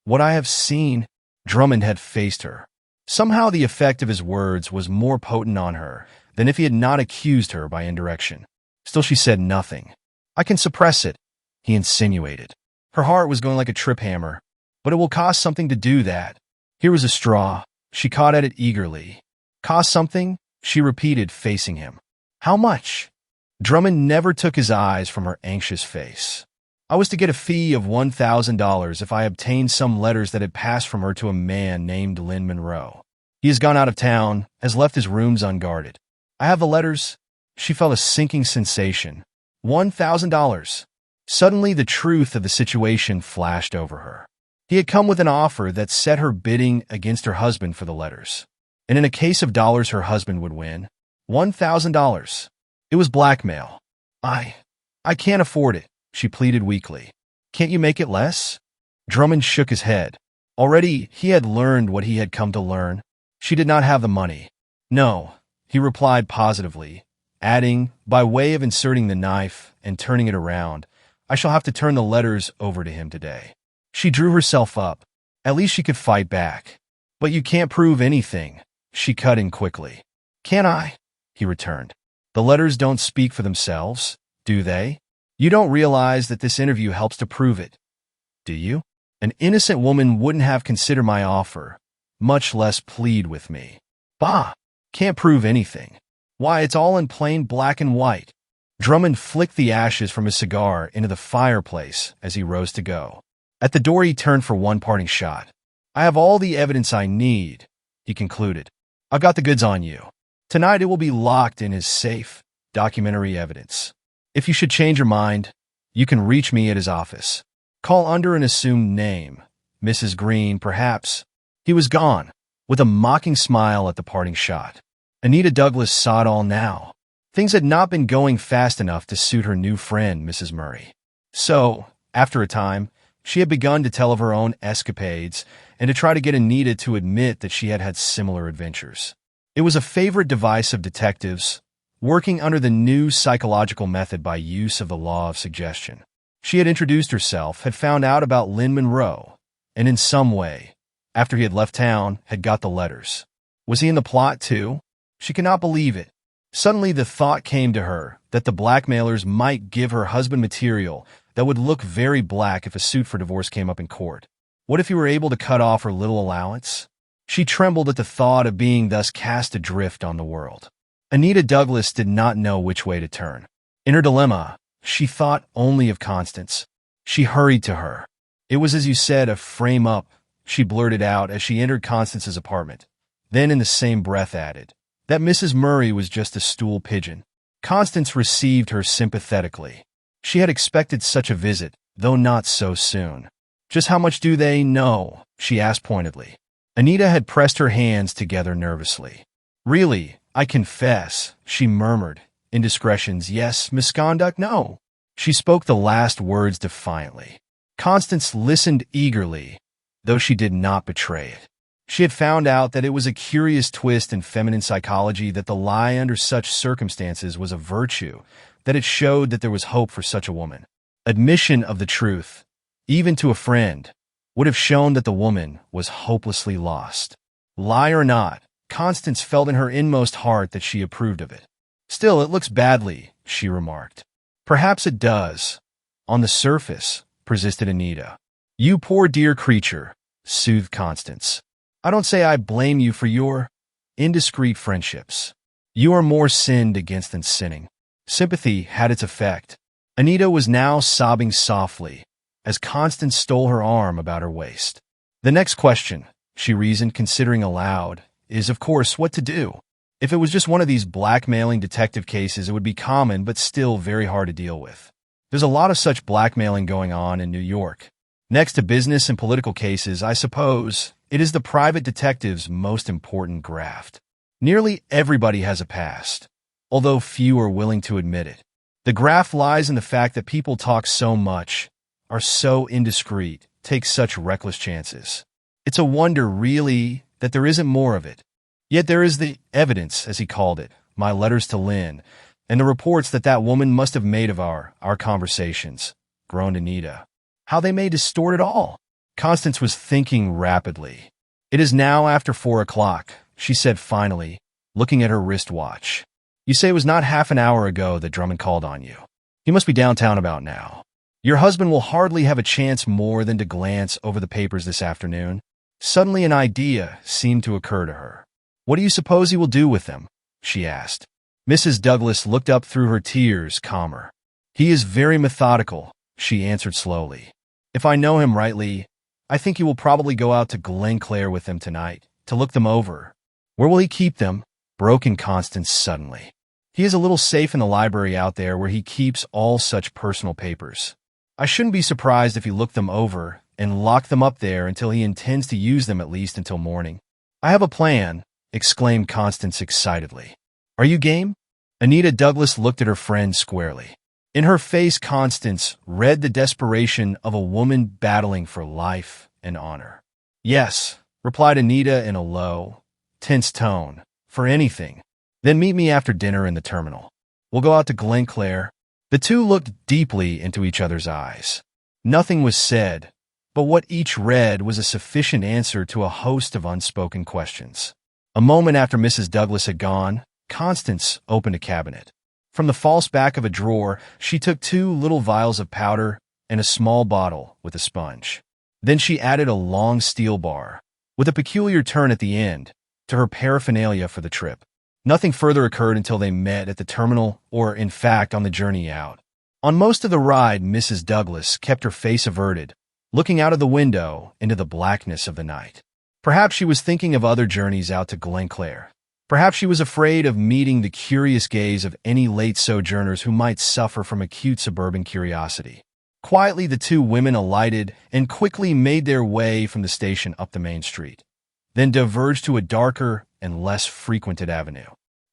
What I have seen, Drummond had faced her. Somehow the effect of his words was more potent on her than if he had not accused her by indirection. Still she said nothing. I can suppress it, he insinuated. Her heart was going like a trip hammer. But it will cost something to do that. Here was a straw. She caught at it eagerly. Cost something? She repeated, facing him. How much? Drummond never took his eyes from her anxious face. I was to get a fee of $1,000 if I obtained some letters that had passed from her to a man named Lynn Monroe. He has gone out of town, has left his rooms unguarded. I have the letters. She felt a sinking sensation. $1,000. Suddenly the truth of the situation flashed over her. He had come with an offer that set her bidding against her husband for the letters. And in a case of dollars her husband would win. $1,000. It was blackmail. I can't afford it, she pleaded weakly. Can't you make it less? Drummond shook his head. Already he had learned what he had come to learn. She did not have the money. No, he replied positively, adding, by way of inserting the knife and turning it around, I shall have to turn the letters over to him today. She drew herself up. At least she could fight back. But you can't prove anything, she cut in quickly. Can I? He returned. The letters don't speak for themselves, do they? You don't realize that this interview helps to prove it, do you? An innocent woman wouldn't have considered my offer, much less plead with me. Bah! Can't prove anything. Why, it's all in plain black and white. Drummond flicked the ashes from his cigar into the fireplace as he rose to go. At the door he turned for one parting shot. I have all the evidence I need, he concluded. I've got the goods on you. Tonight it will be locked in his safe, documentary evidence. If you should change your mind, you can reach me at his office. Call under an assumed name. Mrs. Green, perhaps. He was gone, with a mocking smile at the parting shot. Anita Douglas saw it all now. Things had not been going fast enough to suit her new friend, Mrs. Murray. So, after a time, she had begun to tell of her own escapades and to try to get Anita to admit that she had had similar adventures. It was a favorite device of detectives, working under the new psychological method by use of the law of suggestion. She had introduced herself, had found out about Lynn Monroe, and in some way, after he had left town, had got the letters. Was he in the plot too? She could not believe it. Suddenly the thought came to her that the blackmailers might give her husband material that would look very black if a suit for divorce came up in court. What if he were able to cut off her little allowance? She trembled at the thought of being thus cast adrift on the world. Anita Douglas did not know which way to turn. In her dilemma, she thought only of Constance. She hurried to her. It was, as you said, a frame-up, she blurted out as she entered Constance's apartment. Then in the same breath added, that Mrs. Murray was just a stool pigeon. Constance received her sympathetically. She had expected such a visit, though not so soon. Just how much do they know? She asked pointedly. Anita had pressed her hands together nervously. Really, I confess, she murmured. Indiscretions, yes. Misconduct, no. She spoke the last words defiantly. Constance listened eagerly, though she did not betray it. She had found out that it was a curious twist in feminine psychology that the lie under such circumstances was a virtue, that it showed that there was hope for such a woman. Admission of the truth, even to a friend, would have shown that the woman was hopelessly lost. Lie or not, Constance felt in her inmost heart that she approved of it. Still, it looks badly, she remarked. Perhaps it does. On the surface, persisted Anita. You poor dear creature, soothed Constance. I don't say I blame you for your indiscreet friendships. You are more sinned against than sinning. Sympathy had its effect. Anita was now sobbing softly as Constance stole her arm about her waist. The next question, she reasoned, considering aloud, is, of course, what to do. If it was just one of these blackmailing detective cases, it would be common but still very hard to deal with. There's a lot of such blackmailing going on in New York. Next to business and political cases, I suppose, it is the private detective's most important graft. Nearly everybody has a past, although few are willing to admit it. The graft lies in the fact that people talk so much, are so indiscreet, take such reckless chances. It's a wonder, really, that there isn't more of it. Yet there is the evidence, as he called it, my letters to Lynn, and the reports that woman must have made of our conversations, groaned Anita. How they may distort it all. Constance was thinking rapidly. It is now after 4 o'clock, she said finally, looking at her wristwatch. You say it was not half an hour ago that Drummond called on you. He must be downtown about now. Your husband will hardly have a chance more than to glance over the papers this afternoon. Suddenly an idea seemed to occur to her. What do you suppose he will do with them? She asked. Mrs. Douglas looked up through her tears, calmer. He is very methodical, she answered slowly. If I know him rightly, I think he will probably go out to Glenclair with them tonight, to look them over. Where will he keep them? Broke in Constance suddenly. He has a little safe in the library out there where he keeps all such personal papers. I shouldn't be surprised if he looked them over and locked them up there until he intends to use them at least until morning. I have a plan, exclaimed Constance excitedly. Are you game? Anita Douglas looked at her friend squarely. In her face, Constance read the desperation of a woman battling for life and honor. Yes, replied Anita in a low, tense tone, for anything. Then meet me after dinner in the terminal. We'll go out to Glenclair. The two looked deeply into each other's eyes. Nothing was said, but what each read was a sufficient answer to a host of unspoken questions. A moment after Mrs. Douglas had gone, Constance opened a cabinet. From the false back of a drawer, she took 2 little vials of powder and a small bottle with a sponge. Then she added a long steel bar, with a peculiar turn at the end, to her paraphernalia for the trip. Nothing further occurred until they met at the terminal or, in fact, on the journey out. On most of the ride, Mrs. Douglas kept her face averted, looking out of the window into the blackness of the night. Perhaps she was thinking of other journeys out to Glenclair. Perhaps she was afraid of meeting the curious gaze of any late sojourners who might suffer from acute suburban curiosity. Quietly, the 2 women alighted and quickly made their way from the station up the main street, then diverged to a darker and less frequented avenue.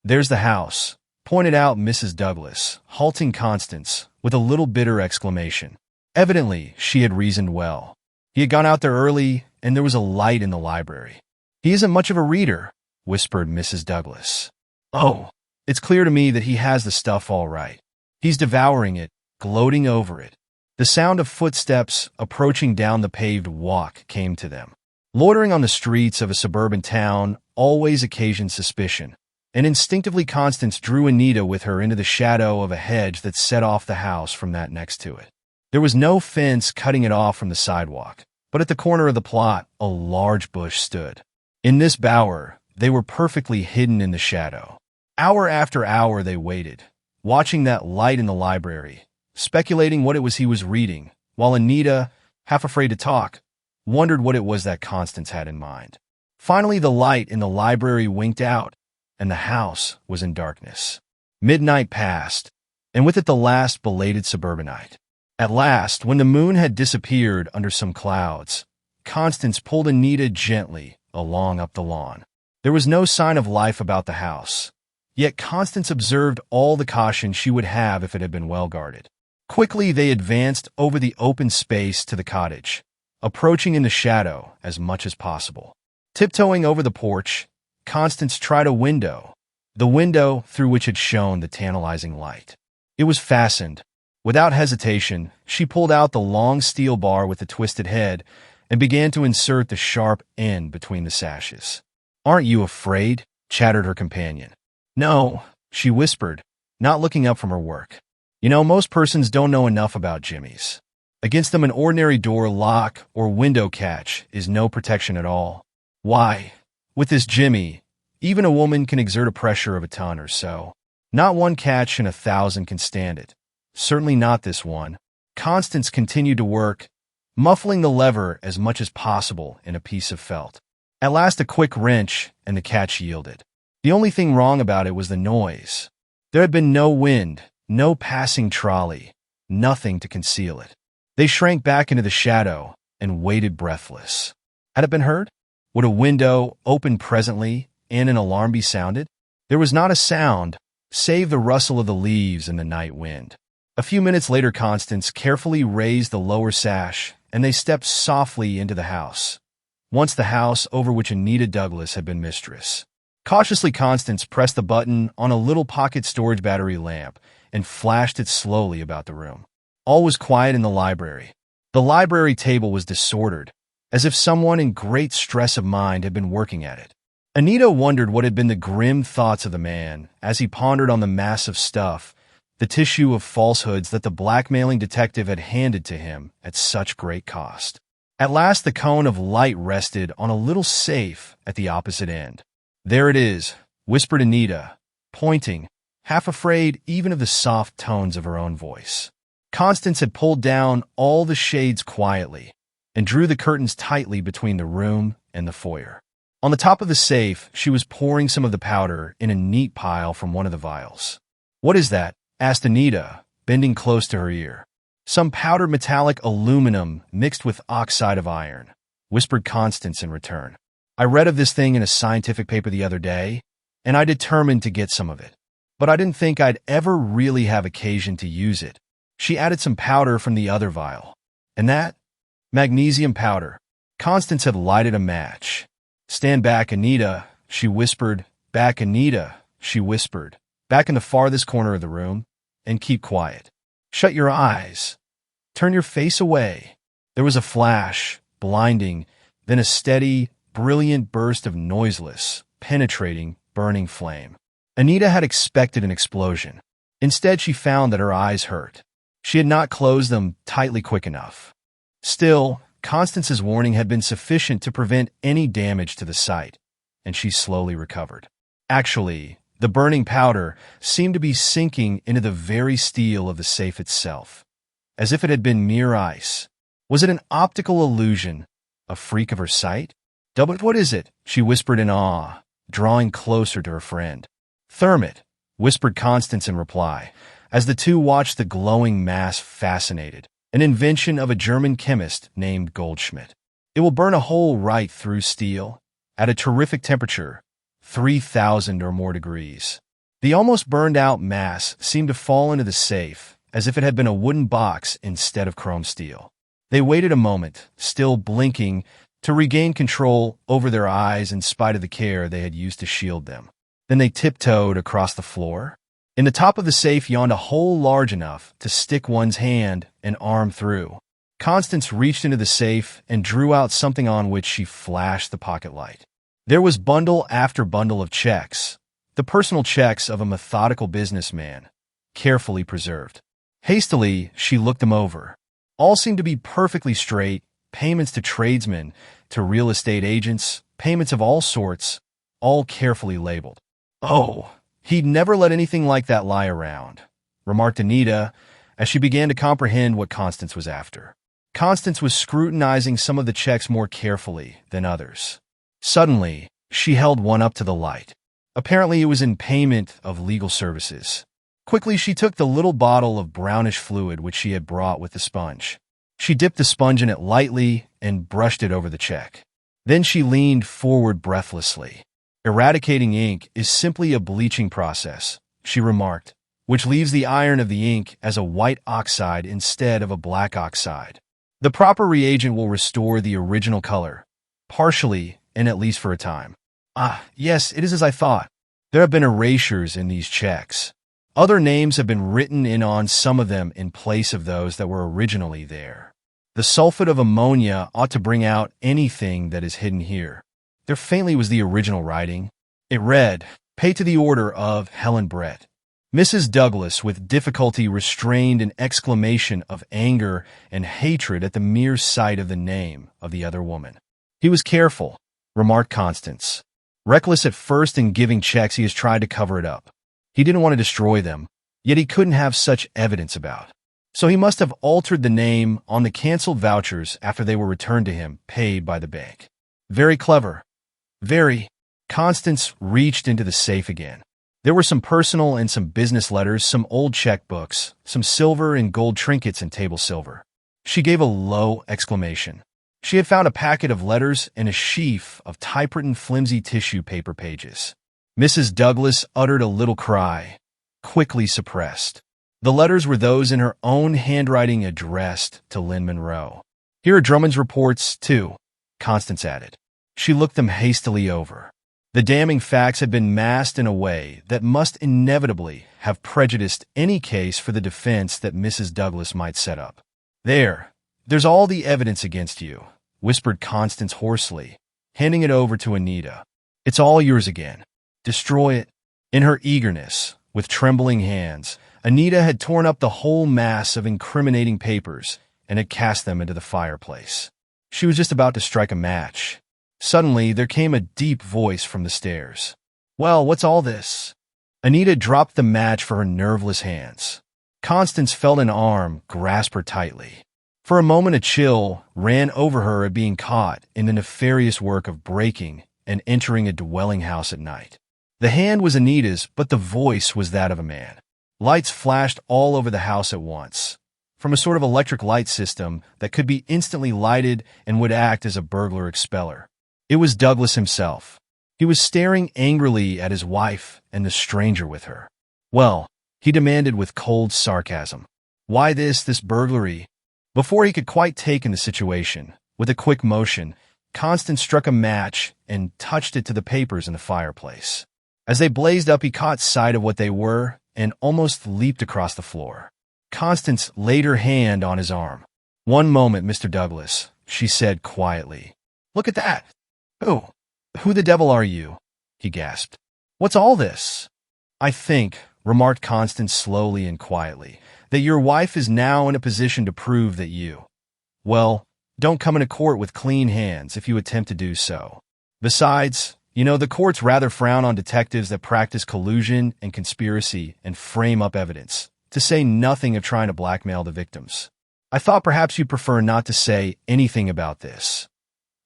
There's the house, pointed out Mrs. Douglas, halting Constance with a little bitter exclamation. Evidently, she had reasoned well. He had gone out there early, and there was a light in the library. He isn't much of a reader, whispered Mrs. Douglas. Oh, it's clear to me that he has the stuff all right. He's devouring it, gloating over it. The sound of footsteps approaching down the paved walk came to them. Loitering on the streets of a suburban town always occasioned suspicion, and instinctively Constance drew Anita with her into the shadow of a hedge that set off the house from that next to it. There was no fence cutting it off from the sidewalk, but at the corner of the plot, a large bush stood. In this bower, they were perfectly hidden in the shadow. Hour after hour they waited, watching that light in the library, speculating what it was he was reading, while Anita, half afraid to talk, wondered what it was that Constance had in mind. Finally, the light in the library winked out, and the house was in darkness. Midnight passed, and with it the last belated suburbanite. At last, when the moon had disappeared under some clouds, Constance pulled Anita gently along up the lawn. There was no sign of life about the house, yet Constance observed all the caution she would have if it had been well guarded. Quickly they advanced over the open space to the cottage, approaching in the shadow as much as possible. Tiptoeing over the porch, Constance tried a window, the window through which had shone the tantalizing light. It was fastened. Without hesitation, she pulled out the long steel bar with the twisted head and began to insert the sharp end between the sashes. "Aren't you afraid?" chattered her companion. "No," she whispered, not looking up from her work. "You know, most persons don't know enough about jimmies. Against them an ordinary door lock or window catch is no protection at all. Why, with this jimmy, even a woman can exert a pressure of a ton or so. Not one catch in 1,000 can stand it. Certainly not this one." Constance continued to work, muffling the lever as much as possible in a piece of felt. At last a quick wrench, and the catch yielded. The only thing wrong about it was the noise. There had been no wind, no passing trolley, nothing to conceal it. They shrank back into the shadow and waited breathless. Had it been heard? Would a window open presently and an alarm be sounded? There was not a sound, save the rustle of the leaves in the night wind. A few minutes later, Constance carefully raised the lower sash, and they stepped softly into the house. Once the house over which Anita Douglas had been mistress. Cautiously, Constance pressed the button on a little pocket storage battery lamp and flashed it slowly about the room. All was quiet in the library. The library table was disordered, as if someone in great stress of mind had been working at it. Anita wondered what had been the grim thoughts of the man as he pondered on the mass of stuff, the tissue of falsehoods that the blackmailing detective had handed to him at such great cost. At last, the cone of light rested on a little safe at the opposite end. "There it is," whispered Anita, pointing, half afraid even of the soft tones of her own voice. Constance had pulled down all the shades quietly and drew the curtains tightly between the room and the foyer. On the top of the safe, she was pouring some of the powder in a neat pile from one of the vials. "What is that?" asked Anita, bending close to her ear. "Some powdered metallic aluminum mixed with oxide of iron," whispered Constance in return. "I read of this thing in a scientific paper the other day, and I determined to get some of it. But I didn't think I'd ever really have occasion to use it." She added some powder from the other vial. "And that?" "Magnesium powder." Constance had lighted a match. "Stand back, Anita," she whispered. "Back, Anita," she whispered. "Back in the farthest corner of the room, and keep quiet. Shut your eyes. Turn your face away." There was a flash, blinding, then a steady, brilliant burst of noiseless, penetrating, burning flame. Anita had expected an explosion. Instead, she found that her eyes hurt. She had not closed them tightly quick enough. Still, Constance's warning had been sufficient to prevent any damage to the sight, and she slowly recovered. Actually, the burning powder seemed to be sinking into the very steel of the safe itself, as if it had been mere ice. Was it an optical illusion, a freak of her sight? "But what is it?" she whispered in awe, drawing closer to her friend. "Thermit," whispered Constance in reply, as the two watched the glowing mass fascinated, an invention of a German chemist named Goldschmidt. "It will burn a hole right through steel, at a terrific temperature, 3,000 or more degrees." The almost burned-out mass seemed to fall into the safe, as if it had been a wooden box instead of chrome steel. They waited a moment, still blinking, to regain control over their eyes in spite of the care they had used to shield them. Then they tiptoed across the floor. In the top of the safe yawned a hole large enough to stick one's hand and arm through. Constance reached into the safe and drew out something on which she flashed the pocket light. There was bundle after bundle of checks, the personal checks of a methodical businessman, carefully preserved. Hastily, she looked them over. All seemed to be perfectly straight, payments to tradesmen, to real estate agents, payments of all sorts, all carefully labeled. "Oh, he'd never let anything like that lie around," remarked Anita, as she began to comprehend what Constance was after. Constance was scrutinizing some of the checks more carefully than others. Suddenly, she held one up to the light. Apparently, it was in payment of legal services. Quickly, she took the little bottle of brownish fluid which she had brought with the sponge. She dipped the sponge in it lightly and brushed it over the check. Then she leaned forward breathlessly. "Eradicating ink is simply a bleaching process," she remarked, "which leaves the iron of the ink as a white oxide instead of a black oxide. The proper reagent will restore the original color, partially and at least for a time." "Ah, yes, it is as I thought. There have been erasures in these checks. Other names have been written in on some of them in place of those that were originally there. The sulfate of ammonia ought to bring out anything that is hidden here." There faintly was the original writing. It read, "Pay to the order of Helen Brett." Mrs. Douglas with difficulty restrained an exclamation of anger and hatred at the mere sight of the name of the other woman. "He was careful," remarked Constance. "Reckless at first in giving checks, he has tried to cover it up. He didn't want to destroy them, yet he couldn't have such evidence about. So he must have altered the name on the canceled vouchers after they were returned to him, paid by the bank. Very clever. Very." Constance reached into the safe again. There were some personal and some business letters, some old checkbooks, some silver and gold trinkets and table silver. She gave a low exclamation. She had found a packet of letters and a sheaf of typewritten flimsy tissue paper pages. Mrs. Douglas uttered a little cry, quickly suppressed. The letters were those in her own handwriting addressed to Lynn Monroe. "Here are Drummond's reports, too," Constance added. She looked them hastily over. The damning facts had been masked in a way that must inevitably have prejudiced any case for the defense that Mrs. Douglas might set up. There's all the evidence against you," whispered Constance hoarsely, handing it over to Anita. "It's all yours again. Destroy it." In her eagerness, with trembling hands, Anita had torn up the whole mass of incriminating papers and had cast them into the fireplace. She was just about to strike a match. Suddenly, there came a deep voice from the stairs. "Well, what's all this?" Anita dropped the match for her nerveless hands. Constance felt an arm grasp her tightly. For a moment, a chill ran over her at being caught in the nefarious work of breaking and entering a dwelling house at night. The hand was Anita's, but the voice was that of a man. Lights flashed all over the house at once, from a sort of electric light system that could be instantly lighted and would act as a burglar expeller. It was Douglas himself. He was staring angrily at his wife and the stranger with her. "Well," he demanded with cold sarcasm, "why this burglary?" Before he could quite take in the situation, with a quick motion, Constance struck a match and touched it to the papers in the fireplace. As they blazed up, he caught sight of what they were and almost leaped across the floor. Constance laid her hand on his arm. "One moment, Mr. Douglas," she said quietly. "Look at that." Who the devil are you?" he gasped. "What's all this?" "I think," remarked Constance slowly and quietly, "that your wife is now in a position to prove that well, don't come into court with clean hands if you attempt to do so. Besides, the courts rather frown on detectives that practice collusion and conspiracy and frame up evidence, to say nothing of trying to blackmail the victims. I thought perhaps you'd prefer not to say anything about this.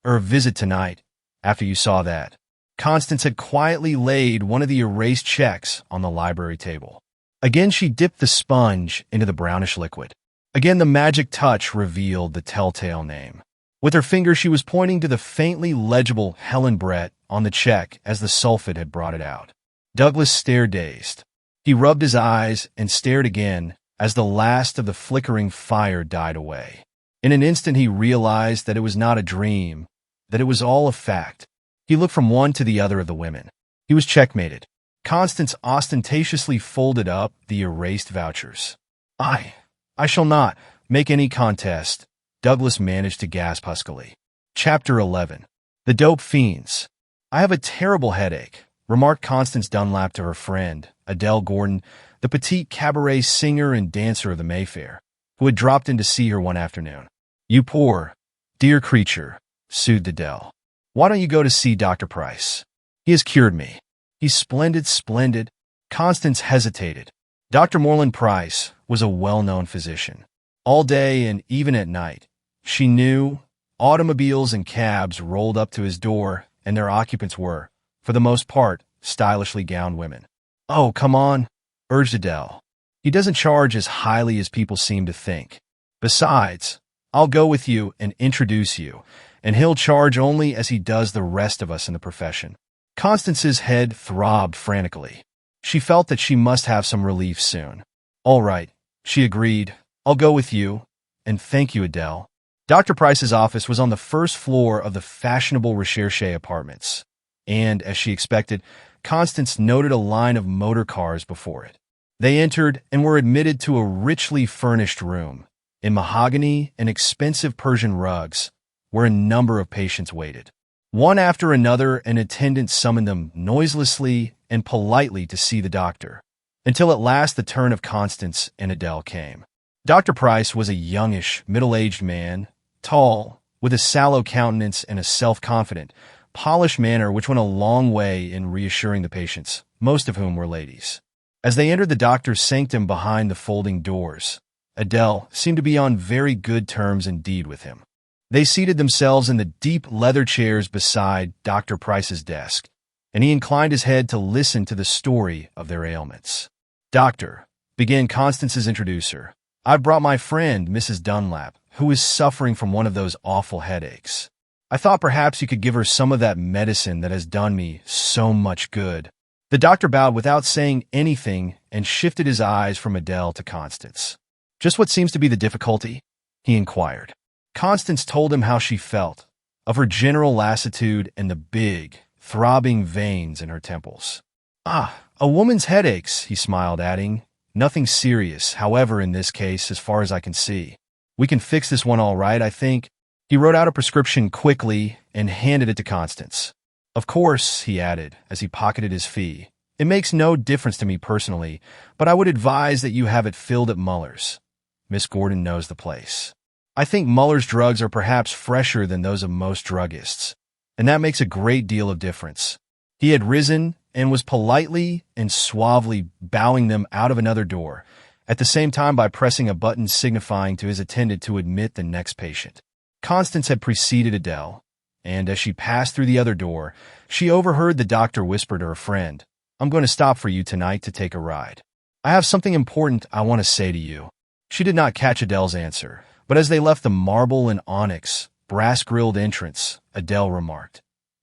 Or visit tonight, after you saw that." Constance had quietly laid one of the erased checks on the library table. Again she dipped the sponge into the brownish liquid. Again the magic touch revealed the telltale name. With her finger she was pointing to the faintly legible Helen Brett on the check as the sulfate had brought it out. Douglas stared dazed. He rubbed his eyes and stared again as the last of the flickering fire died away. In an instant he realized that it was not a dream, that it was all a fact. He looked from one to the other of the women. He was checkmated. Constance ostentatiously folded up the erased vouchers. I shall not make any contest," Douglas managed to gasp huskily. Chapter 11. The Dope Fiends. "I have a terrible headache," remarked Constance Dunlap to her friend, Adele Gordon, the petite cabaret singer and dancer of the Mayfair, who had dropped in to see her one afternoon. "You poor, dear creature," soothed Adele. "Why don't you go to see Dr. Price? He has cured me. He's splendid." Constance hesitated. Dr. Moreland Price was a well-known physician. All day and even at night, she knew, automobiles and cabs rolled up to his door, and their occupants were, for the most part, stylishly gowned women. "Oh, come on," urged Adele. "He doesn't charge as highly as people seem to think. Besides, I'll go with you and introduce you, and he'll charge only as he does the rest of us in the profession." Constance's head throbbed frantically. She felt that she must have some relief soon. "All right," she agreed. "I'll go with you, and thank you, Adele." Dr. Price's office was on the first floor of the fashionable Recherche apartments, and, as she expected, Constance noted a line of motor cars before it. They entered and were admitted to a richly furnished room, in mahogany and expensive Persian rugs, where a number of patients waited. One after another, an attendant summoned them noiselessly and politely to see the doctor, until at last the turn of Constance and Adele came. Dr. Price was a youngish, middle-aged man, tall, with a sallow countenance and a self-confident, polished manner which went a long way in reassuring the patients, most of whom were ladies. As they entered the doctor's sanctum behind the folding doors, Adele seemed to be on very good terms indeed with him. They seated themselves in the deep leather chairs beside Dr. Price's desk, and he inclined his head to listen to the story of their ailments. "Doctor," began Constance's introducer, "I've brought my friend, Mrs. Dunlap, who is suffering from one of those awful headaches. I thought perhaps you could give her some of that medicine that has done me so much good." The doctor bowed without saying anything and shifted his eyes from Adele to Constance. "Just what seems to be the difficulty?" he inquired. Constance told him how she felt, of her general lassitude and the big, throbbing veins in her temples. "Ah, a woman's headaches," he smiled, adding, "Nothing serious, however, in this case, as far as I can see. We can fix this one all right, I think." He wrote out a prescription quickly and handed it to Constance. "Of course," he added, as he pocketed his fee, "it makes no difference to me personally, but I would advise that you have it filled at Muller's. Miss Gordon knows the place. I think Muller's drugs are perhaps fresher than those of most druggists, and that makes a great deal of difference." He had risen and was politely and suavely bowing them out of another door, at the same time by pressing a button signifying to his attendant to admit the next patient. Constance had preceded Adele, and as she passed through the other door, she overheard the doctor whisper to her friend, "I'm going to stop for you tonight to take a ride. I have something important I want to say to you." She did not catch Adele's answer, but as they left the marble and onyx, brass-grilled entrance, Adele remarked,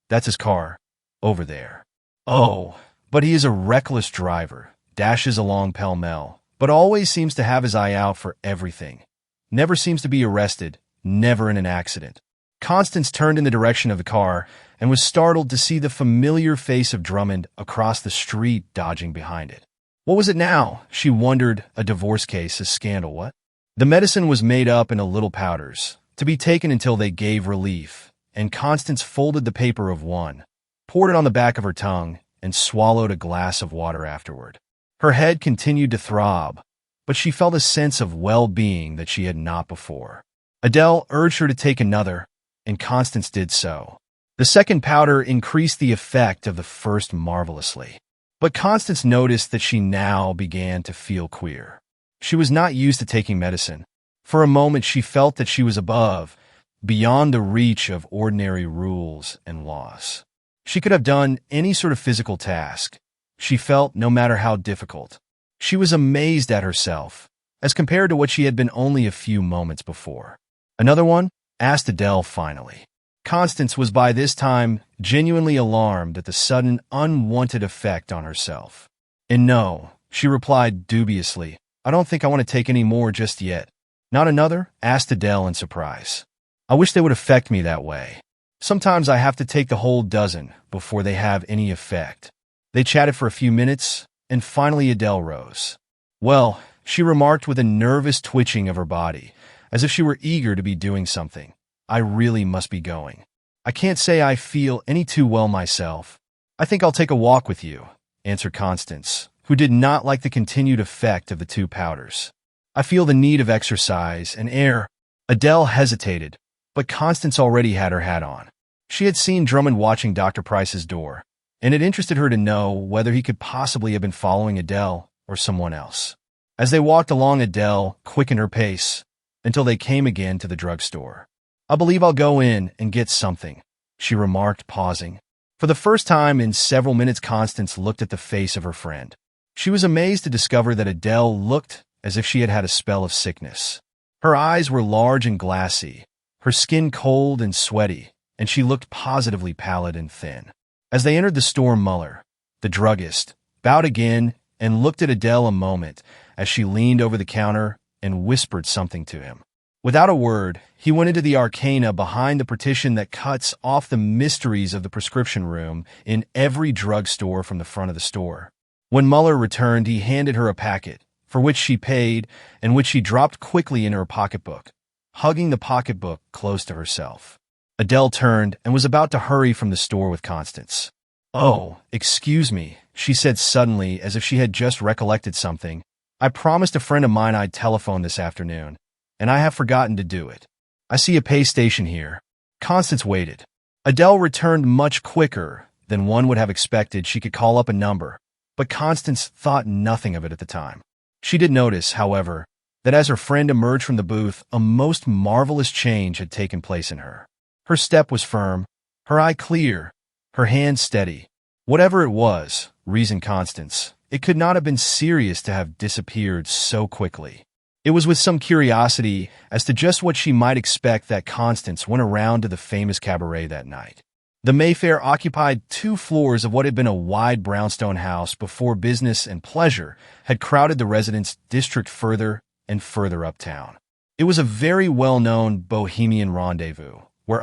"That's his car, over there. Oh, but he is a reckless driver, dashes along pell-mell, but always seems to have his eye out for everything. Never seems to be arrested, never in an accident." Constance turned in the direction of the car and was startled to see the familiar face of Drummond across the street dodging behind it. What was it now? She wondered. A divorce case, a scandal, what? The medicine was made up into little powders, to be taken until they gave relief, and Constance folded the paper of one, poured it on the back of her tongue, and swallowed a glass of water afterward. Her head continued to throb, but she felt a sense of well-being that she had not before. Adele urged her to take another, and Constance did so. The second powder increased the effect of the first marvelously. But Constance noticed that she now began to feel queer. She was not used to taking medicine. For a moment she felt that she was above, beyond the reach of ordinary rules and laws. She could have done any sort of physical task, she felt, no matter how difficult. She was amazed at herself, as compared to what she had been only a few moments before. "Another one?" asked Adele finally. Constance was by this time genuinely alarmed at the sudden, unwanted effect on herself. "And no," she replied dubiously, "I don't think I want to take any more just yet." "Not another?" asked Adele in surprise. "I wish they would affect me that way. Sometimes I have to take the whole dozen before they have any effect." They chatted for a few minutes, and finally Adele rose. "Well," she remarked with a nervous twitching of her body, as if she were eager to be doing something, "I really must be going. I can't say I feel any too well myself." "I think I'll take a walk with you," answered Constance, who did not like the continued effect of the two powders. "I feel the need of exercise and air." Adele hesitated, but Constance already had her hat on. She had seen Drummond watching Dr. Price's door, and it interested her to know whether he could possibly have been following Adele or someone else. As they walked along, Adele quickened her pace until they came again to the drugstore. "I believe I'll go in and get something," she remarked, pausing. For the first time in several minutes, Constance looked at the face of her friend. She was amazed to discover that Adele looked as if she had had a spell of sickness. Her eyes were large and glassy, her skin cold and sweaty, and she looked positively pallid and thin. As they entered the store, Muller, the druggist, bowed again and looked at Adele a moment as she leaned over the counter and whispered something to him. Without a word, he went into the arcana behind the partition that cuts off the mysteries of the prescription room in every drugstore from the front of the store. When Muller returned, he handed her a packet, for which she paid and which she dropped quickly in her pocketbook, hugging the pocketbook close to herself. Adele turned and was about to hurry from the store with Constance. "Oh, excuse me," she said suddenly, as if she had just recollected something. "I promised a friend of mine I'd telephone this afternoon, and I have forgotten to do it. I see a pay station here." Constance waited. Adele returned much quicker than one would have expected. She could call up a number, but Constance thought nothing of it at the time. She did notice, however, that as her friend emerged from the booth, a most marvelous change had taken place in her. Her step was firm, her eye clear, her hand steady. Whatever it was, reasoned Constance, it could not have been serious to have disappeared so quickly. It was with some curiosity as to just what she might expect that Constance went around to the famous cabaret that night. The Mayfair occupied 2 floors of what had been a wide brownstone house before business and pleasure had crowded the residence district further and further uptown. It was a very well-known bohemian rendezvous, where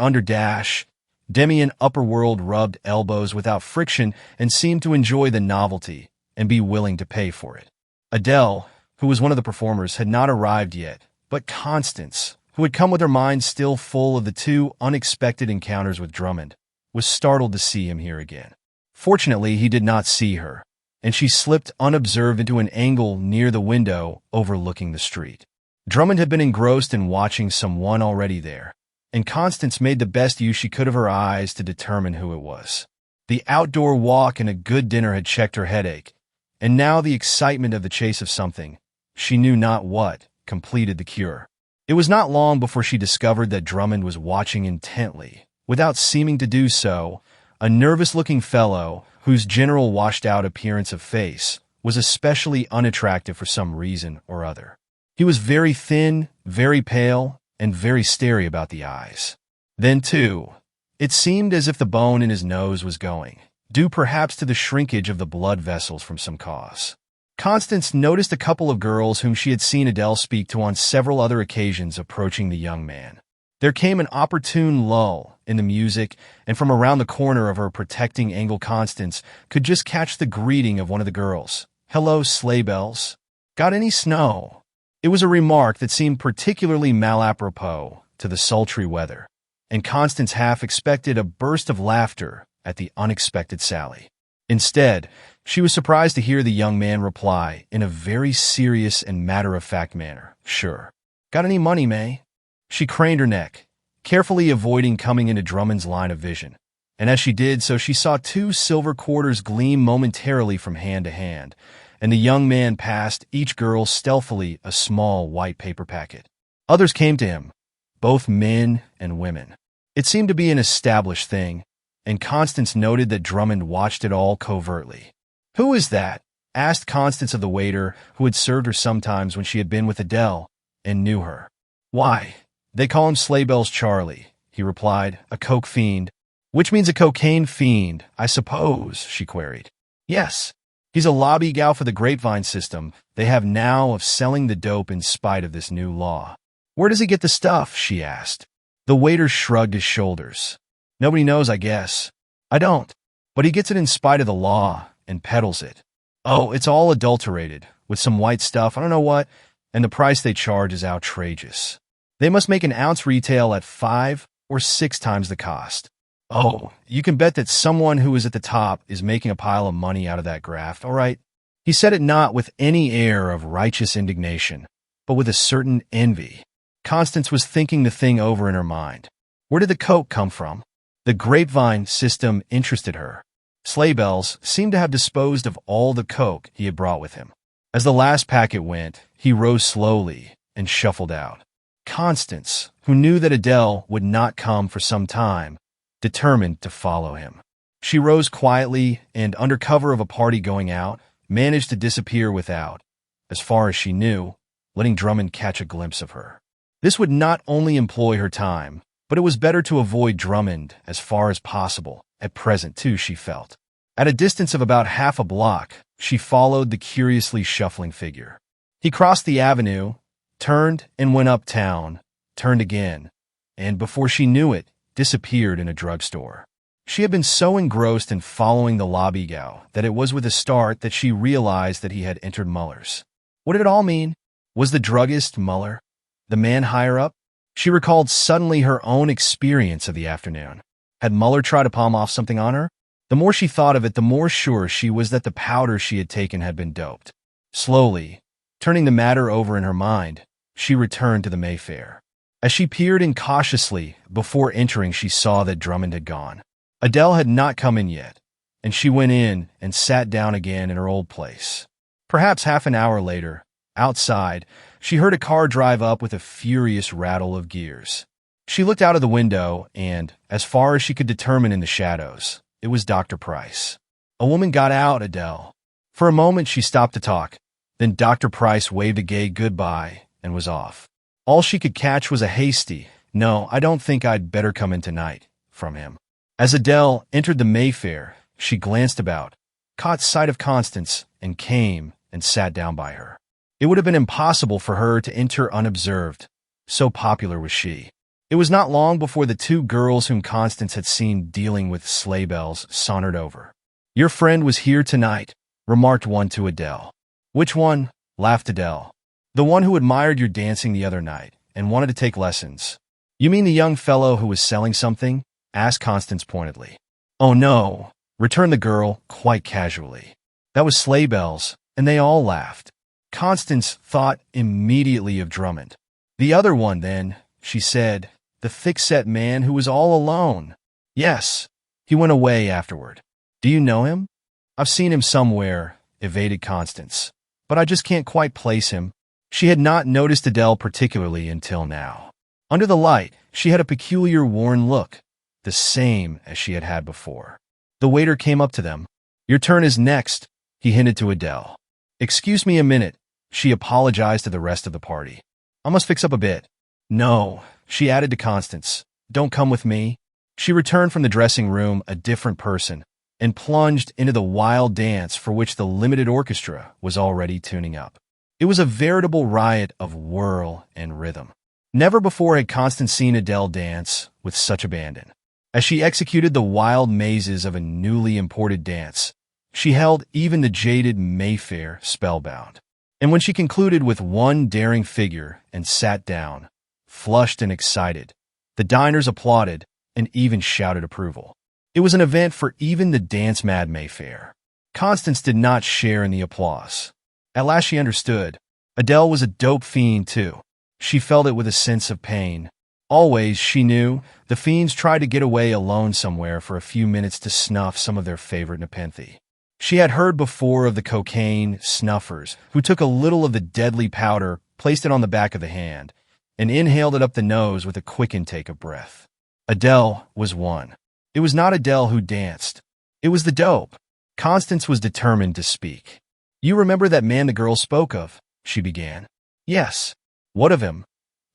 Demi and upper world rubbed elbows without friction and seemed to enjoy the novelty and be willing to pay for it. Adele, who was one of the performers, had not arrived yet, but Constance, who had come with her mind still full of the 2 unexpected encounters with Drummond, was startled to see him here again. Fortunately, he did not see her, and she slipped unobserved into an angle near the window overlooking the street. Drummond had been engrossed in watching someone already there, and Constance made the best use she could of her eyes to determine who it was. The outdoor walk and a good dinner had checked her headache, and now the excitement of the chase of something, she knew not what, completed the cure. It was not long before she discovered that Drummond was watching intently, without seeming to do so. A nervous-looking fellow, whose general washed-out appearance of face was especially unattractive for some reason or other. He was very thin, very pale, and very starey about the eyes. Then, too, it seemed as if the bone in his nose was going, due perhaps to the shrinkage of the blood vessels from some cause. Constance noticed a couple of girls whom she had seen Adele speak to on several other occasions approaching the young man. There came an opportune lull in the music, and from around the corner of her protecting angle Constance could just catch the greeting of one of the girls. "Hello, sleigh bells. Got any snow?" It was a remark that seemed particularly malapropos to the sultry weather, and Constance half expected a burst of laughter at the unexpected sally. Instead, she was surprised to hear the young man reply in a very serious and matter-of-fact manner, "Sure. Got any money, May?" She craned her neck, carefully avoiding coming into Drummond's line of vision, and as she did so she saw 2 silver quarters gleam momentarily from hand to hand, and the young man passed each girl stealthily a small white paper packet. Others came to him, both men and women. It seemed to be an established thing, and Constance noted that Drummond watched it all covertly. "Who is that?" asked Constance of the waiter who had served her sometimes when she had been with Adele and knew her. "Why, they call him Sleighbells Charlie," he replied, "a coke fiend." "Which means a cocaine fiend, I suppose?" she queried. "Yes. He's a lobby gal for the grapevine system they have now of selling the dope in spite of this new law." "Where does he get the stuff?" she asked. The waiter shrugged his shoulders. "Nobody knows, I guess." "I don't. But he gets it in spite of the law and peddles it. Oh, it's all adulterated, with some white stuff, I don't know what, and the price they charge is outrageous. They must make an ounce retail at 5 or 6 times the cost. Oh, you can bet that someone who is at the top is making a pile of money out of that graft, all right?" He said it not with any air of righteous indignation, but with a certain envy. Constance was thinking the thing over in her mind. Where did the coke come from? The grapevine system interested her. Sleighbells seemed to have disposed of all the coke he had brought with him. As the last packet went, he rose slowly and shuffled out. Constance, who knew that Adele would not come for some time, determined to follow him. She rose quietly and, under cover of a party going out, managed to disappear without, as far as she knew, letting Drummond catch a glimpse of her. This would not only employ her time, but it was better to avoid Drummond as far as possible, at present too, she felt. At a distance of about half a block, she followed the curiously shuffling figure. He crossed the avenue, turned and went uptown, turned again, and before she knew it, disappeared in a drugstore. She had been so engrossed in following the lobby gal that it was with a start that she realized that he had entered Muller's. What did it all mean? Was the druggist Muller? The man higher up? She recalled suddenly her own experience of the afternoon. Had Muller tried to palm off something on her? The more she thought of it, the more sure she was that the powder she had taken had been doped. Slowly, turning the matter over in her mind, she returned to the Mayfair. As she peered in cautiously before entering, she saw that Drummond had gone. Adele had not come in yet, and she went in and sat down again in her old place. Perhaps half an hour later, outside, she heard a car drive up with a furious rattle of gears. She looked out of the window and, as far as she could determine in the shadows, it was Dr. Price. "A woman got out, Adele." For a moment she stopped to talk. Then Dr. Price waved a gay goodbye and was off. All she could catch was a hasty, "No, I don't think I'd better come in tonight," from him. As Adele entered the Mayfair, she glanced about, caught sight of Constance, and came and sat down by her. It would have been impossible for her to enter unobserved, so popular was she. It was not long before the two girls whom Constance had seen dealing with sleigh bells sauntered over. "Your friend was here tonight," remarked one to Adele. "Which one?" laughed Adele. "The one who admired your dancing the other night and wanted to take lessons." "You mean the young fellow who was selling something?" asked Constance pointedly. "Oh no," returned the girl quite casually. "That was sleigh bells, and they all laughed." Constance thought immediately of Drummond. "The other one, then," she said, "the thick-set man who was all alone." "Yes, he went away afterward." "Do you know him?" "I've seen him somewhere," evaded Constance, "but I just can't quite place him." She had not noticed Adele particularly until now. Under the light, she had a peculiar worn look, the same as she had had before. The waiter came up to them. "Your turn is next," he hinted to Adele. "Excuse me a minute," she apologized to the rest of the party. "I must fix up a bit." "No," she added to Constance, "don't come with me." She returned from the dressing room a different person and plunged into the wild dance for which the limited orchestra was already tuning up. It was a veritable riot of whirl and rhythm. Never before had Constance seen Adele dance with such abandon. As she executed the wild mazes of a newly imported dance, she held even the jaded Mayfair spellbound. And when she concluded with one daring figure and sat down, flushed and excited, the diners applauded and even shouted approval. It was an event for even the dance-mad Mayfair. Constance did not share in the applause. At last she understood. Adele was a dope fiend, too. She felt it with a sense of pain. Always, she knew, the fiends tried to get away alone somewhere for a few minutes to snuff some of their favorite nepenthe. She had heard before of the cocaine snuffers who took a little of the deadly powder, placed it on the back of the hand, and inhaled it up the nose with a quick intake of breath. Adele was one. It was not Adele who danced. It was the dope. Constance was determined to speak. "You remember that man the girl spoke of?" she began. "Yes." "What of him?"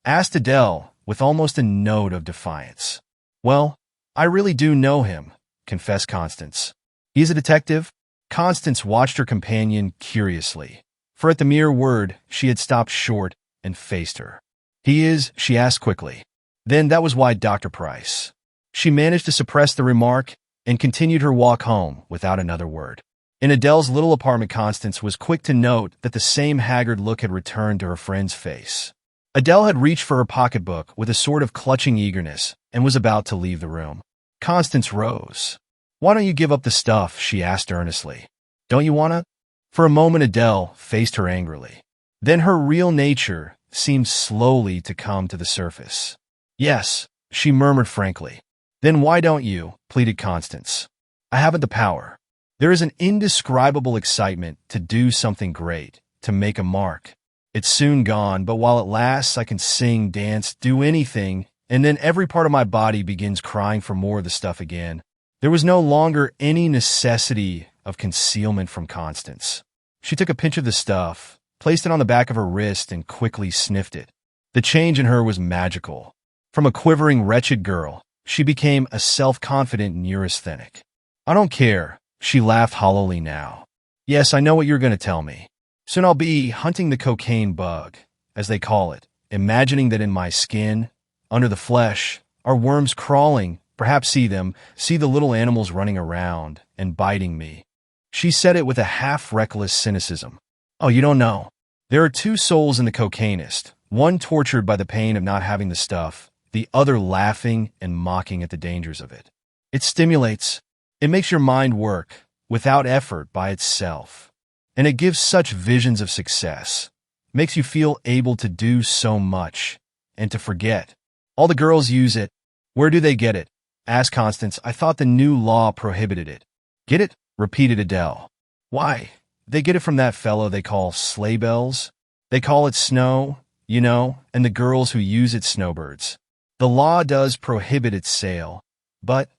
asked Adele with almost a note of defiance. "Well, I really do know him," confessed Constance. "He's a detective?" Constance watched her companion curiously, for at the mere word she had stopped short and faced her. "He is?" she asked quickly. "Then that was why Dr. Price." She managed to suppress the remark and continued her walk home without another word. In Adele's little apartment, Constance was quick to note that the same haggard look had returned to her friend's face. Adele had reached for her pocketbook with a sort of clutching eagerness and was about to leave the room. Constance rose. "Why don't you give up the stuff?" she asked earnestly. "Don't you want to?" For a moment Adele faced her angrily. Then her real nature seemed slowly to come to the surface. "Yes," she murmured frankly. "Then why don't you?" pleaded Constance. "I haven't the power. There is an indescribable excitement to do something great, to make a mark. It's soon gone, but while it lasts, I can sing, dance, do anything, and then every part of my body begins crying for more of the stuff again." There was no longer any necessity of concealment from Constance. She took a pinch of the stuff, placed it on the back of her wrist, and quickly sniffed it. The change in her was magical. From a quivering, wretched girl, she became a self-confident neurasthenic. "I don't care," she laughed hollowly now. "Yes, I know what you're going to tell me. Soon I'll be hunting the cocaine bug, as they call it, imagining that in my skin, under the flesh, are worms crawling, perhaps see the little animals running around and biting me." She said it with a half-reckless cynicism. "Oh, you don't know. There are two souls in the cocainist, one tortured by the pain of not having the stuff, the other laughing and mocking at the dangers of it. It stimulates. It makes your mind work, without effort by itself. And it gives such visions of success. Makes you feel able to do so much, and to forget. All the girls use it." "Where do they get it?" asked Constance. "I thought the new law prohibited it." "Get it?" repeated Adele. "Why, they get it from that fellow they call sleigh bells. They call it snow, you know, and the girls who use it snowbirds. The law does prohibit its sale, but—"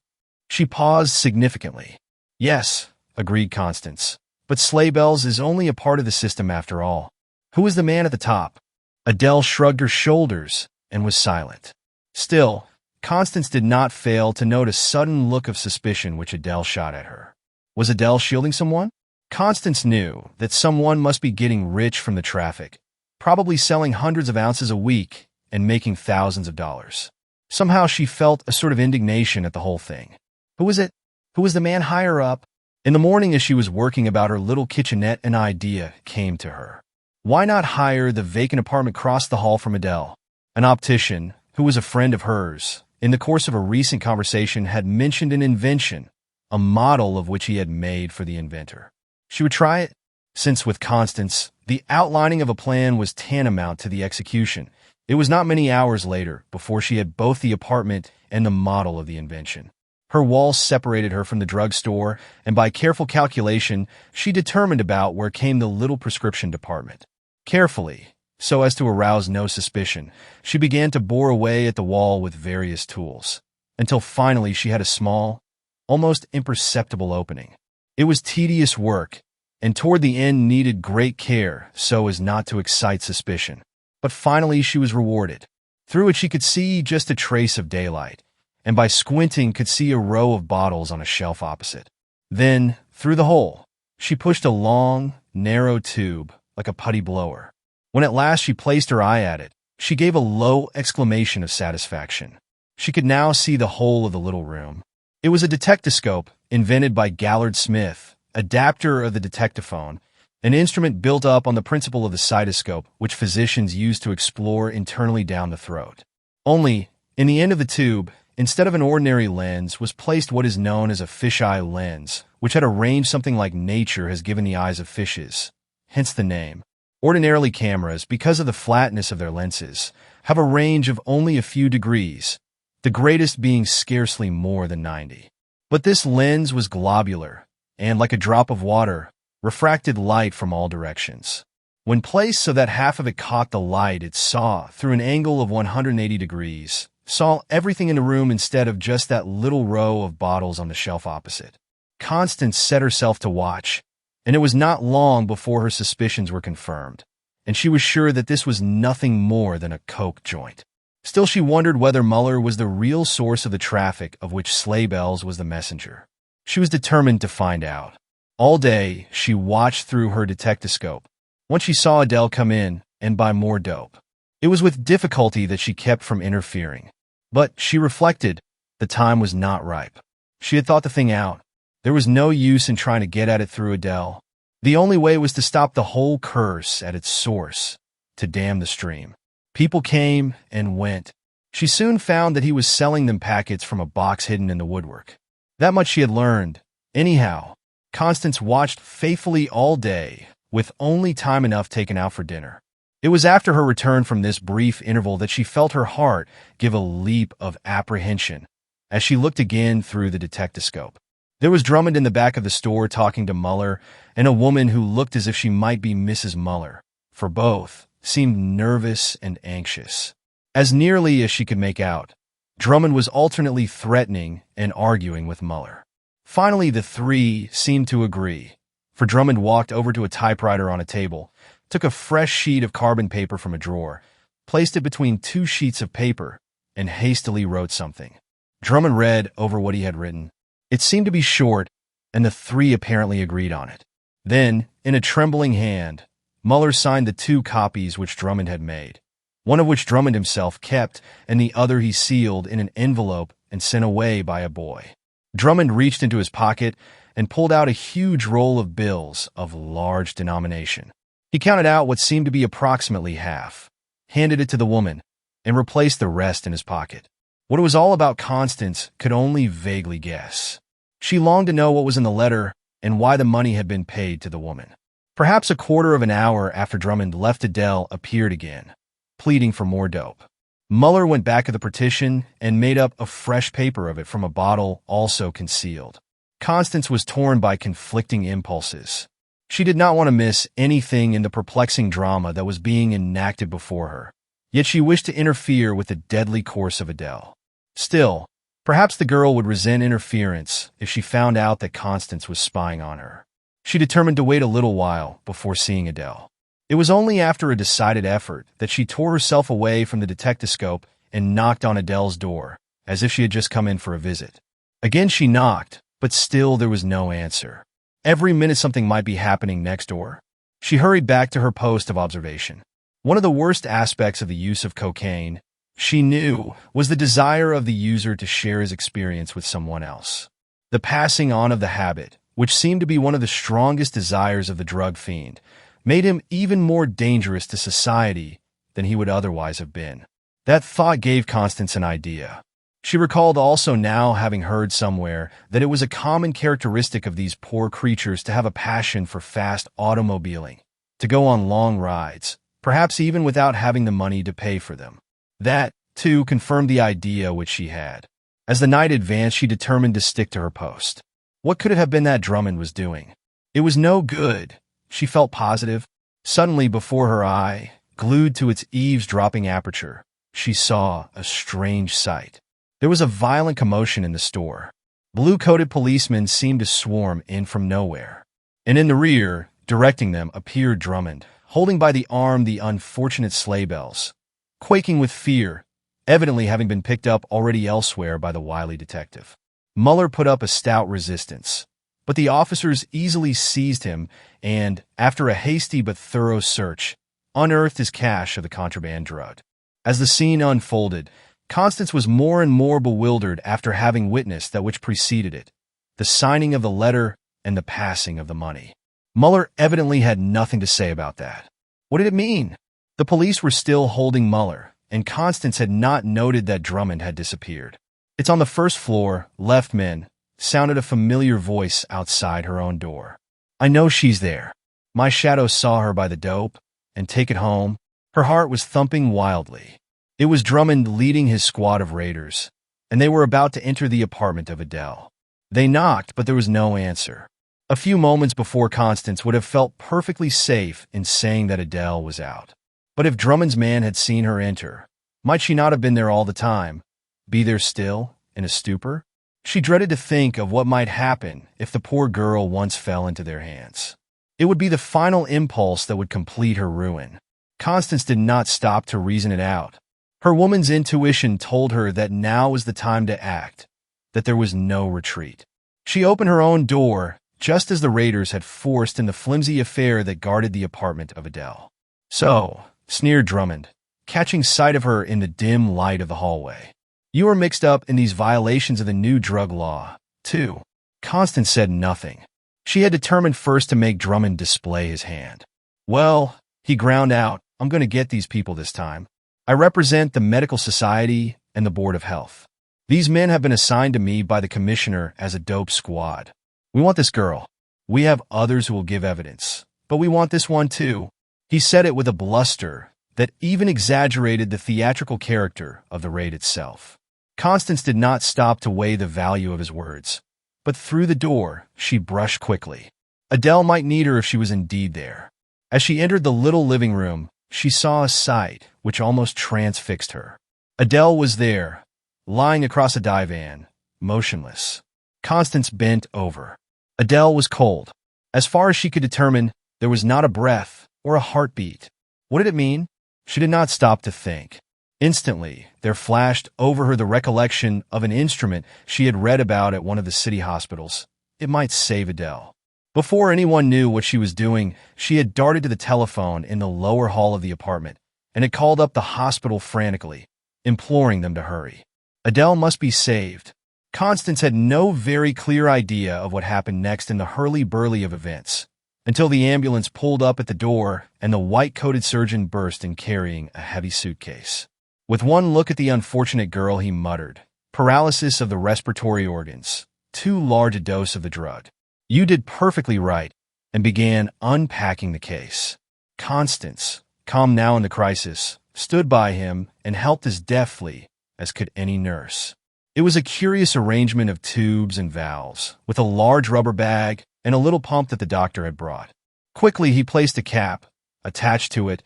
She paused significantly. "Yes," agreed Constance, "but sleigh bells is only a part of the system after all. Who is the man at the top?" Adele shrugged her shoulders and was silent. Still, Constance did not fail to note a sudden look of suspicion which Adele shot at her. Was Adele shielding someone? Constance knew that someone must be getting rich from the traffic, probably selling hundreds of ounces a week and making thousands of dollars. Somehow she felt a sort of indignation at the whole thing. Who was it? Who was the man higher up? In the morning as she was working about her little kitchenette, an idea came to her. Why not hire the vacant apartment across the hall from Adele? An optician, who was a friend of hers, in the course of a recent conversation had mentioned an invention, a model of which he had made for the inventor. She would try it, since with Constance, the outlining of a plan was tantamount to the execution. It was not many hours later before she had both the apartment and the model of the invention. Her walls separated her from the drugstore, and by careful calculation, she determined about where came the little prescription department. Carefully, so as to arouse no suspicion, she began to bore away at the wall with various tools, until finally she had a small, almost imperceptible opening. It was tedious work, and toward the end needed great care so as not to excite suspicion. But finally she was rewarded. Through it she could see just a trace of daylight, and by squinting could see a row of bottles on a shelf opposite. Then, through the hole, she pushed a long, narrow tube like a putty blower. When at last she placed her eye at it, she gave a low exclamation of satisfaction. She could now see the whole of the little room. It was a detectoscope invented by Gallard Smith, adapter of the detectaphone, an instrument built up on the principle of the cystoscope, which physicians use to explore internally down the throat. Only, in the end of the tube, instead of an ordinary lens, was placed what is known as a fisheye lens, which had a range something like nature has given the eyes of fishes, hence the name. Ordinarily cameras, because of the flatness of their lenses, have a range of only a few degrees, the greatest being scarcely more than 90. But this lens was globular, and like a drop of water, refracted light from all directions. When placed so that half of it caught the light, it saw, through an angle of 180 degrees, saw everything in the room instead of just that little row of bottles on the shelf opposite. Constance set herself to watch, and it was not long before her suspicions were confirmed, and she was sure that this was nothing more than a coke joint. Still she wondered whether Muller was the real source of the traffic of which Sleighbells was the messenger. She was determined to find out. All day she watched through her detectoscope. Once she saw Adele come in and buy more dope. It was with difficulty that she kept from interfering. But, she reflected, the time was not ripe. She had thought the thing out. There was no use in trying to get at it through Adele. The only way was to stop the whole curse at its source, to dam the stream. People came and went. She soon found that he was selling them packets from a box hidden in the woodwork. That much she had learned. Anyhow, Constance watched faithfully all day, with only time enough taken out for dinner. It was after her return from this brief interval that she felt her heart give a leap of apprehension as she looked again through the detectoscope. There was Drummond in the back of the store talking to Muller, and a woman who looked as if she might be Mrs. Muller, for both seemed nervous and anxious. As nearly as she could make out, Drummond was alternately threatening and arguing with Muller. Finally, the three seemed to agree, for Drummond walked over to a typewriter on a table, took a fresh sheet of carbon paper from a drawer, placed it between two sheets of paper, and hastily wrote something. Drummond read over what he had written. It seemed to be short, and the three apparently agreed on it. Then, in a trembling hand, Muller signed the two copies which Drummond had made, one of which Drummond himself kept, and the other he sealed in an envelope and sent away by a boy. Drummond reached into his pocket and pulled out a huge roll of bills of large denomination. He counted out what seemed to be approximately half, handed it to the woman, and replaced the rest in his pocket. What it was all about Constance could only vaguely guess. She longed to know what was in the letter and why the money had been paid to the woman. Perhaps a quarter of an hour after Drummond left, Adele appeared again, pleading for more dope. Muller went back to the partition and made up a fresh paper of it from a bottle also concealed. Constance was torn by conflicting impulses. She did not want to miss anything in the perplexing drama that was being enacted before her, yet she wished to interfere with the deadly course of Adele. Still, perhaps the girl would resent interference if she found out that Constance was spying on her. She determined to wait a little while before seeing Adele. It was only after a decided effort that she tore herself away from the detectoscope and knocked on Adele's door, as if she had just come in for a visit. Again she knocked, but still there was no answer. Every minute something might be happening next door. She hurried back to her post of observation. One of the worst aspects of the use of cocaine, she knew, was the desire of the user to share his experience with someone else. The passing on of the habit, which seemed to be one of the strongest desires of the drug fiend, made him even more dangerous to society than he would otherwise have been. That thought gave Constance an idea. She recalled also now having heard somewhere that it was a common characteristic of these poor creatures to have a passion for fast automobiling, to go on long rides, perhaps even without having the money to pay for them. That, too, confirmed the idea which she had. As the night advanced, she determined to stick to her post. What could it have been that Drummond was doing? It was no good. She felt positive. Suddenly, before her eye, glued to its eavesdropping aperture, she saw a strange sight. There was a violent commotion in the store. Blue-coated policemen seemed to swarm in from nowhere. And in the rear, directing them, appeared Drummond, holding by the arm the unfortunate Sleighbells, quaking with fear, evidently having been picked up already elsewhere by the wily detective. Muller put up a stout resistance, but the officers easily seized him and, after a hasty but thorough search, unearthed his cache of the contraband drug. As the scene unfolded, Constance was more and more bewildered after having witnessed that which preceded it, the signing of the letter and the passing of the money. Muller evidently had nothing to say about that. What did it mean? The police were still holding Muller, and Constance had not noted that Drummond had disappeared. "It's on the first floor, left, men," sounded a familiar voice outside her own door. "I know she's there. My shadow saw her by the dope, and take it home." Her heart was thumping wildly. It was Drummond leading his squad of raiders, and they were about to enter the apartment of Adele. They knocked, but there was no answer. A few moments before, Constance would have felt perfectly safe in saying that Adele was out. But if Drummond's man had seen her enter, might she not have been there all the time, be there still, in a stupor? She dreaded to think of what might happen if the poor girl once fell into their hands. It would be the final impulse that would complete her ruin. Constance did not stop to reason it out. Her woman's intuition told her that now was the time to act, that there was no retreat. She opened her own door just as the raiders had forced in the flimsy affair that guarded the apartment of Adele. "So," sneered Drummond, catching sight of her in the dim light of the hallway, "you are mixed up in these violations of the new drug law, too." Constance said nothing. She had determined first to make Drummond display his hand. "Well," he ground out, "I'm going to get these people this time. I represent the Medical Society and the Board of Health. These men have been assigned to me by the commissioner as a dope squad. We want this girl. We have others who will give evidence, but we want this one too." He said it with a bluster that even exaggerated the theatrical character of the raid itself. Constance did not stop to weigh the value of his words, but through the door she brushed quickly. Adele might need her if she was indeed there. As she entered the little living room, she saw a sight which almost transfixed her. Adele was there, lying across a divan, motionless. Constance bent over. Adele was cold. As far as she could determine, there was not a breath or a heartbeat. What did it mean? She did not stop to think. Instantly, there flashed over her the recollection of an instrument she had read about at one of the city hospitals. It might save Adele. Before anyone knew what she was doing, she had darted to the telephone in the lower hall of the apartment and had called up the hospital frantically, imploring them to hurry. Adele must be saved. Constance had no very clear idea of what happened next in the hurly-burly of events, until the ambulance pulled up at the door and the white-coated surgeon burst in carrying a heavy suitcase. With one look at the unfortunate girl, he muttered, "Paralysis of the respiratory organs, too large a dose of the drug. You did perfectly right," and began unpacking the case. Constance, calm now in the crisis, stood by him and helped as deftly as could any nurse. It was a curious arrangement of tubes and valves, with a large rubber bag and a little pump that the doctor had brought. Quickly he placed a cap, attached to it,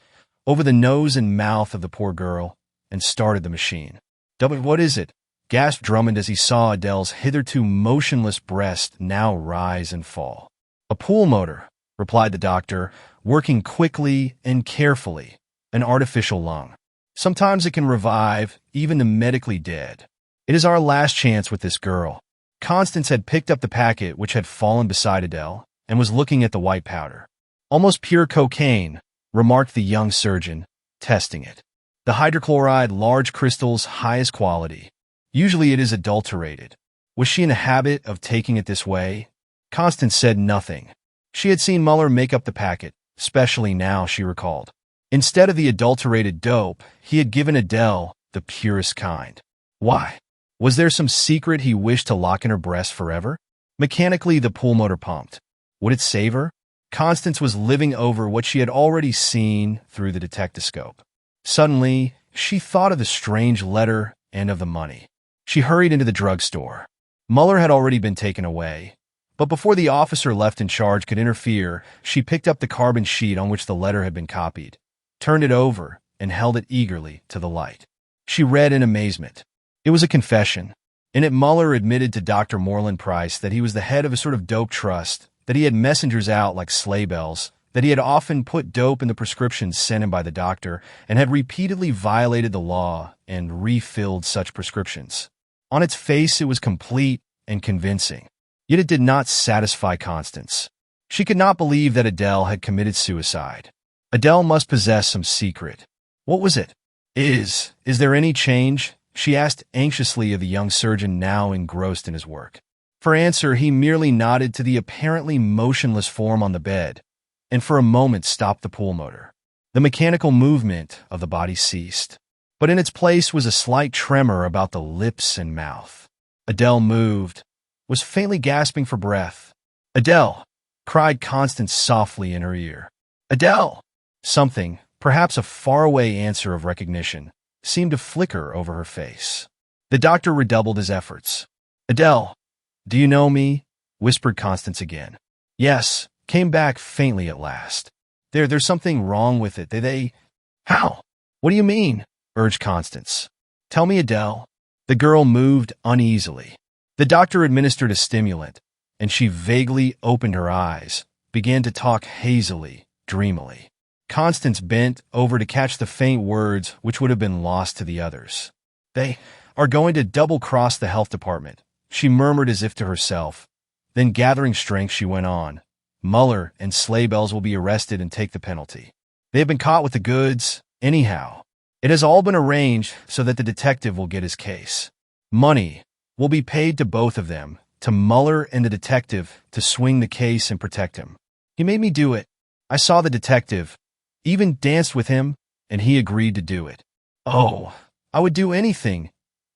over the nose and mouth of the poor girl, and started the machine. "What is it?" gasped Drummond as he saw Adele's hitherto motionless breast now rise and fall. "A pool motor," replied the doctor, working quickly and carefully, "an artificial lung. Sometimes it can revive even the medically dead. It is our last chance with this girl. Constance had picked up the packet which had fallen beside Adele and was looking at the white powder. Almost pure cocaine, remarked the young surgeon, testing it. The hydrochloride, large crystals, highest quality. Usually it is adulterated. Was she in the habit of taking it this way? Constance said nothing. She had seen Muller make up the packet, especially now, she recalled. Instead of the adulterated dope, he had given Adele the purest kind. Why? Was there some secret he wished to lock in her breast forever? Mechanically, the pulmotor pumped. Would it save her? Constance was living over what she had already seen through the detectoscope. Suddenly, she thought of the strange letter and of the money. She hurried into the drugstore. Muller had already been taken away, but before the officer left in charge could interfere, she picked up the carbon sheet on which the letter had been copied, turned it over, and held it eagerly to the light. She read in amazement. It was a confession. In it, Muller admitted to Dr. Moreland Price that he was the head of a sort of dope trust, that he had messengers out like sleigh bells, that he had often put dope in the prescriptions sent him by the doctor, and had repeatedly violated the law and refilled such prescriptions. On its face, it was complete and convincing. Yet it did not satisfy Constance. She could not believe that Adele had committed suicide. Adele must possess some secret. What was it? Is there any change? She asked anxiously of the young surgeon now engrossed in his work. For answer, he merely nodded to the apparently motionless form on the bed, and for a moment stopped the pulmotor. The mechanical movement of the body ceased, but in its place was a slight tremor about the lips and mouth. Adele moved, was faintly gasping for breath. "Adele!" cried Constance softly in her ear. "Adele!" Something, perhaps a faraway answer of recognition, seemed to flicker over her face. The doctor redoubled his efforts. "Adele, do you know me?" whispered Constance again. "Yes," came back faintly at last. There's something wrong with it. They... How? What do you mean?" urged Constance. "Tell me, Adele." The girl moved uneasily. The doctor administered a stimulant, and she vaguely opened her eyes, began to talk hazily, dreamily. Constance bent over to catch the faint words which would have been lost to the others. "They are going to double-cross the health department," she murmured as if to herself. Then, gathering strength, she went on. "Muller and Sleighbells will be arrested and take the penalty. They have been caught with the goods, anyhow. It has all been arranged so that the detective will get his case. Money will be paid to both of them, to Muller and the detective, to swing the case and protect him. He made me do it. I saw the detective, even danced with him, and he agreed to do it. Oh, I would do anything.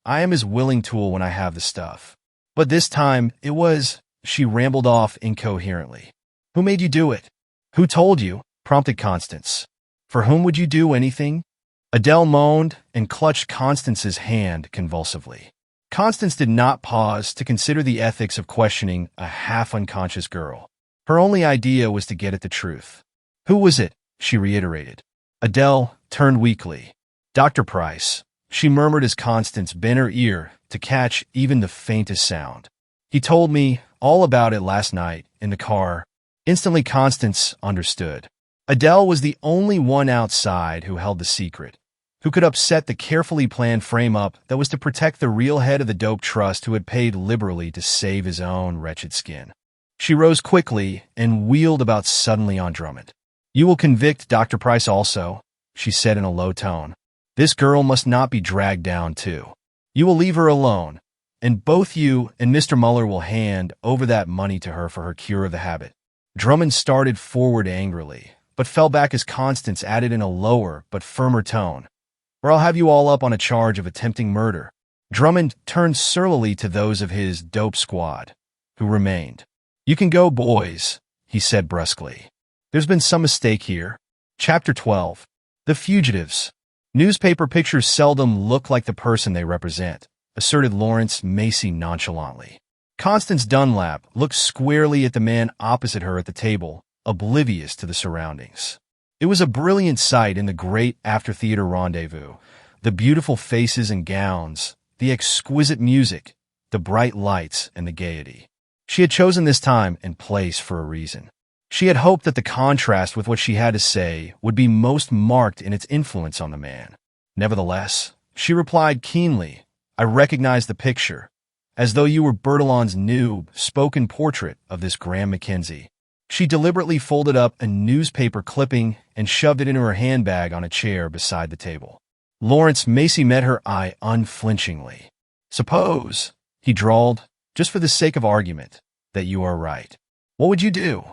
I am his willing tool when I have the stuff. But this time, it was..." She rambled off incoherently. "Who made you do it?" "Who told you?" prompted Constance. "For whom would you do anything?" Adele moaned and clutched Constance's hand convulsively. Constance did not pause to consider the ethics of questioning a half-unconscious girl. Her only idea was to get at the truth. "Who was it?" she reiterated. Adele turned weakly. "Dr. Price," she murmured as Constance bent her ear to catch even the faintest sound. "He told me all about it last night in the car." Instantly, Constance understood. Adele was the only one outside who held the secret, who could upset the carefully planned frame-up that was to protect the real head of the dope trust who had paid liberally to save his own wretched skin. She rose quickly and wheeled about suddenly on Drummond. "You will convict Dr. Price also," she said in a low tone. "This girl must not be dragged down too. You will leave her alone, and both you and Mr. Muller will hand over that money to her for her cure of the habit." Drummond started forward angrily, but fell back as Constance added in a lower but firmer tone, "Or I'll have you all up on a charge of attempting murder." Drummond turned surlily to those of his dope squad, who remained. "You can go, boys," he said brusquely. "There's been some mistake here." Chapter 12. The Fugitives. "Newspaper pictures seldom look like the person they represent," asserted Lawrence Macy nonchalantly. Constance Dunlap looked squarely at the man opposite her at the table, oblivious to the surroundings. It was a brilliant sight in the great after-theater rendezvous, the beautiful faces and gowns, the exquisite music, the bright lights, and the gaiety. She had chosen this time and place for a reason. She had hoped that the contrast with what she had to say would be most marked in its influence on the man. Nevertheless, she replied keenly, I recognize the picture, as though you were Bertillon's new, spoken portrait of this Graham Mackenzie. She deliberately folded up a newspaper clipping and shoved it into her handbag on a chair beside the table. Lawrence Macy met her eye unflinchingly. Suppose, he drawled, just for the sake of argument, that you are right. What would you do?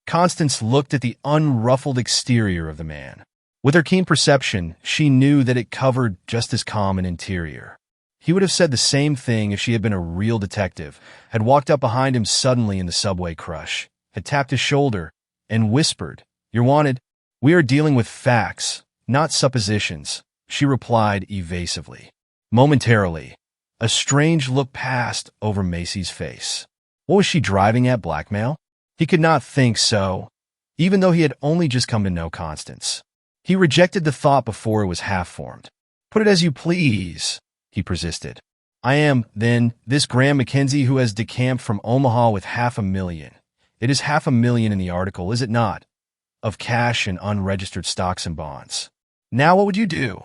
Constance looked at the unruffled exterior of the man. With her keen perception, she knew that it covered just as calm an interior. He would have said the same thing if she had been a real detective, had walked up behind him suddenly in the subway crush, had tapped his shoulder, and whispered, "You're wanted." "We are dealing with facts, not suppositions," she replied evasively. Momentarily, a strange look passed over Macy's face. What was she driving at, blackmail? He could not think so, even though he had only just come to know Constance. He rejected the thought before it was half-formed. "Put it as you please," he persisted. "I am, then, this Graham Mackenzie who has decamped from Omaha with $500,000. It is $500,000 in the article, is it not? Of cash and unregistered stocks and bonds. Now what would you do?"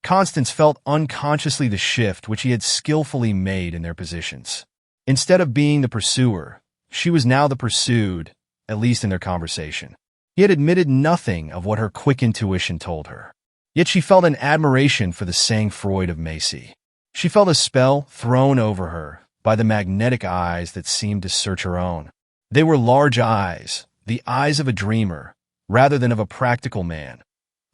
Constance felt unconsciously the shift which he had skillfully made in their positions. Instead of being the pursuer, she was now the pursued, at least in their conversation. He had admitted nothing of what her quick intuition told her. Yet she felt an admiration for the sang-froid of Macy. She felt a spell thrown over her by the magnetic eyes that seemed to search her own. They were large eyes, the eyes of a dreamer, rather than of a practical man.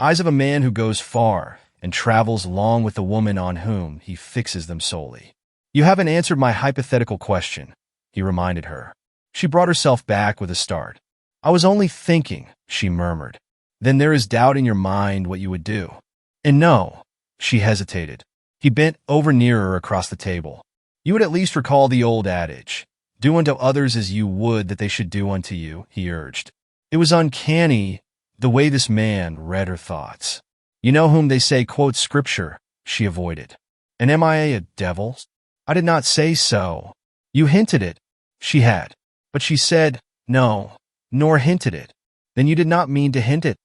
Eyes of a man who goes far and travels long with the woman on whom he fixes them solely. "You haven't answered my hypothetical question," he reminded her. She brought herself back with a start. "I was only thinking," she murmured. "Then there is doubt in your mind what you would do." "And no," she hesitated. He bent over nearer across the table. "You would at least recall the old adage, 'Do unto others as you would that they should do unto you,'" he urged. It was uncanny, the way this man read her thoughts. "You know whom they say quotes scripture," she avoided. "And am I a devil?" "I did not say so." "You hinted it." She had. But she said, "No, nor hinted it." "Then you did not mean to hint it."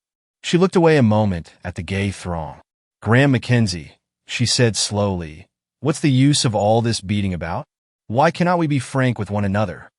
She looked away a moment at the gay throng. "Graham Mackenzie," she said slowly, "what's the use of all this beating about? Why cannot we be frank with one another?"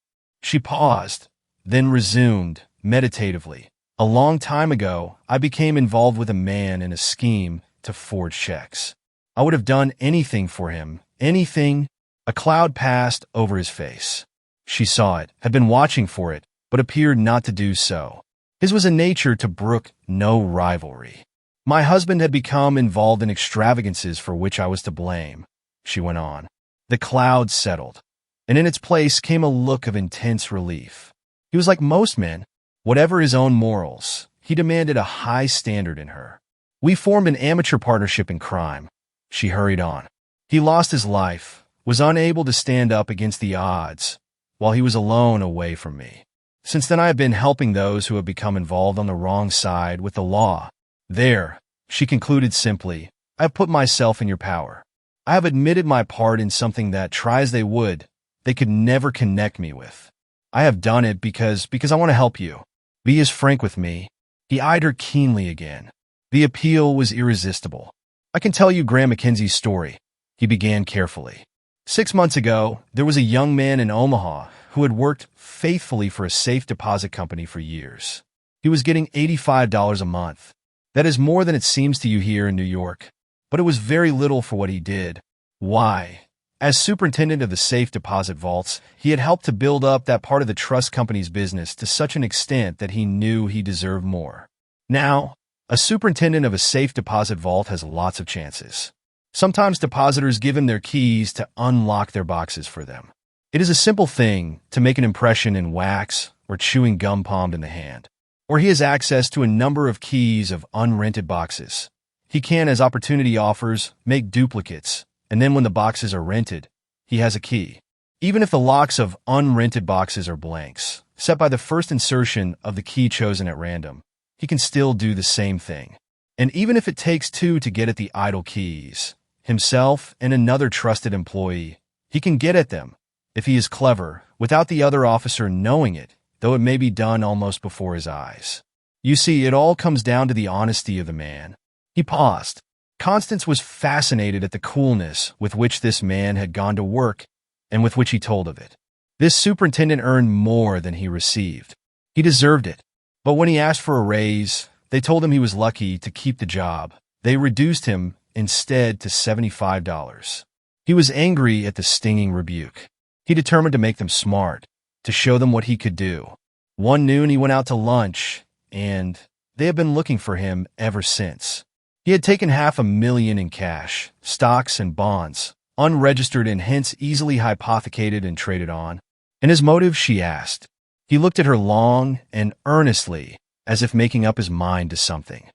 She paused, then resumed, meditatively. "A long time ago, I became involved with a man in a scheme to forge checks. I would have done anything for him, anything." A cloud passed over his face. She saw it, had been watching for it, but appeared not to do so. His was a nature to brook no rivalry. "My husband had become involved in extravagances for which I was to blame," she went on. The cloud settled, and in its place came a look of intense relief. He was like most men. Whatever his own morals, he demanded a high standard in her. "We formed an amateur partnership in crime," she hurried on. "He lost his life, was unable to stand up against the odds, while he was alone away from me. Since then I have been helping those who have become involved on the wrong side with the law. There," she concluded simply, "I have put myself in your power. I have admitted my part in something that, try as they would, they could never connect me with. I have done it because I want to help you. Be as frank with me." He eyed her keenly again. The appeal was irresistible. "I can tell you Graham Mackenzie's story," he began carefully. 6 months ago, there was a young man in Omaha who had worked faithfully for a safe deposit company for years. He was getting $85 a month. That is more than it seems to you here in New York, but it was very little for what he did. Why? As superintendent of the safe deposit vaults, he had helped to build up that part of the trust company's business to such an extent that he knew he deserved more. Now, a superintendent of a safe deposit vault has lots of chances. Sometimes depositors give him their keys to unlock their boxes for them. It is a simple thing to make an impression in wax or chewing gum palmed in the hand. Or he has access to a number of keys of unrented boxes. He can, as opportunity offers, make duplicates, and then when the boxes are rented, he has a key. Even if the locks of unrented boxes are blanks, set by the first insertion of the key chosen at random, he can still do the same thing. And even if it takes two to get at the idle keys, himself and another trusted employee, he can get at them, if he is clever, without the other officer knowing it, though it may be done almost before his eyes. You see, it all comes down to the honesty of the man. He paused. Constance was fascinated at the coolness with which this man had gone to work and with which he told of it. This superintendent earned more than he received. He deserved it. But when he asked for a raise, they told him he was lucky to keep the job. They reduced him instead to $75. He was angry at the stinging rebuke. He determined to make them smart, to show them what he could do. One noon he went out to lunch, and they had been looking for him ever since. He had taken $500,000 in cash, stocks and bonds, unregistered and hence easily hypothecated and traded on. And his motive, she asked. He looked at her long and earnestly, as if making up his mind to something.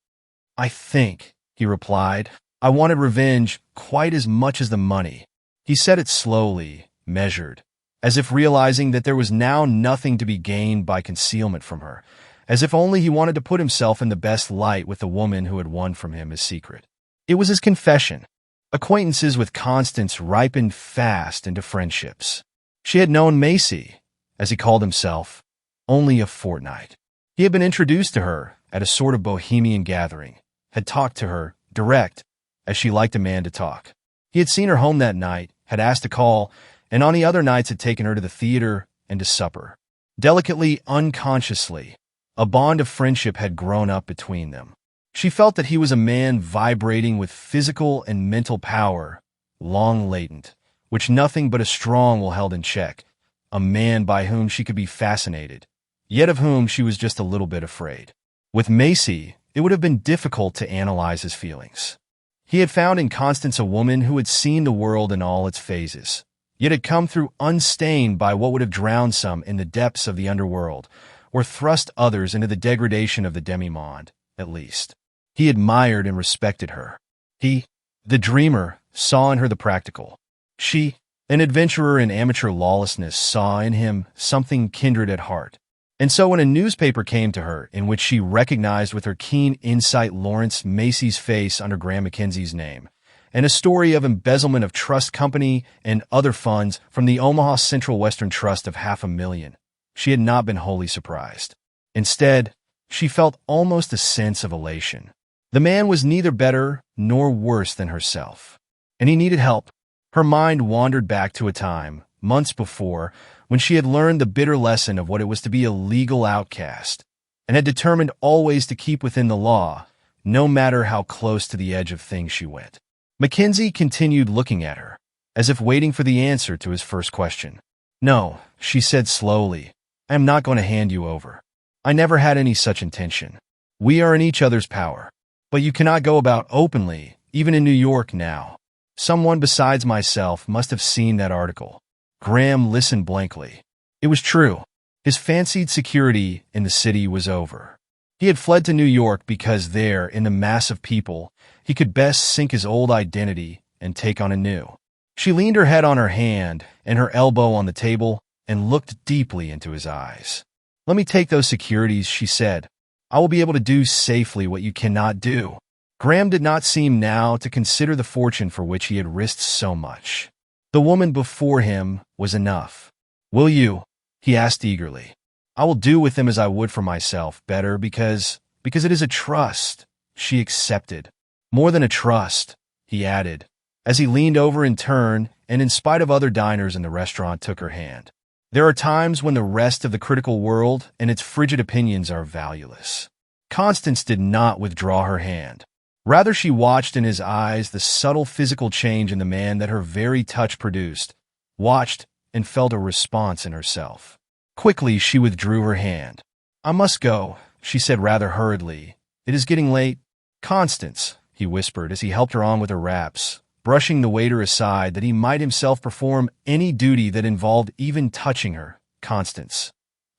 I think, he replied, I wanted revenge quite as much as the money. He said it slowly, measured, as if realizing that there was now nothing to be gained by concealment from her, as if only he wanted to put himself in the best light with the woman who had won from him his secret. It was his confession. Acquaintances with Constance ripened fast into friendships. She had known Macy, as he called himself, only a fortnight. He had been introduced to her at a sort of bohemian gathering, had talked to her, direct, as she liked a man to talk. He had seen her home that night, had asked to call, and on the other nights had taken her to the theater and to supper. Delicately, unconsciously, a bond of friendship had grown up between them. She felt that he was a man vibrating with physical and mental power, long latent, which nothing but a strong will held in check, a man by whom she could be fascinated, yet of whom she was just a little bit afraid. With Macy, it would have been difficult to analyze his feelings. He had found in Constance a woman who had seen the world in all its phases, yet had come through unstained by what would have drowned some in the depths of the underworld, or thrust others into the degradation of the demimonde, at least. He admired and respected her. He, the dreamer, saw in her the practical. She, an adventurer in amateur lawlessness, saw in him something kindred at heart. And so when a newspaper came to her in which she recognized with her keen insight Lawrence Macy's face under Graham Mackenzie's name, and a story of embezzlement of trust company and other funds from the Omaha Central Western Trust of $500,000, she had not been wholly surprised. Instead, she felt almost a sense of elation. The man was neither better nor worse than herself, and he needed help. Her mind wandered back to a time, months before, when she had learned the bitter lesson of what it was to be a legal outcast, and had determined always to keep within the law, no matter how close to the edge of things she went. Mackenzie continued looking at her, as if waiting for the answer to his first question. No, she said slowly, I am not going to hand you over. I never had any such intention. We are in each other's power. But you cannot go about openly, even in New York now. Someone besides myself must have seen that article. Graham listened blankly. It was true. His fancied security in the city was over. He had fled to New York because there, in the mass of people, he could best sink his old identity and take on a new. She leaned her head on her hand and her elbow on the table and looked deeply into his eyes. Let me take those securities, she said. I will be able to do safely what you cannot do. Graham did not seem now to consider the fortune for which he had risked so much. The woman before him was enough. Will you? He asked eagerly. I will do with them as I would for myself, better because it is a trust. She accepted. More than a trust, he added, as he leaned over in turn and in spite of other diners in the restaurant took her hand. There are times when the rest of the critical world and its frigid opinions are valueless. Constance did not withdraw her hand. Rather, she watched in his eyes the subtle physical change in the man that her very touch produced, watched and felt a response in herself. Quickly, she withdrew her hand. I must go, she said rather hurriedly. It is getting late. Constance, he whispered as he helped her on with her wraps, brushing the waiter aside that he might himself perform any duty that involved even touching her. Constance,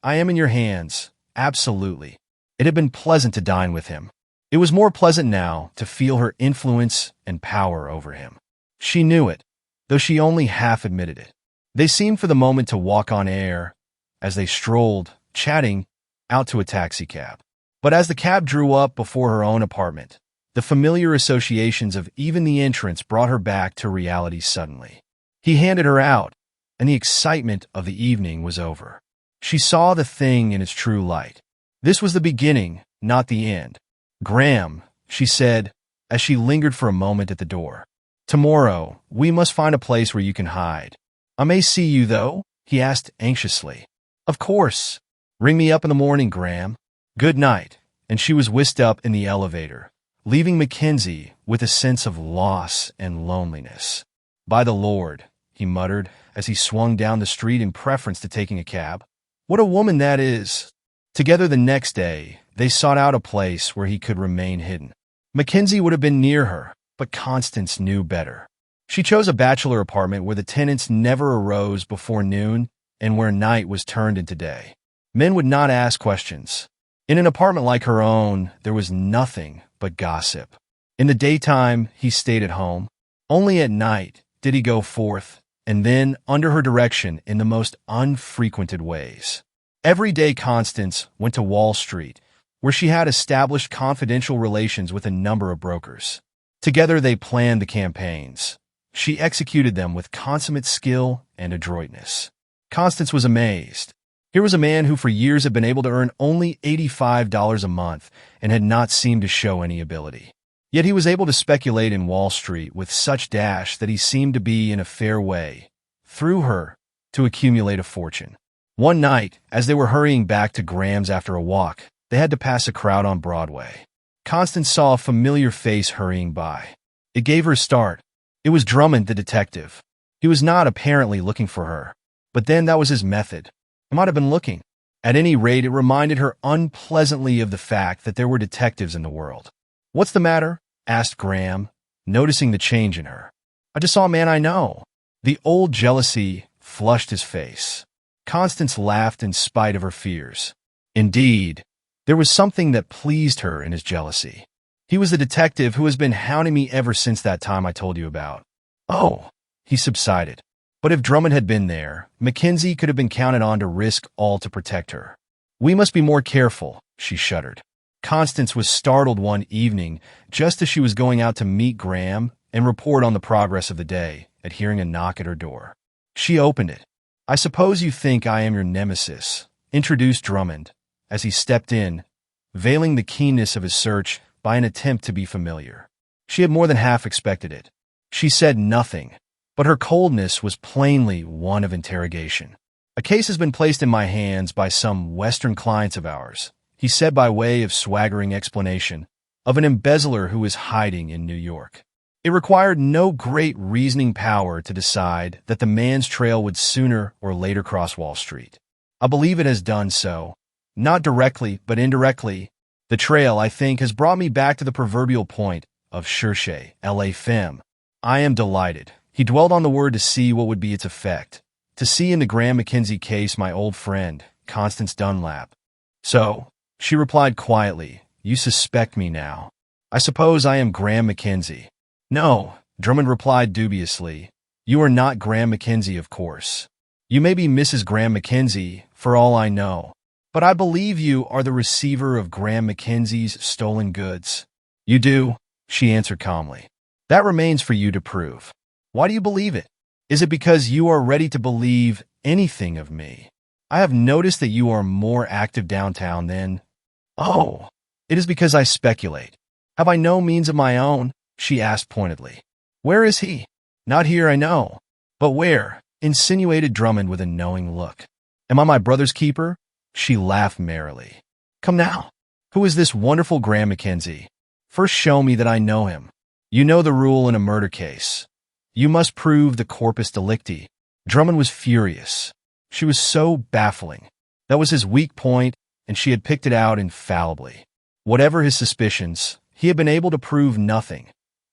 I am in your hands, absolutely. It had been pleasant to dine with him. It was more pleasant now to feel her influence and power over him. She knew it, though she only half admitted it. They seemed for the moment to walk on air, as they strolled, chatting, out to a taxicab. But as the cab drew up before her own apartment, the familiar associations of even the entrance brought her back to reality suddenly. He handed her out, and the excitement of the evening was over. She saw the thing in its true light. This was the beginning, not the end. Graham, she said, as she lingered for a moment at the door. "Tomorrow, we must find a place where you can hide. I may see you, though?" he asked anxiously. "Of course. Ring me up in the morning, Graham. Good night." And she was whisked up in the elevator, leaving Mackenzie with a sense of loss and loneliness. "By the Lord," he muttered as he swung down the street in preference to taking a cab. "What a woman that is!" Together the next day, they sought out a place where he could remain hidden. Mackenzie would have been near her, but Constance knew better. She chose a bachelor apartment where the tenants never arose before noon and where night was turned into day. Men would not ask questions. In an apartment like her own, there was nothing but gossip. In the daytime, he stayed at home. Only at night did he go forth, and then under her direction in the most unfrequented ways. Every day Constance went to Wall Street, where she had established confidential relations with a number of brokers. Together they planned the campaigns. She executed them with consummate skill and adroitness. Constance was amazed. Here was a man who for years had been able to earn only $85 a month and had not seemed to show any ability. Yet he was able to speculate in Wall Street with such dash that he seemed to be in a fair way, through her, to accumulate a fortune. One night, as they were hurrying back to Graham's after a walk, they had to pass a crowd on Broadway. Constance saw a familiar face hurrying by. It gave her a start. It was Drummond, the detective. He was not apparently looking for her, but then that was his method. He might have been looking. At any rate, it reminded her unpleasantly of the fact that there were detectives in the world. "What's the matter?" asked Graham, noticing the change in her. "I just saw a man I know." The old jealousy flushed his face. Constance laughed in spite of her fears. Indeed, there was something that pleased her in his jealousy. "He was the detective who has been hounding me ever since that time I told you about." "Oh," he subsided. But if Drummond had been there, Mackenzie could have been counted on to risk all to protect her. "We must be more careful," she shuddered. Constance was startled one evening, just as she was going out to meet Graham and report on the progress of the day, at hearing a knock at her door. She opened it. "I suppose you think I am your nemesis," introduced Drummond, as he stepped in, veiling the keenness of his search by an attempt to be familiar. She had more than half expected it. She said nothing, but her coldness was plainly one of interrogation. "A case has been placed in my hands by some Western clients of ours," he said by way of swaggering explanation, "of an embezzler who is hiding in New York." It required no great reasoning power to decide that the man's trail would sooner or later cross Wall Street. "I believe it has done so. Not directly, but indirectly. The trail, I think, has brought me back to the proverbial point of cherchez la femme. I am delighted." He dwelt on the word to see what would be its effect. To see in the Graham Mackenzie case my old friend, Constance Dunlap. "So," she replied quietly, "you suspect me now. I suppose I am Graham Mackenzie." "No," Drummond replied dubiously. "You are not Graham Mackenzie, of course. You may be Mrs. Graham Mackenzie, for all I know. But I believe you are the receiver of Graham Mackenzie's stolen goods." "You do," she answered calmly. "That remains for you to prove. Why do you believe it? Is it because you are ready to believe anything of me? I have noticed that you are more active downtown than—" "Oh, it is because I speculate. Have I no means of my own?" she asked pointedly. "Where is he?" "Not here, I know. But where?" insinuated Drummond with a knowing look. "Am I my brother's keeper?" She laughed merrily. "Come now. Who is this wonderful Graham Mackenzie? First show me that I know him. You know the rule in a murder case. You must prove the corpus delicti." Drummond was furious. She was so baffling. That was his weak point, and she had picked it out infallibly. Whatever his suspicions, he had been able to prove nothing,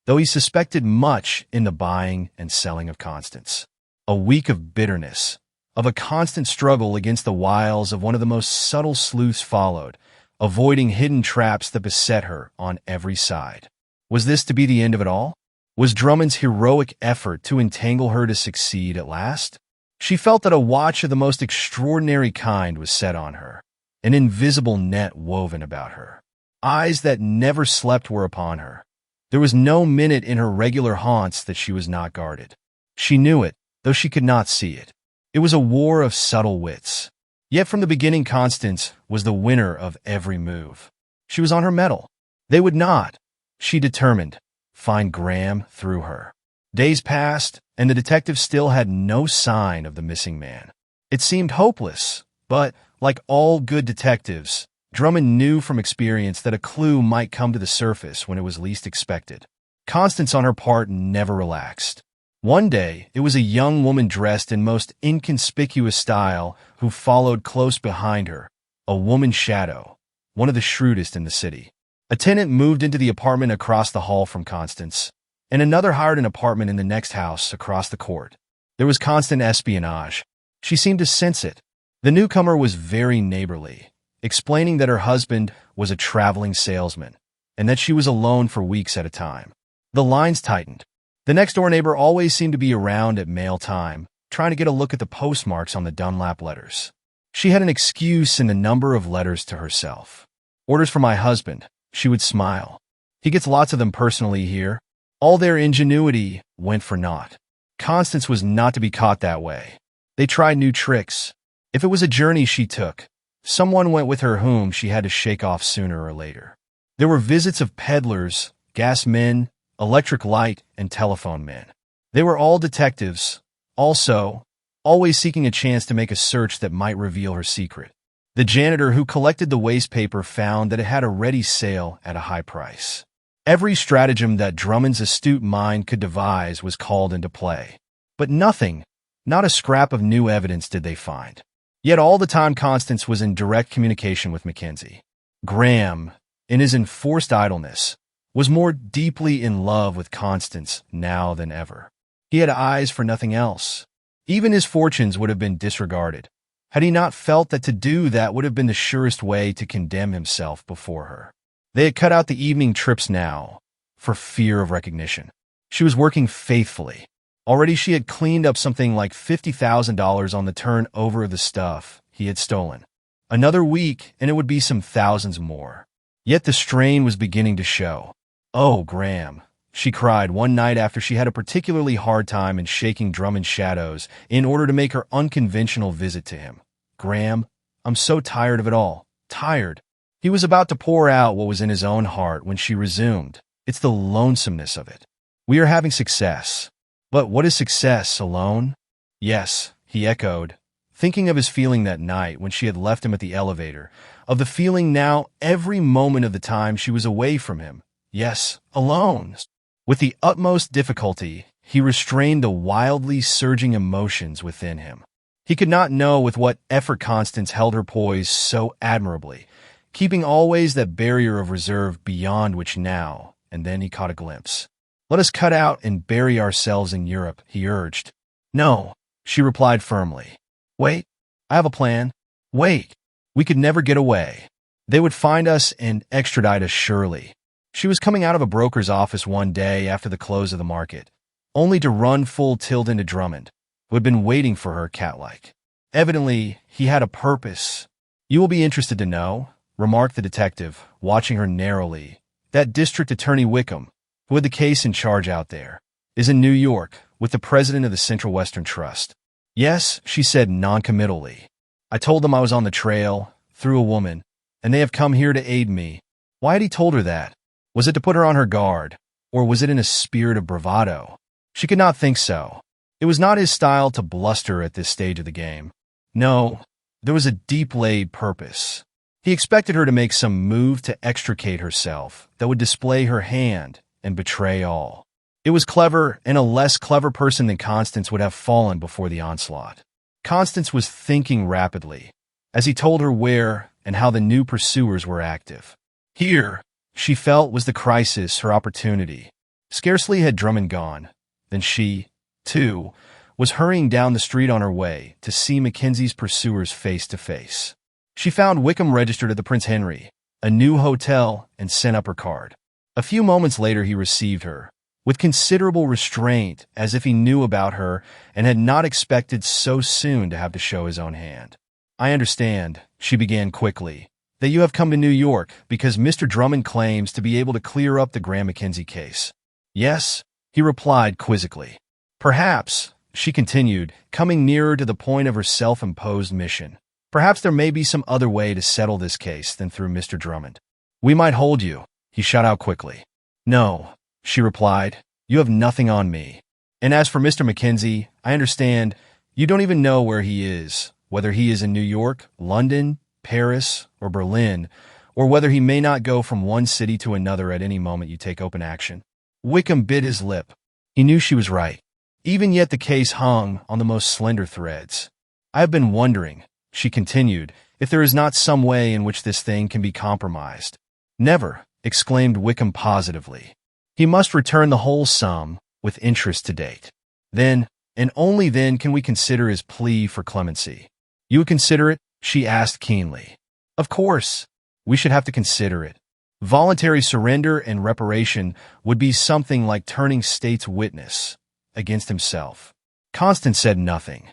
though he suspected much in the buying and selling of Constance. A week of bitterness, of a constant struggle against the wiles of one of the most subtle sleuths followed, avoiding hidden traps that beset her on every side. Was this to be the end of it all? Was Drummond's heroic effort to entangle her to succeed at last? She felt that a watch of the most extraordinary kind was set on her, an invisible net woven about her. Eyes that never slept were upon her. There was no minute in her regular haunts that she was not guarded. She knew it, though she could not see it. It was a war of subtle wits. Yet from the beginning Constance was the winner of every move. She was on her mettle. They would not, she determined, find Graham through her. Days passed, and the detective still had no sign of the missing man. It seemed hopeless, but, like all good detectives, Drummond knew from experience that a clue might come to the surface when it was least expected. Constance, on her part, never relaxed. One day, it was a young woman dressed in most inconspicuous style who followed close behind her, a woman shadow, one of the shrewdest in the city. A tenant moved into the apartment across the hall from Constance, and another hired an apartment in the next house across the court. There was constant espionage. She seemed to sense it. The newcomer was very neighborly, explaining that her husband was a traveling salesman, and that she was alone for weeks at a time. The lines tightened. The next-door neighbor always seemed to be around at mail time, trying to get a look at the postmarks on the Dunlap letters. She had an excuse in the number of letters to herself. "Orders for my husband," she would smile. "He gets lots of them personally here." All their ingenuity went for naught. Constance was not to be caught that way. They tried new tricks. If it was a journey she took, someone went with her whom she had to shake off sooner or later. There were visits of peddlers, gas men, electric light, and telephone men. They were all detectives, also, always seeking a chance to make a search that might reveal her secret. The janitor who collected the waste paper found that it had a ready sale at a high price. Every stratagem that Drummond's astute mind could devise was called into play. But nothing, not a scrap of new evidence did they find. Yet all the time Constance was in direct communication with Mackenzie. Graham, in his enforced idleness, was more deeply in love with Constance now than ever. He had eyes for nothing else. Even his fortunes would have been disregarded, had he not felt that to do that would have been the surest way to condemn himself before her. They had cut out the evening trips now, for fear of recognition. She was working faithfully. Already she had cleaned up something like $50,000 on the turnover of the stuff he had stolen. Another week, and it would be some thousands more. Yet the strain was beginning to show. "Oh, Graham," she cried one night after she had a particularly hard time in shaking Drummond's shadows in order to make her unconventional visit to him. "Graham, I'm so tired of it all. Tired." He was about to pour out what was in his own heart when she resumed. "It's the lonesomeness of it. We are having success. But what is success, alone?" "Yes," he echoed, thinking of his feeling that night when she had left him at the elevator, of the feeling now every moment of the time she was away from him. Yes, alone. With the utmost difficulty, he restrained the wildly surging emotions within him. He could not know with what effort Constance held her poise so admirably, keeping always that barrier of reserve beyond which now and then he caught a glimpse. "Let us cut out and bury ourselves in Europe," he urged. "No," she replied firmly. "Wait, I have a plan. Wait, we could never get away. They would find us and extradite us surely." She was coming out of a broker's office one day after the close of the market, only to run full tilt into Drummond, who had been waiting for her cat-like. Evidently, he had a purpose. "You will be interested to know," remarked the detective, watching her narrowly, "that District Attorney Wickham, who had the case in charge out there, is in New York with the president of the Central Western Trust." "Yes," she said noncommittally. "I told them I was on the trail, through a woman, and they have come here to aid me." Why had he told her that? Was it to put her on her guard, or was it in a spirit of bravado? She could not think so. It was not his style to bluster at this stage of the game. No, there was a deep-laid purpose. He expected her to make some move to extricate herself that would display her hand and betray all. It was clever, and a less clever person than Constance would have fallen before the onslaught. Constance was thinking rapidly, as he told her where and how the new pursuers were active. Here, she felt, was the crisis, her opportunity. Scarcely had Drummond gone, than she, too, was hurrying down the street on her way to see Mackenzie's pursuers face to face. She found Wickham registered at the Prince Henry, a new hotel, and sent up her card. A few moments later he received her, with considerable restraint, as if he knew about her and had not expected so soon to have to show his own hand. "I understand," she began quickly, "that you have come to New York because Mr. Drummond claims to be able to clear up the Graham Mackenzie case." "Yes," he replied quizzically. "Perhaps," she continued, coming nearer to the point of her self-imposed mission, "perhaps there may be some other way to settle this case than through Mr. Drummond." "We might hold you," he shot out quickly. "No," she replied. "You have nothing on me. And as for Mr. Mackenzie, I understand you don't even know where he is, whether he is in New York, London, Paris, or Berlin, or whether he may not go from one city to another at any moment you take open action." Wickham bit his lip. He knew she was right. Even yet the case hung on the most slender threads. "I have been wondering," she continued, "if there is not some way in which this thing can be compromised." "Never," exclaimed Wickham positively. "He must return the whole sum, with interest to date. Then, and only then, can we consider his plea for clemency." "You would consider it?" she asked keenly. "Of course. We should have to consider it. Voluntary surrender and reparation would be something like turning state's witness against himself." Constance said nothing.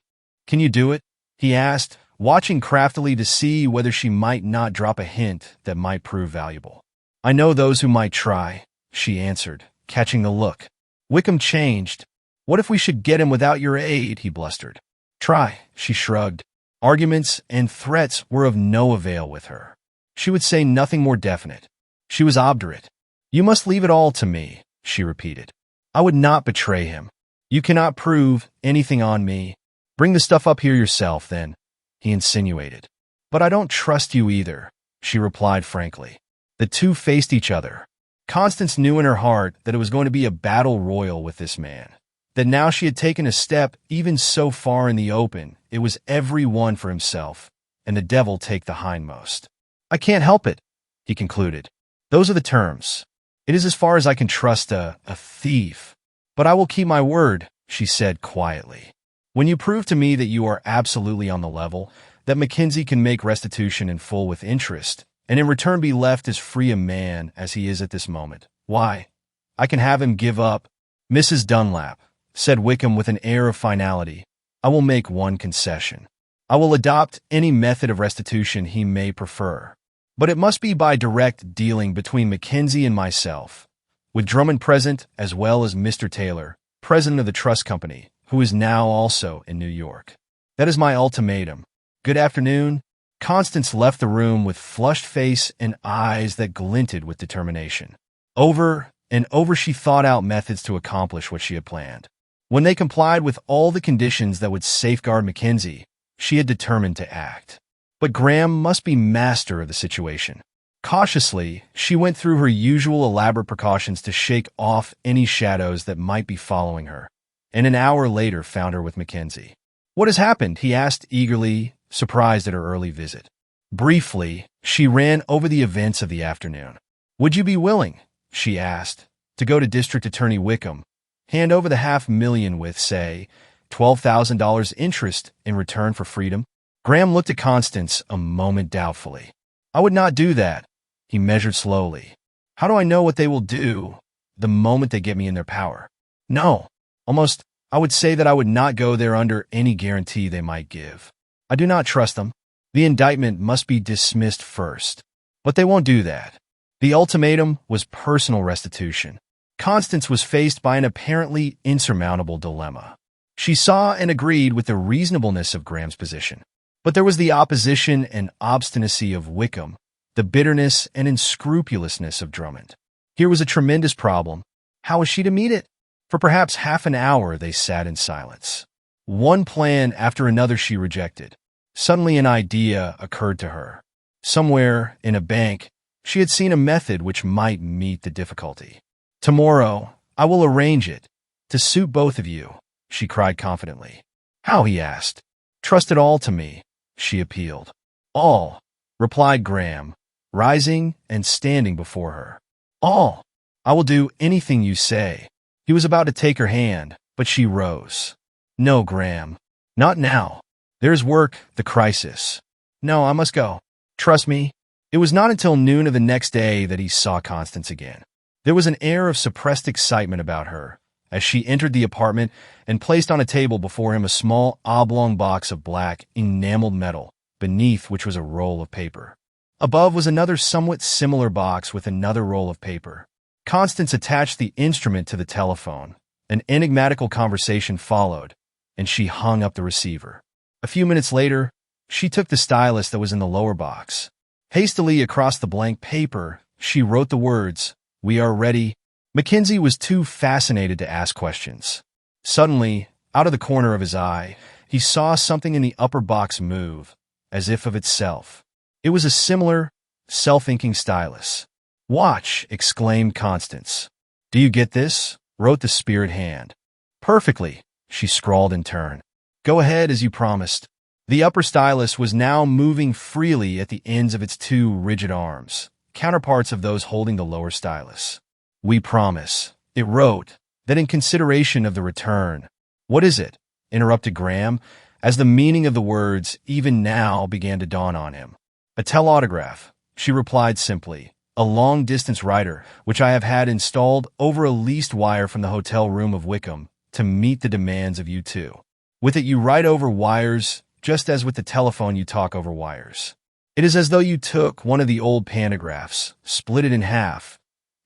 "Can you do it?" he asked, watching craftily to see whether she might not drop a hint that might prove valuable. "I know those who might try," she answered, catching the look. Wickham changed. "What if we should get him without your aid?" he blustered. "Try," she shrugged. Arguments and threats were of no avail with her. She would say nothing more definite. She was obdurate. "You must leave it all to me," she repeated. "I would not betray him. You cannot prove anything on me." "Bring the stuff up here yourself, then," he insinuated. "But I don't trust you either," she replied frankly. The two faced each other. Constance knew in her heart that it was going to be a battle royal with this man, that now she had taken a step even so far in the open, it was every one for himself, and the devil take the hindmost. "I can't help it," he concluded. "Those are the terms. It is as far as I can trust a thief. But I will keep my word," she said quietly. "When you prove to me that you are absolutely on the level, that Mackenzie can make restitution in full with interest, and in return be left as free a man as he is at this moment, why, I can have him give up." "Mrs. Dunlap," said Wickham with an air of finality, "I will make one concession. I will adopt any method of restitution he may prefer. But it must be by direct dealing between Mackenzie and myself, with Drummond present as well as Mr. Taylor, president of the trust company, who is now also in New York. That is my ultimatum. Good afternoon." Constance left the room with flushed face and eyes that glinted with determination. Over and over she thought out methods to accomplish what she had planned. When they complied with all the conditions that would safeguard Mackenzie, she had determined to act. But Graham must be master of the situation. Cautiously, she went through her usual elaborate precautions to shake off any shadows that might be following her, and an hour later found her with Mackenzie. "What has happened?" he asked eagerly, surprised at her early visit. Briefly, she ran over the events of the afternoon. "Would you be willing," she asked, "to go to District Attorney Wickham, hand over the $500,000 with, say, $12,000 interest in return for freedom?" Graham looked at Constance a moment doubtfully. "I would not do that," he measured slowly. "How do I know what they will do the moment they get me in their power? No, almost, I would say that I would not go there under any guarantee they might give. I do not trust them. The indictment must be dismissed first. But they won't do that." The ultimatum was personal restitution. Constance was faced by an apparently insurmountable dilemma. She saw and agreed with the reasonableness of Graham's position. But there was the opposition and obstinacy of Wickham, the bitterness and unscrupulousness of Drummond. Here was a tremendous problem. How was she to meet it? For perhaps half an hour they sat in silence. One plan after another she rejected. Suddenly an idea occurred to her. Somewhere, in a bank, she had seen a method which might meet the difficulty. "Tomorrow, I will arrange it, to suit both of you," she cried confidently. "How?" he asked. "Trust it all to me," she appealed. "All," replied Graham, rising and standing before her. "All. I will do anything you say." He was about to take her hand, but she rose. "No, Graham. Not now. There's work, the crisis. No, I must go. Trust me." It was not until noon of the next day that he saw Constance again. There was an air of suppressed excitement about her as she entered the apartment and placed on a table before him a small oblong box of black, enameled metal, beneath which was a roll of paper. Above was another somewhat similar box with another roll of paper. Constance attached the instrument to the telephone. An enigmatical conversation followed, and she hung up the receiver. A few minutes later, she took the stylus that was in the lower box. Hastily across the blank paper, she wrote the words, "We are ready," Mackenzie was too fascinated to ask questions. Suddenly, out of the corner of his eye, he saw something in the upper box move, as if of itself. It was a similar, self-inking stylus. "Watch," exclaimed Constance. "Do you get this?" wrote the spirit hand. "Perfectly," she scrawled in turn. "Go ahead as you promised." The upper stylus was now moving freely at the ends of its two rigid arms, counterparts of those holding the lower stylus. "We promise," it wrote, "that in consideration of the return—" "What is it?" interrupted Graham, as the meaning of the words even now began to dawn on him. "A telautograph," she replied simply. "A long-distance writer, which I have had installed over a leased wire from the hotel room of Wickham to meet the demands of you two. With it you write over wires, just as with the telephone you talk over wires. It is as though you took one of the old pantographs, split it in half,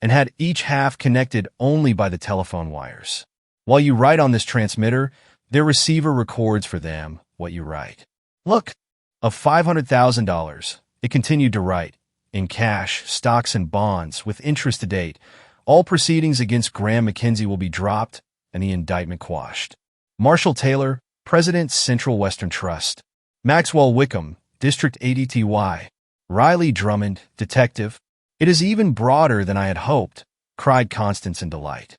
and had each half connected only by the telephone wires. While you write on this transmitter, their receiver records for them what you write. Look, of $500,000, it continued to write, in cash, stocks, and bonds, with interest to date. All proceedings against Graham Mackenzie will be dropped and the indictment quashed. Marshall Taylor, President, Central Western Trust. Maxwell Wickham, District ADTY. Riley Drummond, Detective. It is even broader than I had hoped, cried Constance in delight.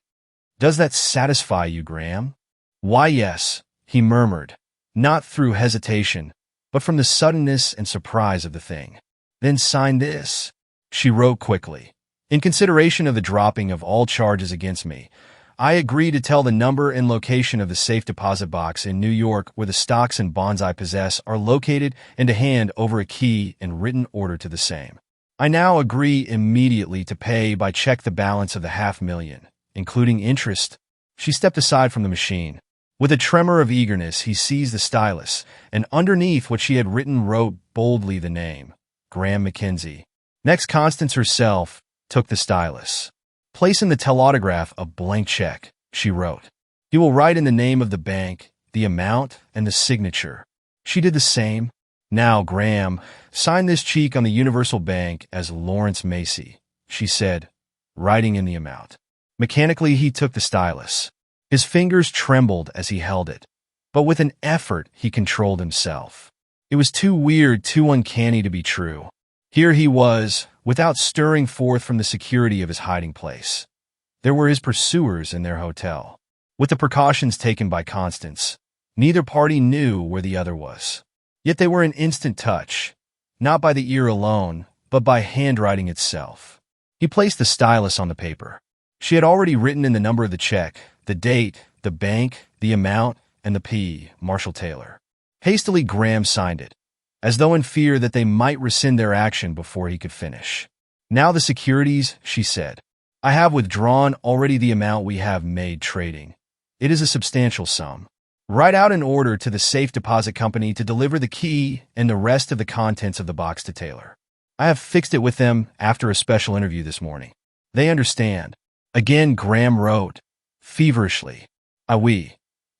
Does that satisfy you, Graham? Why, yes, he murmured, not through hesitation, but from the suddenness and surprise of the thing. Then sign this, she wrote quickly. In consideration of the dropping of all charges against me, I agree to tell the number and location of the safe deposit box in New York where the stocks and bonds I possess are located and to hand over a key and written order to the same. I now agree immediately to pay by check the balance of the $500,000, including interest. She stepped aside from the machine. With a tremor of eagerness, he seized the stylus, and underneath what she had written wrote boldly the name, Graham Mackenzie. Next, Constance herself took the stylus. Place in the telautograph a blank check, she wrote. You will write in the name of the bank, the amount, and the signature. She did the same. Now, Graham, sign this check on the Universal Bank as Lawrence Macy, she said, writing in the amount. Mechanically, he took the stylus. His fingers trembled as he held it, but with an effort he controlled himself. It was too weird, too uncanny to be true. Here he was, without stirring forth from the security of his hiding place. There were his pursuers in their hotel. With the precautions taken by Constance, neither party knew where the other was. Yet they were in instant touch, not by the ear alone, but by handwriting itself. He placed the stylus on the paper. She had already written in the number of the check, the date, the bank, the amount, and the P, Marshall Taylor. Hastily, Graham signed it, as though in fear that they might rescind their action before he could finish. Now the securities, she said. I have withdrawn already the amount we have made trading. It is a substantial sum. Write out an order to the safe deposit company to deliver the key and the rest of the contents of the box to Taylor. I have fixed it with them after a special interview this morning. They understand. Again, Graham wrote, feverishly. We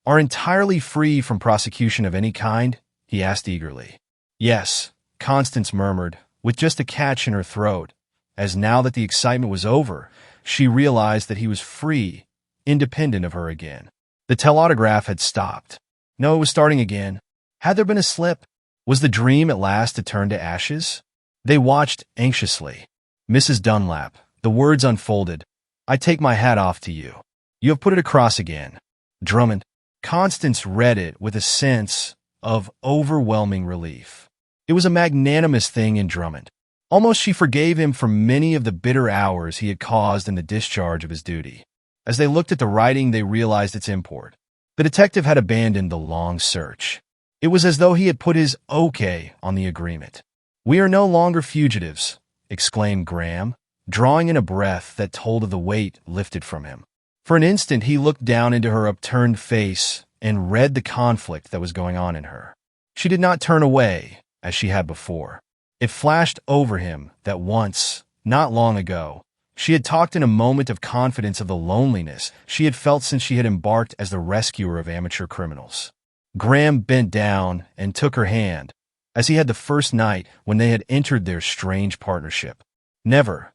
are entirely free from prosecution of any kind? He asked eagerly. Yes, Constance murmured, with just a catch in her throat, as now that the excitement was over, she realized that he was free, independent of her again. The telautograph had stopped. No, it was starting again. Had there been a slip? Was the dream at last to turn to ashes? They watched anxiously. Mrs. Dunlap, the words unfolded. I take my hat off to you. You have put it across again. Drummond. Constance read it with a sense of overwhelming relief. It was a magnanimous thing in Drummond. Almost she forgave him for many of the bitter hours he had caused in the discharge of his duty. As they looked at the writing, they realized its import. The detective had abandoned the long search. It was as though he had put his okay on the agreement. We are no longer fugitives, exclaimed Graham, drawing in a breath that told of the weight lifted from him. For an instant, he looked down into her upturned face and read the conflict that was going on in her. She did not turn away, as she had before. It flashed over him that once, not long ago, she had talked in a moment of confidence of the loneliness she had felt since she had embarked as the rescuer of amateur criminals. Graham bent down and took her hand, as he had the first night when they had entered their strange partnership. Never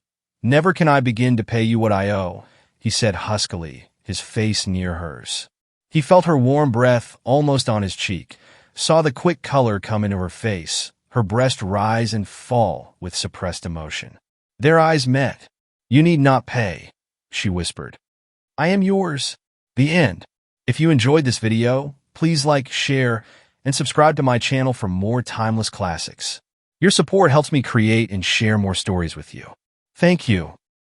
can I begin to pay you what I owe, he said huskily, his face near hers. He felt her warm breath almost on his cheek, saw the quick color come into her face, her breast rise and fall with suppressed emotion. Their eyes met. "You need not pay," she whispered. "I am yours." The end. If you enjoyed this video, please like, share, and subscribe to my channel for more timeless classics. Your support helps me create and share more stories with you. Thank you.